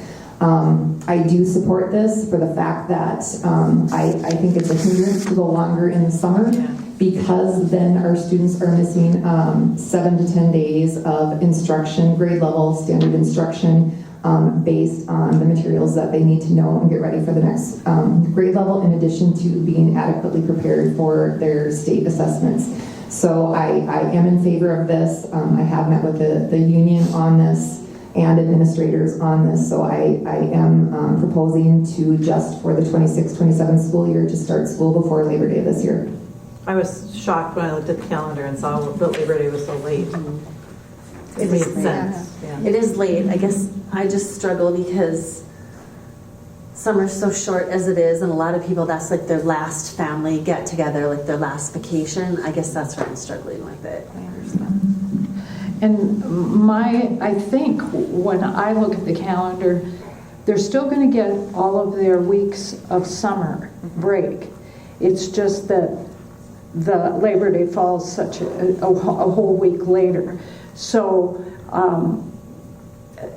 I do support this for the fact that I think it's a hindrance to go longer in the summer because then our students are missing 7 to 10 days of instruction, grade level standard instruction based on the materials that they need to know and get ready for the next grade level, in addition to being adequately prepared for their state assessments. So I am in favor of this. I have met with the union on this and administrators on this, so I am proposing to just for the 26-27 school year to start school before Labor Day this year. I was shocked when I looked at the calendar and saw that Labor Day was so late. It made sense. Yeah. It is late. I guess I just struggle because summer's so short as it is, and a lot of people, that's like their last family get together, like their last vacation. I guess that's where I'm struggling with it. I understand. And I think when I look at the calendar, they're still going to get all of their weeks of summer break. It's just that the Labor Day falls such a whole week later. So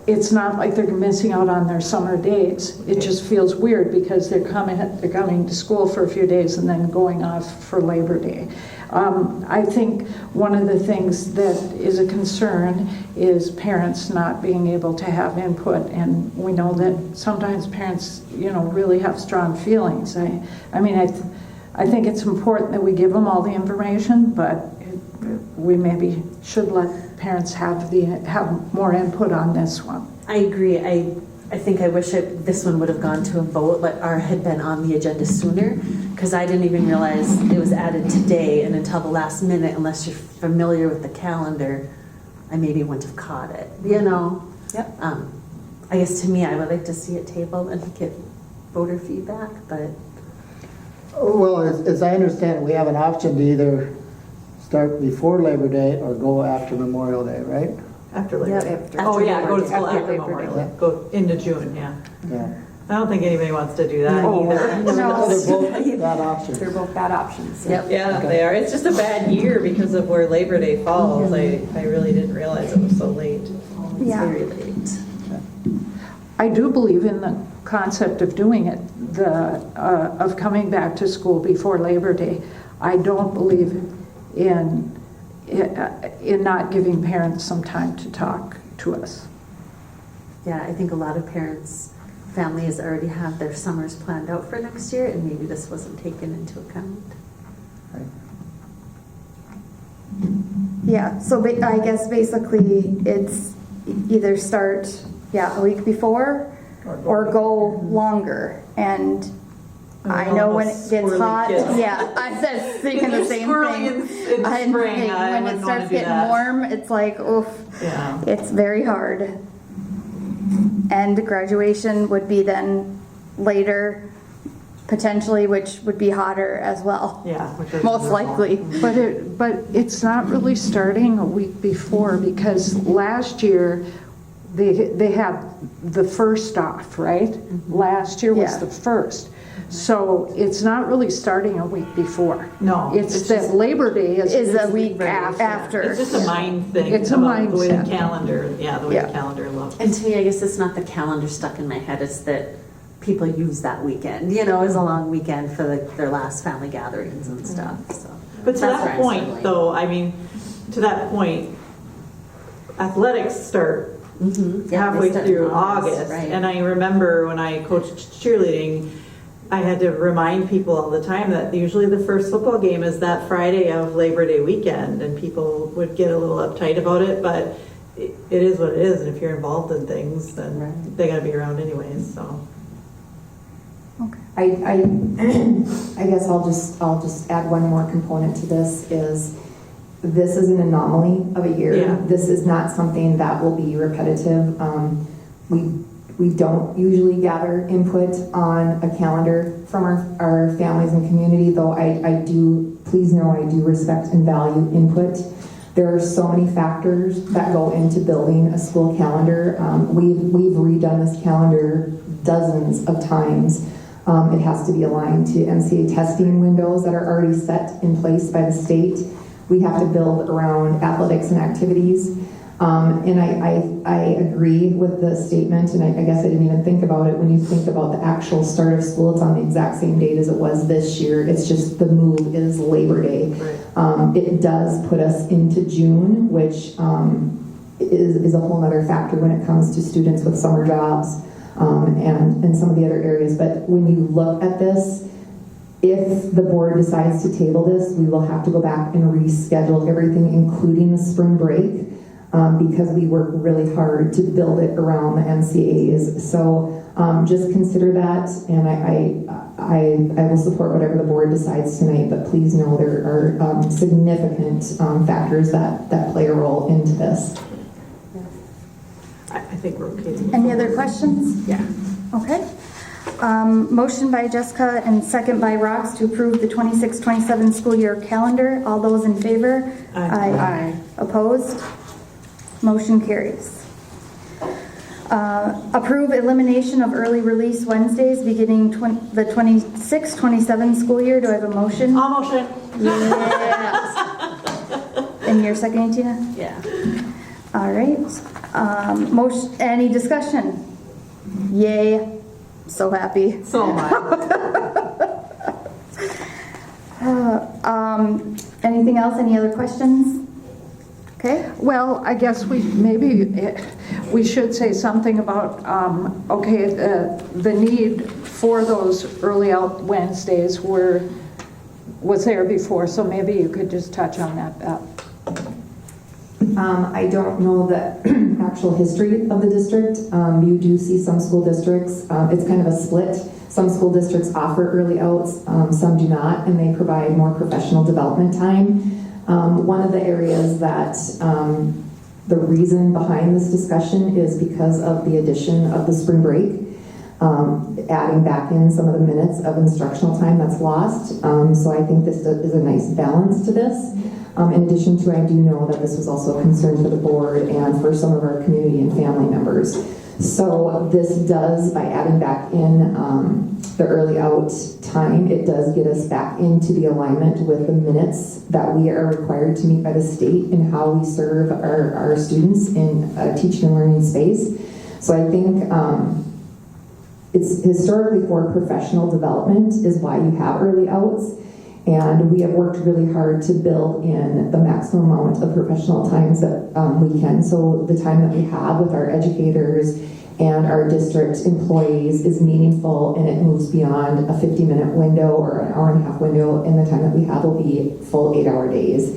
it's not like they're missing out on their summer days. It just feels weird because they're coming to school for a few days and then going off for Labor Day. I think one of the things that is a concern is parents not being able to have input, and we know that sometimes parents, really have strong feelings. I think it's important that we give them all the information, but we maybe should let parents have more input on this one. I agree. I think I wish this one would have gone to a vote, or had been on the agenda sooner, because I didn't even realize it was added today, and until the last minute, unless you're familiar with the calendar, I maybe wouldn't have caught it, Yep. I guess to me, I would like to see it tabled and get voter feedback, but... Well, as I understand it, we have an option to either start before Labor Day or go after Memorial Day, right? After Labor Day. After Go to school after after Labor Memorial Day. Day. Go into June, yeah. Yeah. I don't think anybody wants to do that either. They're both bad options. They're both bad options. Yep. Yeah, they are. It's just a bad year because of where Labor Day falls. I really didn't realize it was so late. Yeah. Very late. I do believe in the concept of doing it, of coming back to school before Labor Day. I don't believe in not giving parents some time to talk to us. Yeah, I think a lot of families already have their summers planned out for next year, and maybe this wasn't taken into account. Yeah, so I guess basically it's either start, a week before or go longer. And I know when it gets hot, I said thinking the same thing. In spring, when it starts getting warm, it's like, oof, it's very hard. And graduation would be then later, potentially, which would be hotter as well. Yeah, most likely. But it's not really starting a week before, because last year they had the first off, right? Last year was the first. So it's not really starting a week before. No. It's that Labor Day is a week after. It's just a mind thing. It's a mindset. The way the mindset. calendar, the way the calendar looks. And to me, I guess it's not the calendar stuck in my head, it's that people use that weekend, as a long weekend for their last family gatherings and stuff. So. But to That's where that I'm point, struggling. though, to that point, athletics start halfway they start through in August. right. And I remember when I coached cheerleading, I had to remind people all the time that usually the first football game is that Friday of Labor Day weekend, and people would get a little uptight about it, but it is what it is, and if you're involved in things, then they gotta be around anyways, so. I guess I'll just add one more component to this is this is an anomaly of a year. Yeah. This is not something that will be repetitive. We don't usually gather input on a calendar from our families and community, though I do, please know I do respect and value input. There are so many factors that go into building a school calendar. We've redone this calendar dozens of times. It has to be aligned to NCAA testing windows that are already set in place by the state. We have to build around athletics and activities. And I agree with the statement, and I guess I didn't even think about it. When you think about the actual start of school, it's on the exact same date as it was this year. It's just the move is Labor Day. Right. It does put us into June, which is a whole other factor when it comes to students with summer jobs and some of the other areas. But when you look at this, if the board decides to table this, we will have to go back and reschedule everything, including the spring break. Because we work really hard to build it around the NCAAs. So just consider that, and I will support whatever the board decides tonight, but please know there are significant factors that play a role into this. I think we're okay. Any other questions? Yeah. Okay. Motion by Jessica and second by Rox to approve the 26-27 school year calendar. All those in favor? Aye. Opposed? Motion carries. Approve elimination of early release Wednesdays beginning the 26-27 school year. Do I have a motion? I'll motion. Yes. And your second, Tina? Yeah. All right. Motion. Any discussion? Yay. So happy. So am I. Anything else? Any other questions? Okay. Well, I guess we should say something about, the need for those early out Wednesdays was there before, so maybe you could just touch on that, Beth. I don't know the actual history of the district. You do see some school districts, it's kind of a split. Some school districts offer early outs, some do not, and they provide more professional development time. One of the areas that the reason behind this discussion is because of the addition of the spring break, adding back in some of the minutes of instructional time that's lost. So I think this is a nice balance to this. In addition to, I do know that this was also a concern for the board and for some of our community and family members. So this does, by adding back in the early out time, it does get us back into the alignment with the minutes that we are required to meet by the state and how we serve our students in a teaching and learning space. So I think it's historically for professional development is why you have early outs. And we have worked really hard to build in the maximum amount of professional times that we can. So the time that we have with our educators and our district employees is meaningful, and it moves beyond a 50-minute window or an hour and a half window, and the time that we have will be full 8-hour days.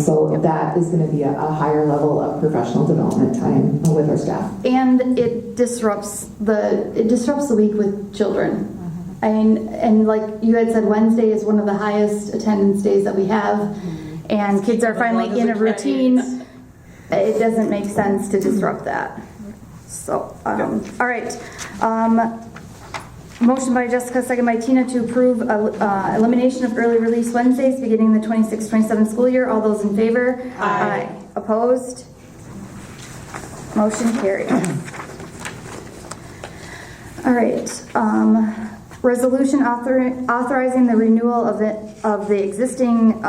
So that is going to be a higher level of professional development time with our staff. And it disrupts the week with children. I mean, and like you had said, Wednesday is one of the highest attendance days that we have, and kids are finally in a routine. It doesn't make sense to disrupt that. So, all right. Motion by Jessica, second by Tina to approve elimination of early release Wednesdays beginning the 26-27 school year. All those in favor? Aye. Opposed? Motion carries. All right. Resolution authorizing the renewal of the existing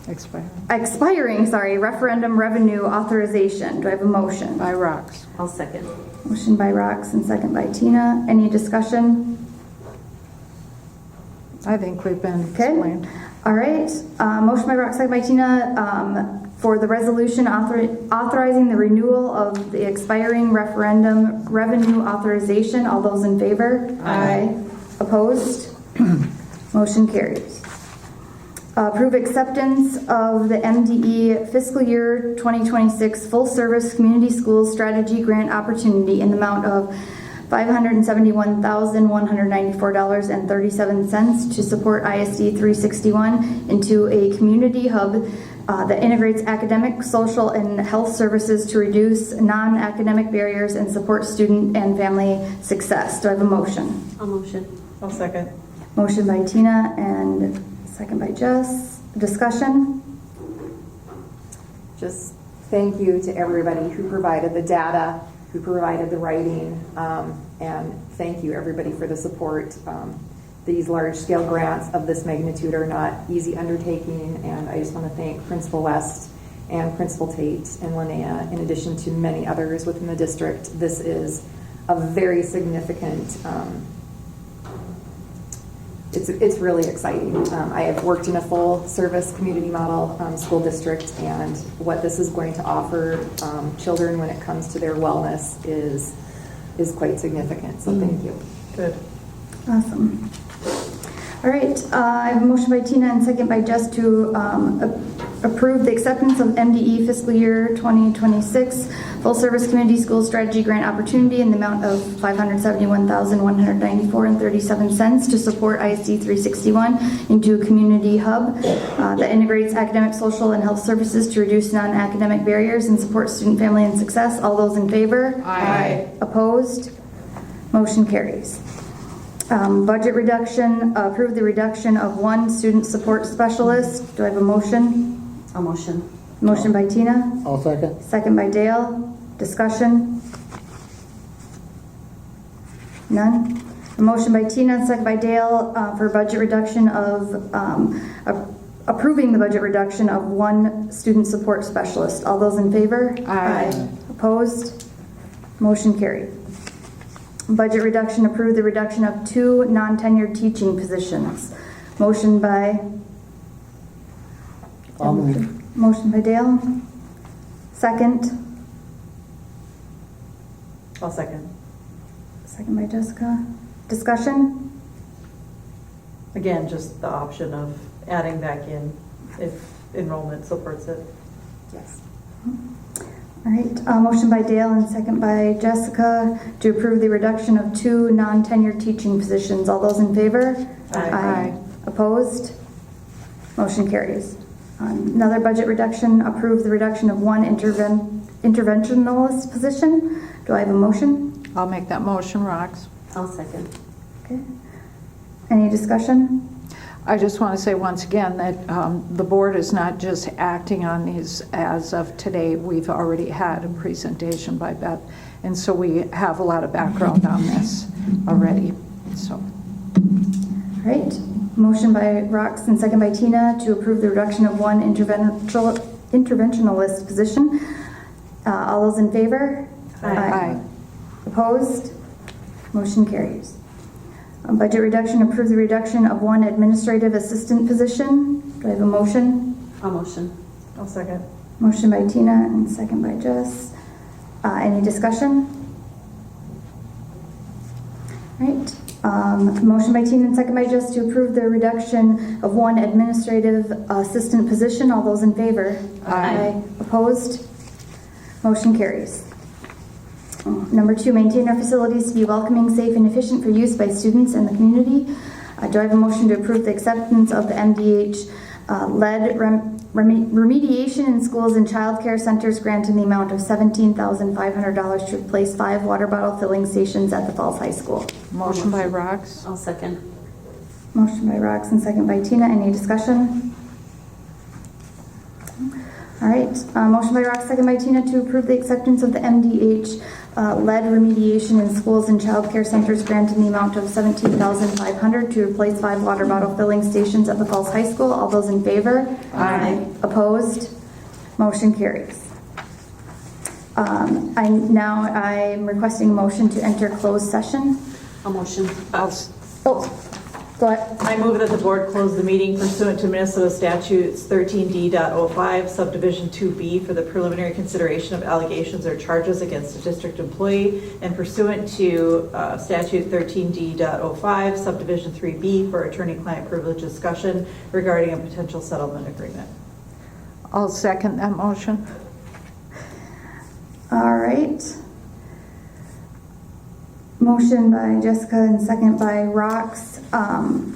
expiring referendum revenue authorization. Do I have a motion? By Rox. I'll second. Motion by Rox and second by Tina. Any discussion? I think we've been explained. All right. Motion by Rox, second by Tina for the resolution authorizing the renewal of the expiring referendum revenue authorization. All those in favor? Aye. Opposed? Motion carries. Approve acceptance of the MDE fiscal year 2026 full service community schools strategy grant opportunity in the amount of $571,194.37 to support ISD 361 into a community hub that integrates academic, social, and health services to reduce non-academic barriers and support student and family success. Do I have a motion? I'll motion. I'll second. Motion by Tina and second by Jess. Discussion? Just thank you to everybody who provided the data, who provided the writing, and thank you everybody for the support. These large-scale grants of this magnitude are not easy undertaking, and I just want to thank Principal West and Principal Tate and Linnea, in addition to many others within the district. This is a very significant, it's really exciting. I have worked in a full-service community model school district, and what this is going to offer children when it comes to their wellness is quite significant, so thank you. Good. Awesome. All right, I have a motion by Tina and second by Jess to approve the acceptance of MDE fiscal year 2026 full service community school strategy grant opportunity in the amount of $571,194.37 to support ISD 361 into a community hub that integrates academic, social, and health services to reduce non-academic barriers and support student, family, and success. All those in favor? Aye. Opposed? Motion carries. Budget reduction, approve the reduction of 1 student support specialist. Do I have a motion? I'll motion. Motion by Tina. I'll second. Second by Dale. Discussion? None? A motion by Tina, second by Dale for budget reduction of, approving the budget reduction of 1 student support specialist. All those in favor? Aye. Opposed? Motion carried. Budget reduction, approve the reduction of 2 non-tenured teaching positions. Motion by I'll move. Motion by Dale. Second. I'll second. Second by Jessica. Discussion? Again, just the option of adding back in if enrollment supports it. Yes. All right, motion by Dale and second by Jessica to approve the reduction of 2 non-tenured teaching positions. All those in favor? Aye. Opposed? Motion carries. Another budget reduction, approve the reduction of 1 interventionalist position. Do I have a motion? I'll make that motion, Rox. I'll second. Okay. Any discussion? I just want to say once again that the board is not just acting on these as of today. We've already had a presentation by Beth, and so we have a lot of background on this already. So, All right. Motion by Rox and second by Tina to approve the reduction of 1 interventionalist position. All those in favor? Aye. Opposed? Motion carries. Budget reduction, approve the reduction of 1 administrative assistant position. Do I have a motion? I'll motion. I'll second. Motion by Tina and second by Jess. Any discussion? All right. Motion by Tina and second by Jess to approve the reduction of 1 administrative assistant position. All those in favor? Aye. Opposed? Motion carries. Number 2, maintain our facilities to be welcoming, safe, and efficient for use by students and the community. Do I have a motion to approve the acceptance of the MDH led remediation in schools and child care centers grant in the amount of $17,500 to replace 5 water bottle filling stations at the Falls High School? motion by Rox. I'll second. Motion by Rox and second by Tina. Any discussion? All right. Motion by Rox, second by Tina to approve the acceptance of the MDH led remediation in schools and child care centers grant in the amount of $17,500 to replace 5 water bottle filling stations at the Falls High School. All those in favor? Aye. Opposed? Motion carries. I'm requesting a motion to enter closed session. I'll motion. Oh, go ahead. I move that the board close the meeting pursuant to Minnesota statutes 13D.05 subdivision 2B for the preliminary consideration of allegations or charges against a district employee and pursuant to statute 13D.05 subdivision 3B for attorney-client privilege discussion regarding a potential settlement agreement. I'll second that motion. All right. Motion by Jessica and second by Rox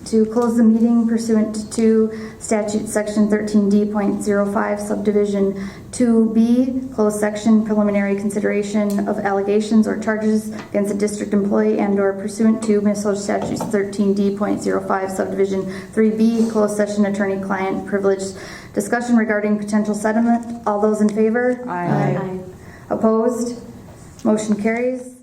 to close the meeting pursuant to statute section 13D.05 subdivision 2B, closed section preliminary consideration of allegations or charges against a district employee and or pursuant to Minnesota statutes 13D.05 subdivision 3B, closed session attorney-client privileged discussion regarding potential settlement. All those in favor? Aye. Opposed? Motion carries.